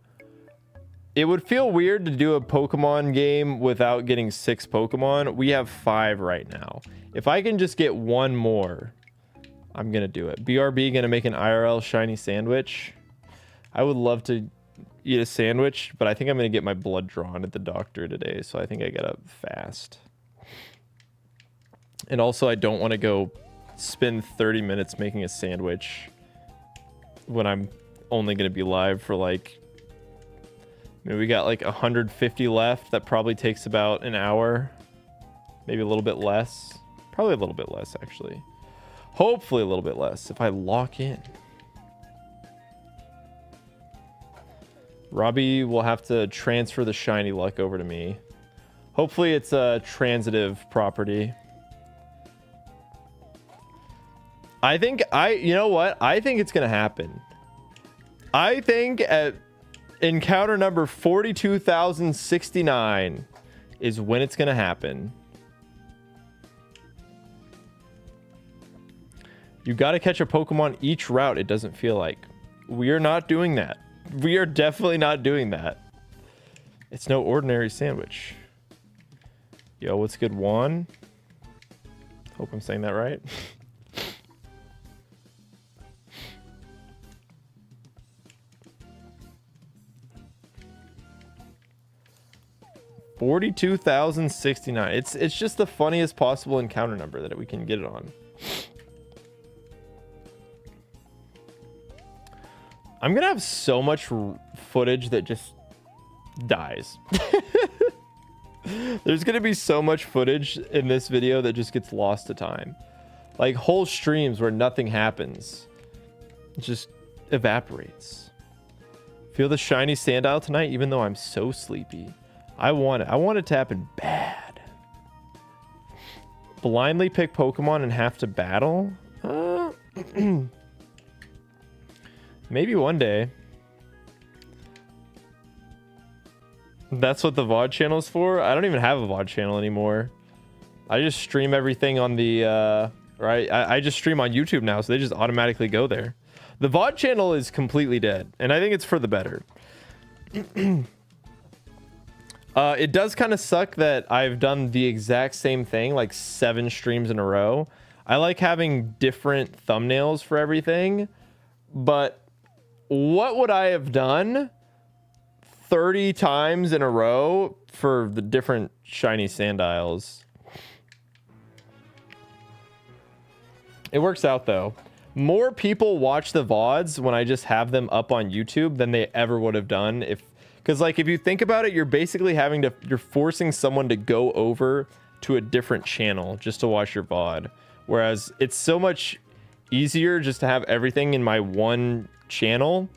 It would feel weird to do a Pokemon game without getting 6 Pokemon. We have 5 right now. If I can just get 1 more, I'm gonna do it. BRB gonna make an IRL shiny sandwich. I would love to eat a sandwich, but I think I'm gonna get my blood drawn at the doctor today, so I think I gotta fast. And also, I don't want to go spend 30 minutes making a sandwich when I'm only gonna be live for like, I mean, we got like 150 left. That probably takes about an hour, maybe a little bit less. Probably a little bit less, actually. Hopefully a little bit less if I lock in. Robbie will have to transfer the shiny luck over to me. Hopefully it's a transitive property. You know what? I think it's going to happen. I think at encounter number 42,069 is when it's going to happen. You got to catch a Pokemon each route, it doesn't feel like. We are not doing that. We are definitely not doing that. It's no ordinary sandwich. Yo, what's good, Juan? Hope I'm saying that right. $42,069. It's just the funniest possible encounter number that we can get it on. I'm gonna have so much footage that just dies. There's gonna be so much footage in this video that just gets lost to time. Like whole streams where nothing happens. It just evaporates. Feel the shiny Sandile tonight, even though I'm so sleepy. I want it. I want it to happen bad. Blindly pick Pokemon and have to battle? Maybe one day. That's what the VOD channel is for? I don't even have a VOD channel anymore. I just stream everything on the... right? I just stream on YouTube now, so they just automatically go there. The VOD channel is completely dead, and I think it's for the better. It does kind of suck that I've done the exact same thing, like 7 streams in a row. I like having different thumbnails for everything, but what would I have done 30 times in a row for the different shiny Sandiles? It works out though. More people watch the VODs when I just have them up on YouTube than they ever would have done if, because like if you think about it, you're basically you're forcing someone to go over to a different channel just to watch your VOD. Whereas it's so much easier just to have everything in my one channel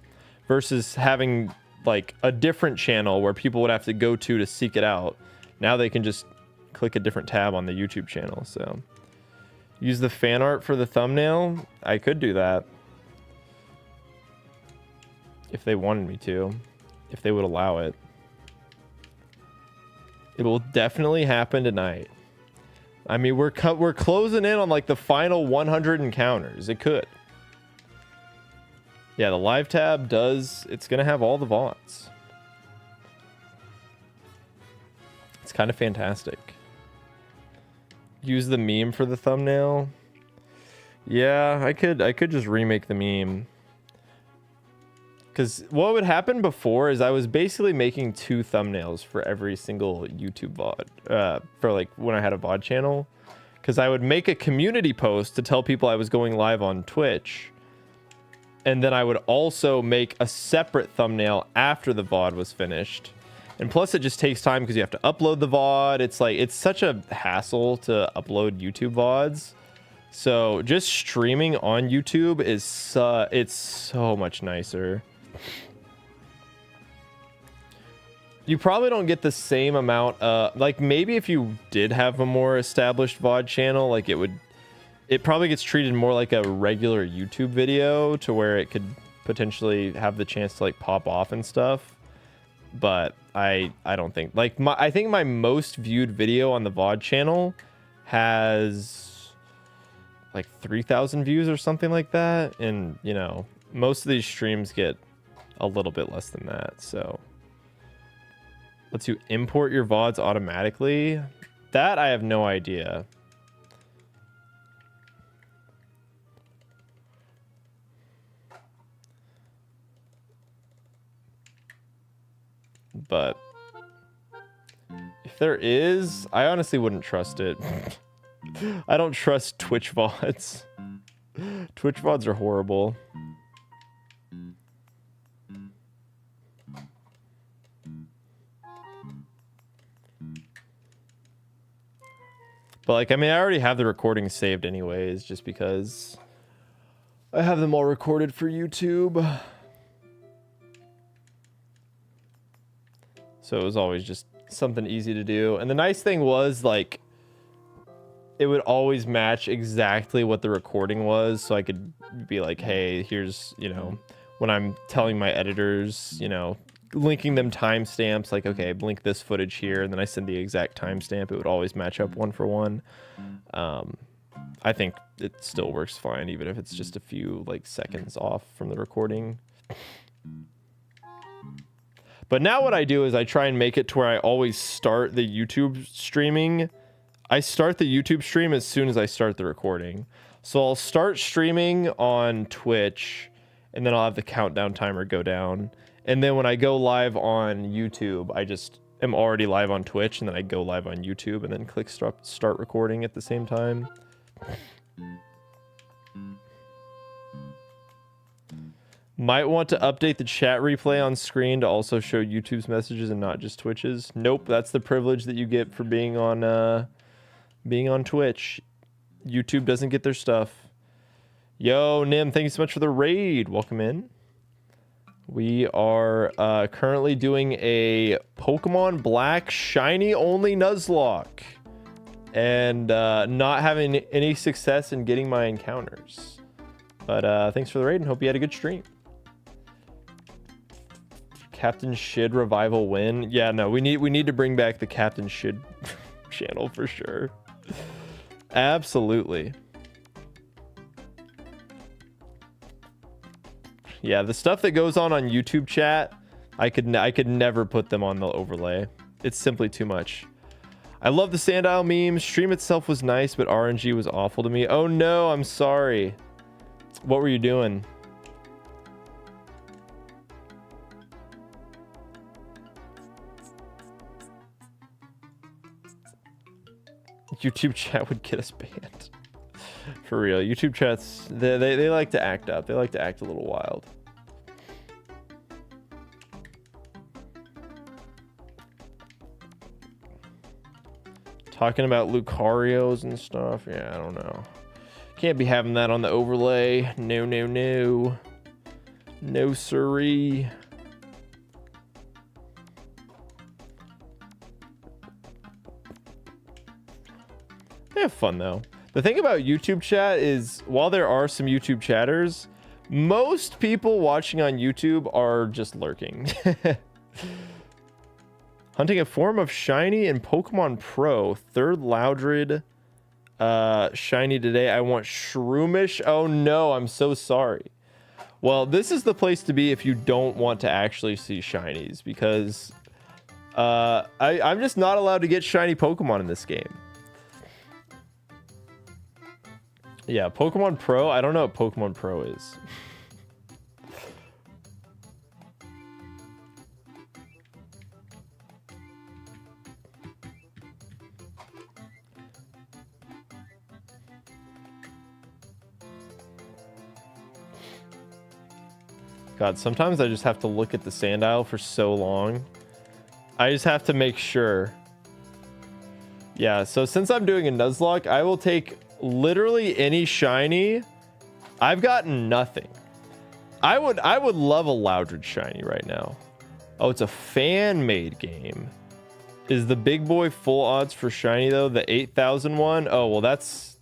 versus having like a different channel where people would have to go to seek it out. Now they can just click a different tab on the YouTube channel. So use the fan art for the thumbnail. I could do that if they wanted me to, if they would allow it. It will definitely happen tonight. I mean, we're closing in on like the final 100 encounters. It could. Yeah, the live tab does. It's gonna have all the VODs. It's kind of fantastic. Use the meme for the thumbnail. Yeah, I could just remake the meme. Because what would happen before is I was basically making 2 thumbnails for every single YouTube VOD. For like when I had a VOD channel. Because I would make a community post to tell people I was going live on Twitch. And then I would also make a separate thumbnail after the VOD was finished. And plus it just takes time because you have to upload the VOD. It's like, it's such a hassle to upload YouTube VODs. So just streaming on YouTube is, it's so much nicer. You probably don't get the same amount, like maybe if you did have a more established VOD channel, like it probably gets treated more like a regular YouTube video to where it could potentially have the chance to like pop off and stuff. But I don't think, like, I think my most viewed video on the VOD channel has like 3,000 views or something like that. And, you know, most of these streams get a little bit less than that. So lets you import your VODs automatically. That I have no idea. But if there is, I honestly wouldn't trust it. I don't trust Twitch VODs. Twitch VODs are horrible. But like, I mean, I already have the recordings saved anyways, just because I have them all recorded for YouTube. So it was always just something easy to do. And the nice thing was, like, it would always match exactly what the recording was. So I could be like, hey, here's, you know, when I'm telling my editors, you know, linking them timestamps, like, okay, link this footage here, and then I send the exact timestamp. It would always match up 1 for 1. I think it still works fine, even if it's just a few, like, seconds off from the recording. But now what I do is I try and make it to where I always start the YouTube streaming. I start the YouTube stream as soon as I start the recording. So I'll start streaming on Twitch, and then I'll have the countdown timer go down. And then when I go live on YouTube, I just am already live on Twitch, and then I go live on YouTube, and then click start recording at the same time. Might want to update the chat replay on screen to also show YouTube's messages and not just Twitch's. Nope, that's the privilege that you get for being on Twitch. YouTube doesn't get their stuff. Yo, Nim, thank you so much for the raid. Welcome in. We are currently doing a Pokemon Black Shiny only Nuzlocke. And not having any success in getting my encounters. But thanks for the raid and hope you had a good stream. Captain Shid revival win. Yeah, no, we need to bring back the Captain Shid channel for sure. Absolutely. Yeah, the stuff that goes on YouTube chat, I could never put them on the overlay. It's simply too much. I love the Sandile meme. Stream itself was nice, but RNG was awful to me. Oh no, I'm sorry. What were you doing? YouTube chat would get us banned. For real, YouTube chats, they like to act up. They like to act a little wild. Talking about Lucarios and stuff. Yeah, I don't know. Can't be having that on the overlay. No, no, no. No, siree. They have fun, though. The thing about YouTube chat is, while there are some YouTube chatters, most people watching on YouTube are just lurking. Hunting a form of Shiny in Pokemon Pro, 3rd Loudred Shiny today. I want Shroomish. Oh no, I'm so sorry. Well, this is the place to be if you don't want to actually see shinies, because I'm just not allowed to get shiny Pokemon in this game. Yeah, Pokemon Pro. I don't know what Pokemon Pro is. God, sometimes I just have to look at the Sandile for so long. I just have to make sure. Yeah, so since I'm doing a Nuzlocke, I will take literally any shiny. I've gotten nothing. I would love a Loudred shiny right now. Oh, it's a fan-made game. Is the big boy full odds for shiny though? The 8,000 one? Oh, well that's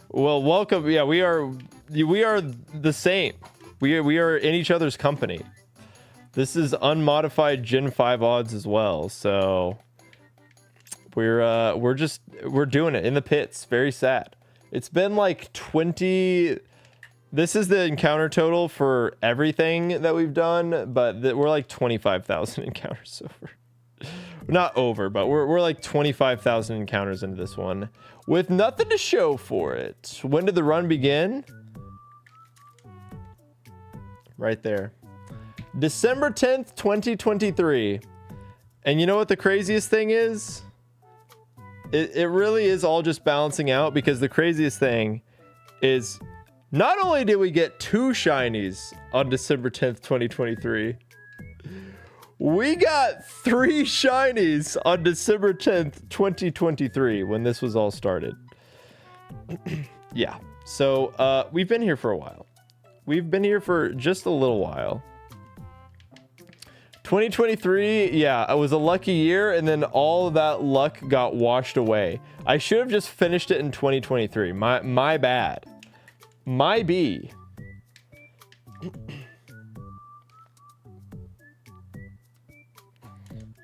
well, welcome. Yeah, we are the same. We are in each other's company. This is unmodified Gen 5 odds as well, so we're doing it in the pits. Very sad. It's been like 20. This is the encounter total for everything that we've done, but we're like 25,000 encounters over. Not over, but we're like 25,000 encounters into this one with nothing to show for it. When did the run begin? Right there. December 10th, 2023. And you know what the craziest thing is? It really is all just balancing out, because the craziest thing is not only did we get 2 shinies on December 10th, 2023, we got 3 shinies on December 10th, 2023 when this was all started. Yeah. So we've been here for a while. We've been here for just a little while. 2023, yeah, it was a lucky year, and then all of that luck got washed away. I should have just finished it in 2023. My bad. My B.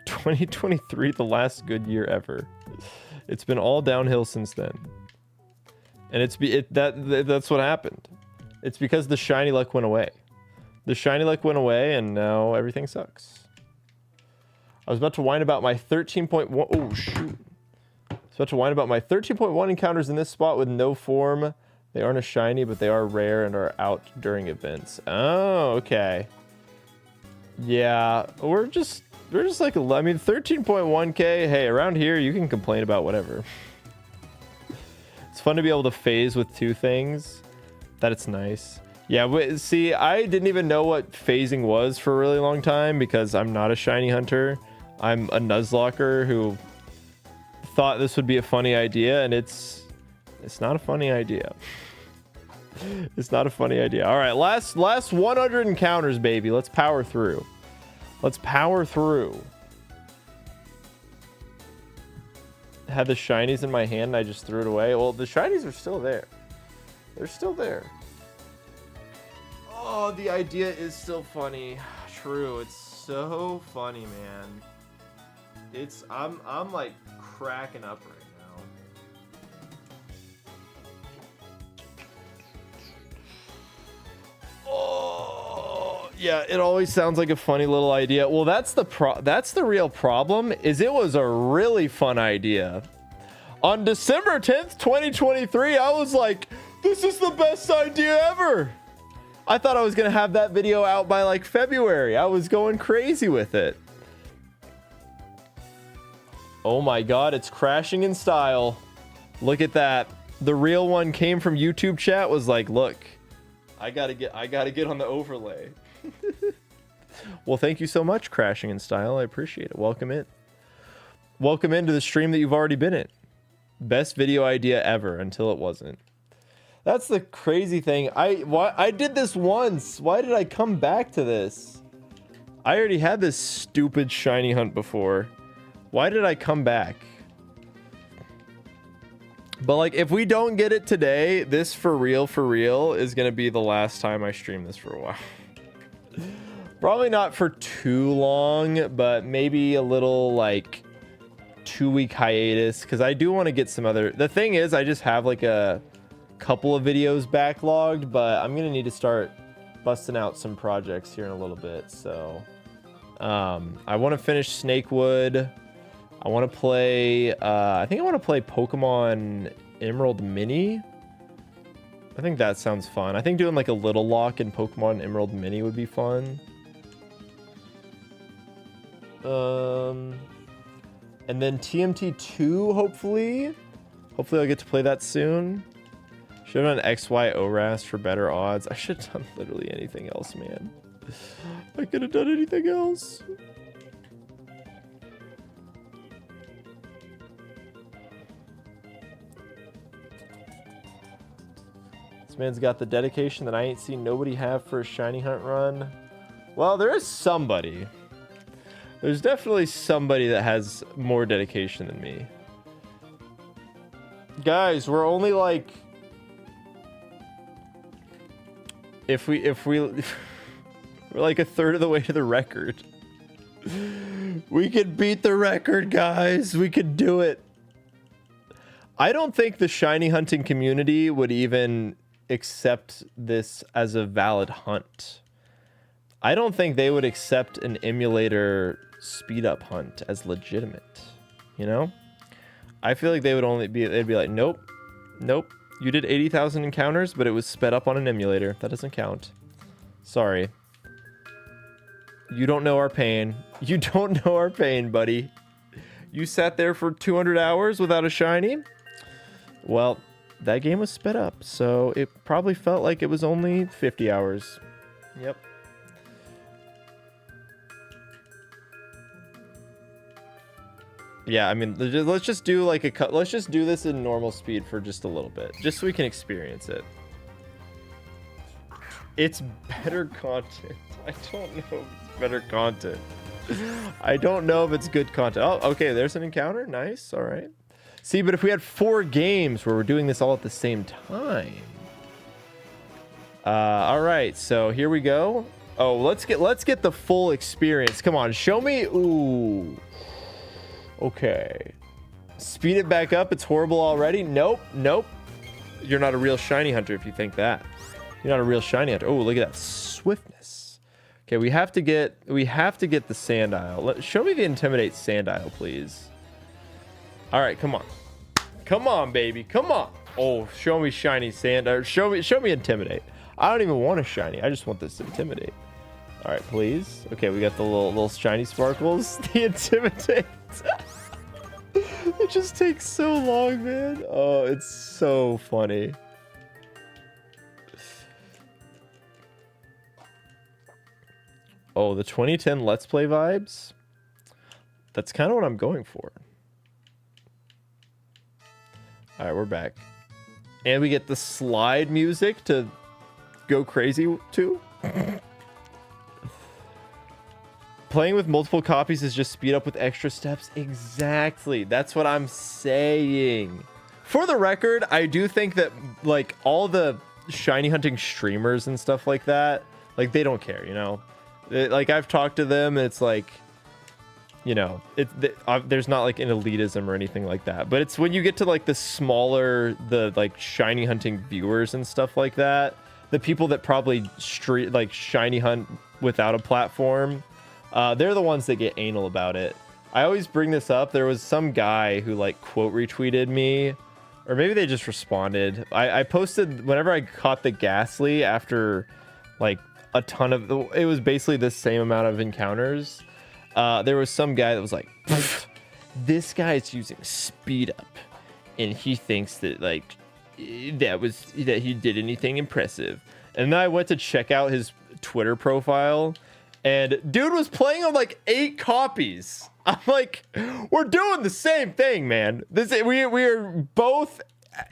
(2023) the last good year ever. It's been all downhill since then. And that's what happened. It's because the shiny luck went away. The shiny luck went away, and now everything sucks. I was about to whine about my 13.1. Oh, shoot. I was about to whine about my 13.1 encounters in this spot with no form. They aren't a shiny, but they are rare and are out during events. Oh, okay. Yeah, we're just like, I mean, 13.1k. Hey, around here, you can complain about whatever. It's fun to be able to phase with 2 things. That it's nice. Yeah, see, I didn't even know what phasing was for a really long time, because I'm not a shiny hunter. I'm a Nuzlocker who thought this would be a funny idea, and it's not a funny idea. It's not a funny idea. All right, last 100 encounters, baby. Let's power through. Let's power through. Had the shinies in my hand and I just threw it away. Well, the shinies are still there. They're still there. Oh, the idea is still funny. True, it's so funny, man. I'm like cracking up right now. Oh, yeah, it always sounds like a funny little idea. Well, that's the real problem, is it was a really fun idea. On December 10th, 2023, I was like, this is the best idea ever. I thought I was going to have that video out by like February. I was going crazy with it. Oh my God, it's crashing in style. Look at that. The real one came from YouTube chat, was like, look, I gotta get on the overlay. Well, thank you so much, Crashing in Style. I appreciate it. Welcome in. Welcome into the stream that you've already been in. Best video idea ever until it wasn't. That's the crazy thing. I did this once. Why did I come back to this? I already had this stupid shiny hunt before. Why did I come back? But like, if we don't get it today, this for real is gonna be the last time I stream this for a while. Probably not for too long, but maybe a little like 2-week hiatus because I do want to get some other. The thing is, I just have like a couple of videos backlogged, but I'm gonna need to start busting out some projects here in a little bit. So I want to finish Snakewood. I want to play. I think I want to play Pokemon Emerald Mini. I think that sounds fun. I think doing like a little lock in Pokemon Emerald Mini would be fun. And then TMT2, hopefully. Hopefully I'll get to play that soon. Should have done XY ORAS for better odds. I should have done literally anything else, man. I could have done anything else. This man's got the dedication that I ain't seen nobody have for a shiny hunt run. Well, there is somebody. There's definitely somebody that has more dedication than me. Guys, we're only like... If we we're like a third of the way to the record. We could beat the record, guys. We could do it. I don't think the shiny hunting community would even accept this as a valid hunt. I don't think they would accept an emulator speed up hunt as legitimate, you know? I feel like they would only be, they'd be like, nope, nope. You did 80,000 encounters, but it was sped up on an emulator. That doesn't count. Sorry. You don't know our pain. You don't know our pain, buddy. You sat there for 200 hours without a shiny? Well, that game was sped up, so it probably felt like it was only 50 hours. Yep. Yeah, I mean, let's just do like let's just do this in normal speed for just a little bit, just so we can experience it. It's better content. I don't know if it's better content. I don't know if it's good content. Oh, okay, there's an encounter. Nice. All right. See, but if we had 4 games where we're doing this all at the same time. All right, so here we go. Oh, let's get the full experience. Come on, show me. Ooh. Okay. Speed it back up. It's horrible already. Nope. Nope. You're not a real shiny hunter if you think that. You're not a real shiny hunter. Oh, look at that swiftness. Okay, we have to get the Sandile. Show me the Intimidate Sandile, please. All right, come on. Come on, baby. Come on. Oh, show me shiny Sandile. Show me Intimidate. I don't even want a shiny. I just want this Intimidate. All right, please. Okay, we got the little shiny sparkles. The Intimidate. It just takes so long, man. Oh, it's so funny. Oh, the 2010 Let's Play vibes. That's kind of what I'm going for. All right, we're back. And we get the slide music to go crazy to. Playing with multiple copies is just speed up with extra steps. Exactly. That's what I'm saying. For the record, I do think that like all the shiny hunting streamers and stuff like that, like they don't care, you know? Like I've talked to them, it's like, you know, there's not like an elitism or anything like that. But it's when you get to like the smaller, the like shiny hunting viewers and stuff like that, the people that probably shiny hunt without a platform, they're the ones that get anal about it. I always bring this up. There was some guy who like quote retweeted me, or maybe they just responded. I posted whenever I caught the Ghastly after like a ton of, it was basically the same amount of encounters. There was some guy that was like, this guy's using speed up and he thinks that like that he did anything impressive. And then I went to check out his Twitter profile, and dude was playing on like 8 copies. I'm like, we're doing the same thing, man. We are both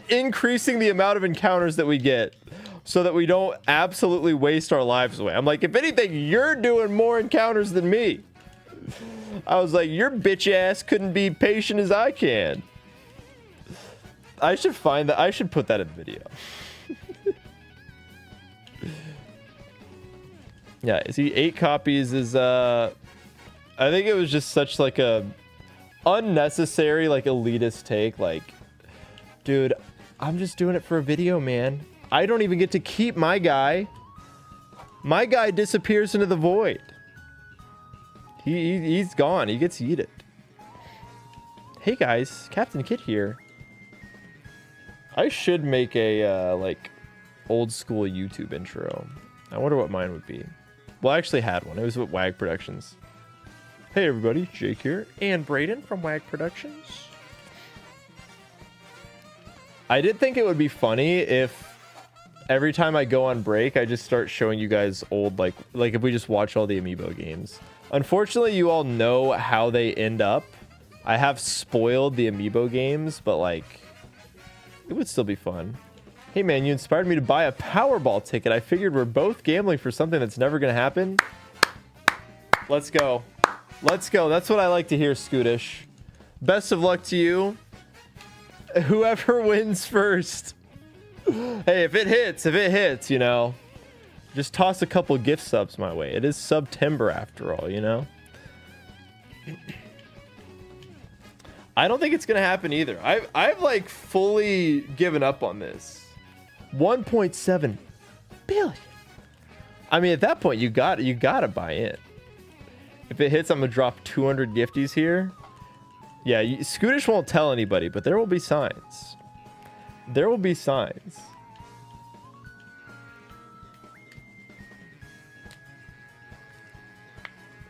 increasing the amount of encounters that we get so that we don't absolutely waste our lives away. I'm like, if anything, you're doing more encounters than me. I was like, your bitch ass couldn't be patient as I can. I should find that. I should put that in the video. Yeah, see, 8 copies is I think it was just such like a unnecessary, like elitist take. Like, dude, I'm just doing it for a video, man. I don't even get to keep my guy. My guy disappears into the void. He's gone. He gets yeeted. Hey guys, Captain Kit here. I should make a like old school YouTube intro. I wonder what mine would be. Well, I actually had one. It was with WAG Productions. Hey everybody, Jake here, and Brayden from WAG Productions. I did think it would be funny if every time I go on break, I just start showing you guys old, like if we just watch all the Amiibo games. Unfortunately, you all know how they end up. I have spoiled the Amiibo games, but like, it would still be fun. Hey man, you inspired me to buy a Powerball ticket. I figured we're both gambling for something that's never gonna happen. Let's go. Let's go. That's what I like to hear, Scootish. Best of luck to you. Whoever wins first. Hey, if it hits, you know, just toss a couple gift subs my way. It is September after all, you know? I don't think it's gonna happen either. I've like fully given up on this. 1.7 billion. I mean, at that point, you gotta buy in. If it hits, I'm gonna drop 200 gifties here. Yeah, Scootish won't tell anybody, but there will be signs. There will be signs.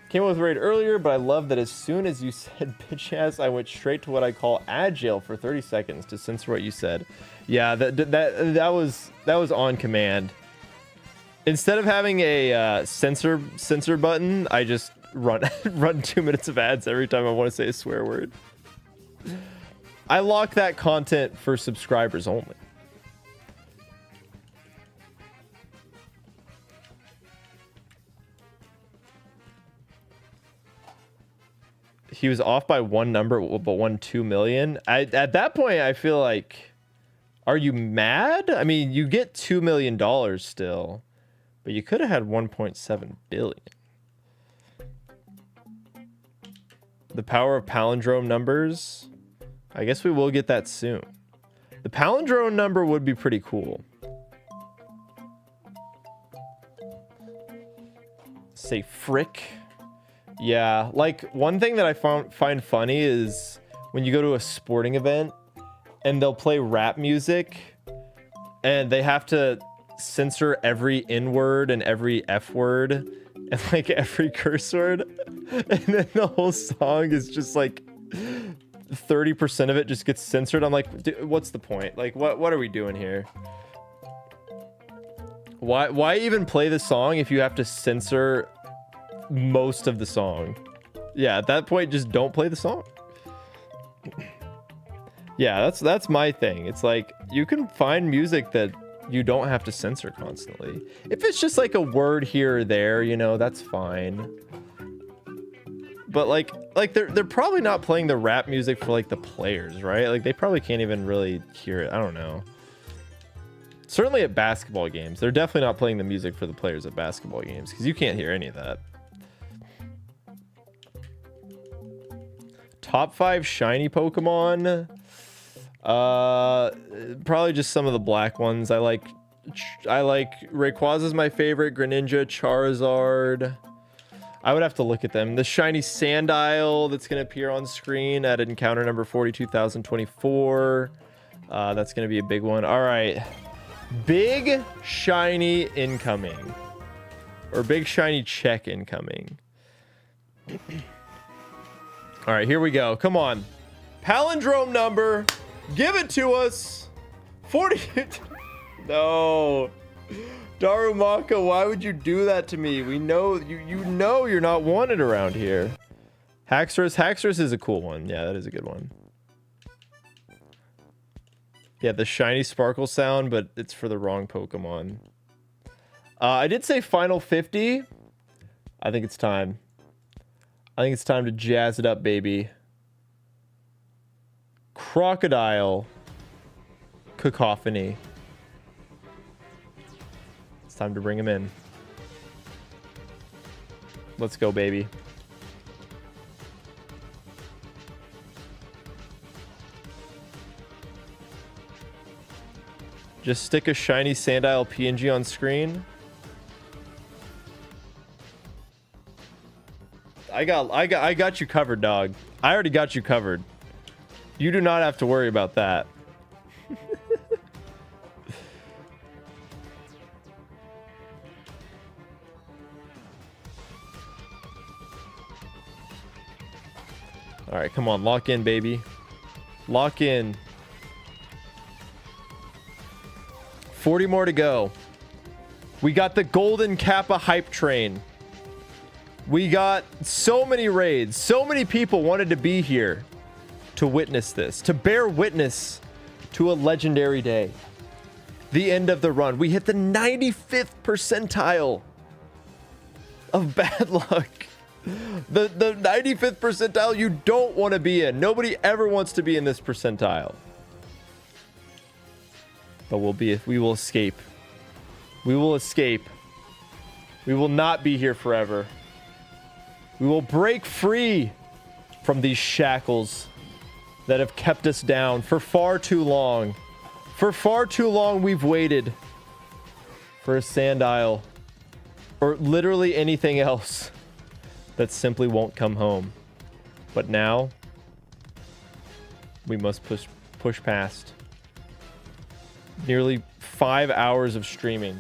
Came up with raid earlier, but I love that as soon as you said bitch ass, I went straight to what I call agile for 30 seconds to censor what you said. Yeah, that was on command. Instead of having a censor button, I just run 2 minutes of ads every time I want to say a swear word. I lock that content for subscribers only. He was off by one number, but won 2 million. At that point, I feel like, are you mad? I mean, you get $2 million still, but you could have had 1.7 billion. The power of palindrome numbers. I guess we will get that soon. The palindrome number would be pretty cool. Say frick. Yeah, like one thing that I find funny is when you go to a sporting event and they'll play rap music and they have to censor every N word and every F word and like every curse word, and then the whole song is just like 30% of it just gets censored. I'm like, dude, what's the point? Like, what are we doing here? Why even play the song if you have to censor most of the song? Yeah, at that point, just don't play the song. Yeah, that's my thing. It's like, you can find music that you don't have to censor constantly. If it's just like a word here or there, you know, that's fine. But like they're probably not playing the rap music for like the players, right? Like they probably can't even really hear it. I don't know. Certainly at basketball games, they're definitely not playing the music for the players at basketball games because you can't hear any of that. Top 5 shiny Pokemon. Probably just some of the black ones. I like Rayquaza's my favorite. Greninja, Charizard. I would have to look at them. The shiny Sandile that's going to appear on screen at encounter number 42,024. That's going to be a big one. All right. Big shiny incoming. Or big shiny check incoming. All right, here we go. Come on. Palindrome number. Give it to us. 40. No. Darumaka, why would you do that to me? We know you know you're not wanted around here. Haxorus is a cool one. Yeah, that is a good one. Yeah, the shiny sparkle sound, but it's for the wrong Pokemon. I did say final 50. I think it's time. I think it's time to jazz it up, baby. Crocodile. Cacophony. It's time to bring him in. Let's go, baby. Just stick a shiny Sandile PNG on screen. I got you covered, dog. I already got you covered. You do not have to worry about that. All right, come on, lock in, baby. Lock in. 40 more to go. We got the Golden Kappa hype train. We got so many raids. So many people wanted to be here to witness this, to bear witness to a legendary day. The end of the run. We hit the 95th percentile of bad luck. The 95th percentile you don't want to be in. Nobody ever wants to be in this percentile. But we will escape. We will escape. We will not be here forever. We will break free from these shackles that have kept us down for far too long. For far too long we've waited for a Sandile or literally anything else that simply won't come home. But now we must push past nearly 5 hours of streaming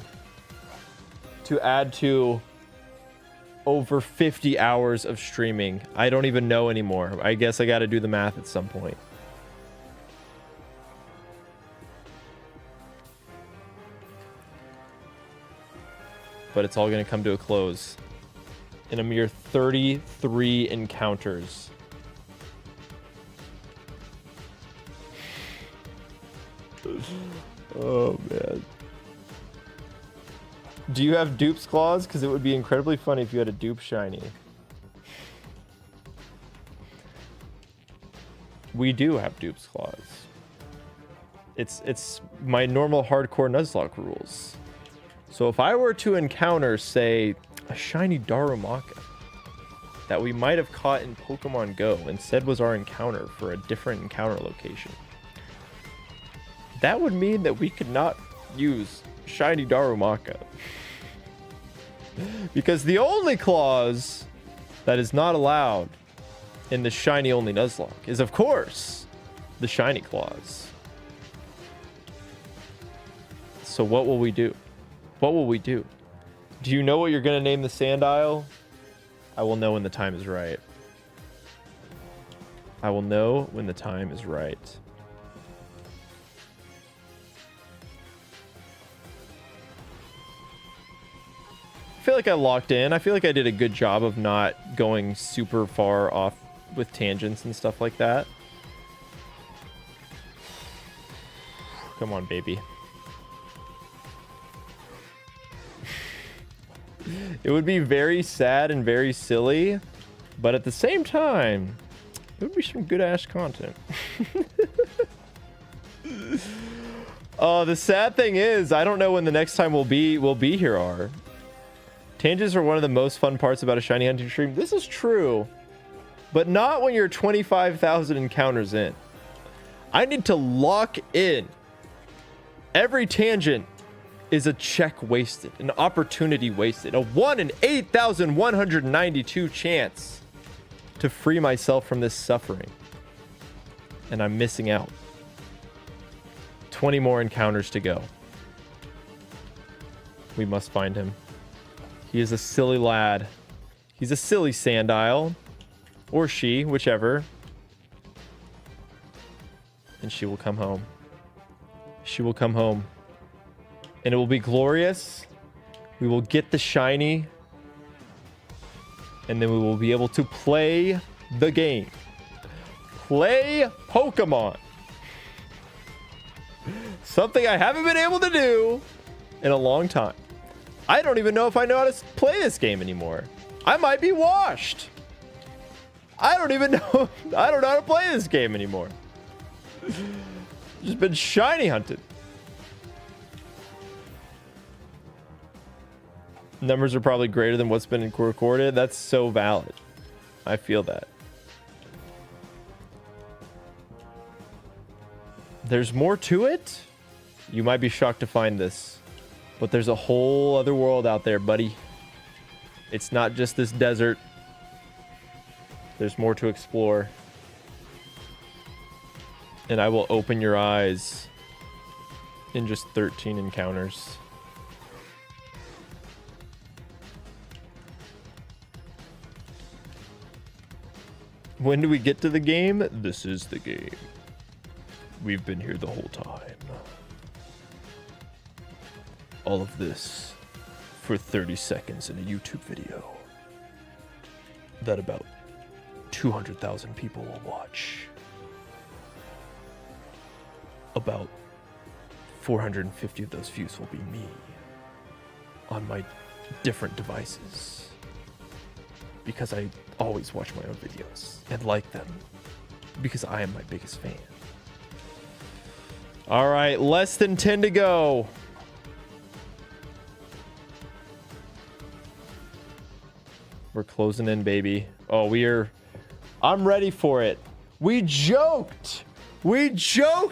to add to over 50 hours of streaming. I don't even know anymore. I guess I got to do the math at some point. But it's all going to come to a close in a mere 33 encounters. Oh, man. Do you have Dupe's Claws? Because it would be incredibly funny if you had a Dupe Shiny. We do have Dupe's Claws. It's my normal hardcore Nuzlocke rules. So if I were to encounter, say, a shiny Darumaka that we might have caught in Pokemon Go and said was our encounter for a different encounter location, that would mean that we could not use shiny Darumaka. Because the only clause that is not allowed in the shiny only Nuzlocke is, of course, the shiny clause. So what will we do? What will we do? Do you know what you're going to name the Sandile? I will know when the time is right. I will know when the time is right. I feel like I locked in. I feel like I did a good job of not going super far off with tangents and stuff like that. Come on, baby. It would be very sad and very silly, but at the same time, it would be some good ass content. The sad thing is, I don't know when the next time we'll be here are. Tangents are one of the most fun parts about a shiny hunting stream. This is true, but not when you're 25,000 encounters in. I need to lock in. Every tangent is a check wasted, an opportunity wasted, a 1 in 8,192 chance to free myself from this suffering. And I'm missing out. 20 more encounters to go. We must find him. He is a silly lad. He's a silly Sandile. Or she, whichever. And she will come home. She will come home. And it will be glorious. We will get the shiny. And then we will be able to play the game. Play Pokemon. Something I haven't been able to do in a long time. I don't even know if I know how to play this game anymore. I might be washed. I don't even know. I don't know how to play this game anymore. Just been shiny hunted. Numbers are probably greater than what's been recorded. That's so valid. I feel that. There's more to it? You might be shocked to find this, but there's a whole other world out there, buddy. It's not just this desert. There's more to explore. And I will open your eyes in just 13 encounters. When do we get to the game? This is the game. We've been here the whole time. All of this for 30 seconds in a YouTube video that about 200,000 people will watch. About 450 of those views will be me on my different devices, because I always watch my own videos and like them because I am my biggest fan. All right, less than 10 to go. We're closing in, baby. Oh, I'm ready for it. We joked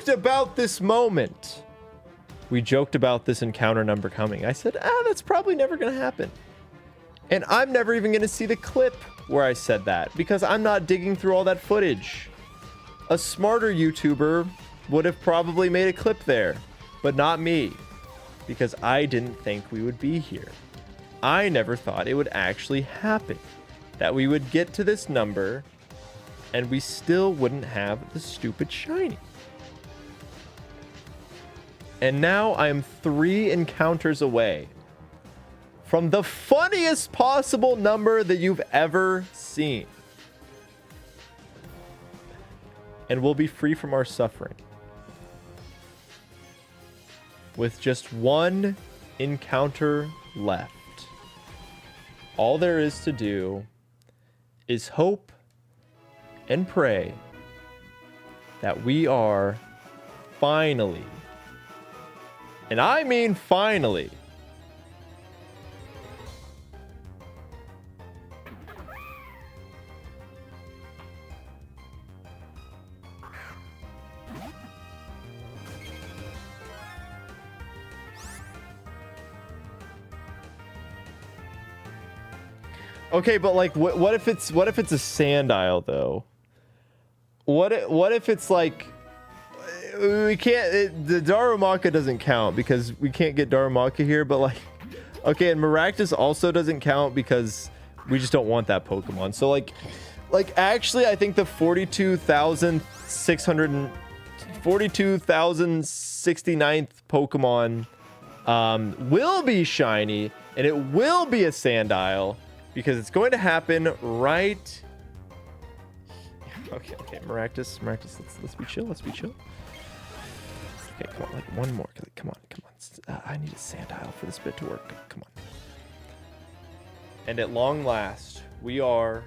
about this moment. We joked about this encounter number coming. I said, that's probably never gonna happen. And I'm never even gonna see the clip where I said that, because I'm not digging through all that footage. A smarter YouTuber would have probably made a clip there, but not me, because I didn't think we would be here. I never thought it would actually happen, that we would get to this number and we still wouldn't have the stupid shiny. And now I am 3 encounters away from the funniest possible number that you've ever seen. And we'll be free from our suffering. With just 1 encounter left. All there is to do is hope and pray that we are finally, and I mean finally, okay, but like, what if it's a sand isle though? What if it's like, we can't, the Darumaka doesn't count because we can't get Darumaka here, but like, okay, and Maractus also doesn't count because we just don't want that Pokemon. So like actually, I think the 42,069th Pokemon will be shiny, and it will be a sand isle. Because it's going to happen right. Okay, Maractus, let's be chill. Okay, come on, like one more. Come on. I need a sand isle for this bit to work. Come on. And at long last, we are.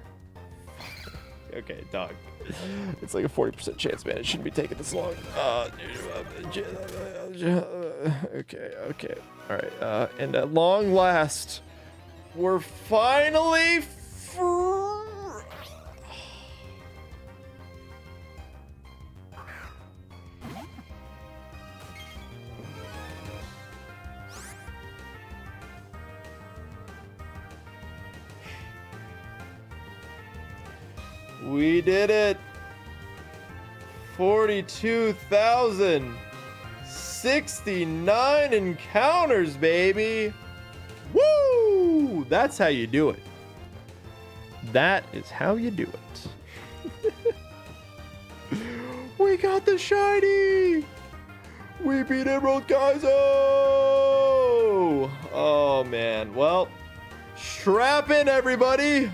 Okay, dog. It's like a 40% chance, man. It shouldn't be taking this long. Okay. All right. And at long last, we're finally we did it. 42,069 encounters, baby. Woo! That's how you do it. That is how you do it. We got the shiny! We beat Emerald Kaizo! Oh, man. Well, strap in, everybody.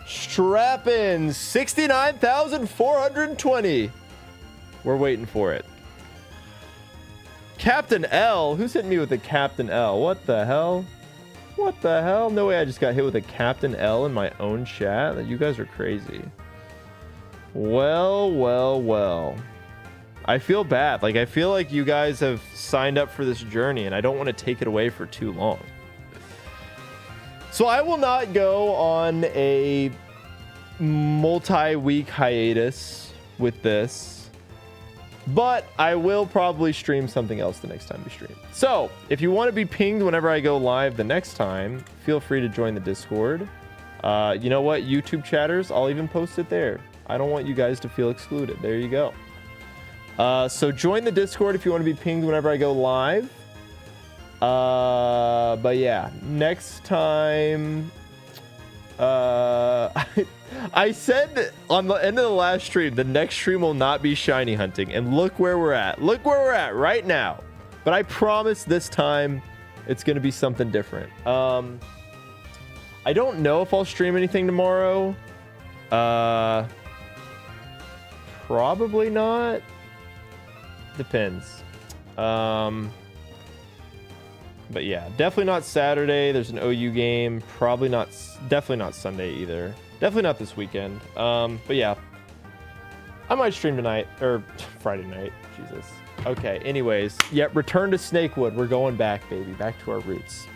Strap in. 69,420. We're waiting for it. Captain L? Who's hitting me with a Captain L? What the hell? What the hell? No way I just got hit with a Captain L in my own chat? You guys are crazy. Well. I feel bad. Like, I feel like you guys have signed up for this journey, and I don't want to take it away for too long. So I will not go on a multi-week hiatus with this. But I will probably stream something else the next time we stream. So if you want to be pinged whenever I go live the next time, feel free to join the Discord. You know what, YouTube chatters, I'll even post it there. I don't want you guys to feel excluded. There you go. So join the Discord if you want to be pinged whenever I go live. But yeah, next time, I said on the end of the last stream, the next stream will not be shiny hunting, and look where we're at. Look where we're at right now. But I promise this time it's going to be something different. I don't know if I'll stream anything tomorrow. Probably not. Depends. But yeah, definitely not Saturday. There's an OU game. Probably not. Definitely not Sunday either. Definitely not this weekend. But yeah, I might stream tonight or Friday night. Jesus. Okay. Anyways, yeah. Return to Snakewood. We're going back, baby. Back to our roots.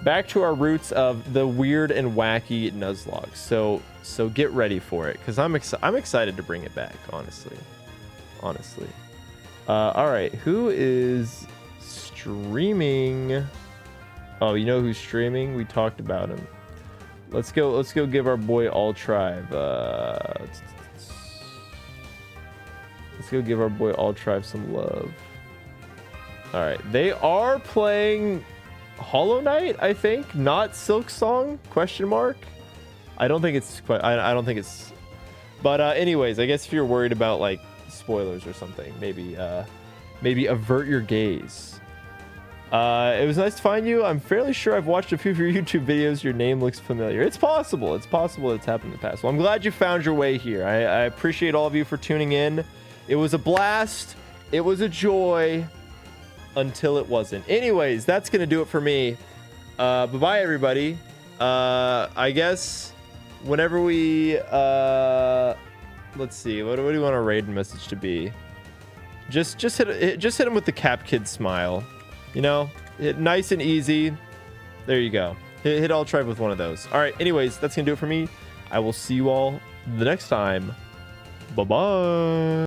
Back to our roots of the weird and wacky Nuzlocke. So get ready for it, because I'm excited to bring it back. Honestly. All right. Who is streaming? Oh, you know who's streaming? We talked about him. Let's go give our boy All Tribe. Let's go give our boy All Tribe some love. All right, they are playing Hollow Knight, I think, not Silk Song? Question mark. I don't think it's quite. I don't think it's. But anyways, I guess if you're worried about like spoilers or something, maybe avert your gaze. It was nice to find you. I'm fairly sure I've watched a few of your YouTube videos. Your name looks familiar. It's possible. It's possible it's happened in the past. Well, I'm glad you found your way here. I appreciate all of you for tuning in. It was a blast. It was a joy until it wasn't. Anyways, that's going to do it for me. Bye-bye, everybody. I guess whenever we... let's see. What do we want our raid message to be? Just hit him with the Cap Kid smile. You know, nice and easy. There you go. Hit All Tribe with one of those. All right. Anyways, that's going to do it for me. I will see you all the next time. Bye-bye.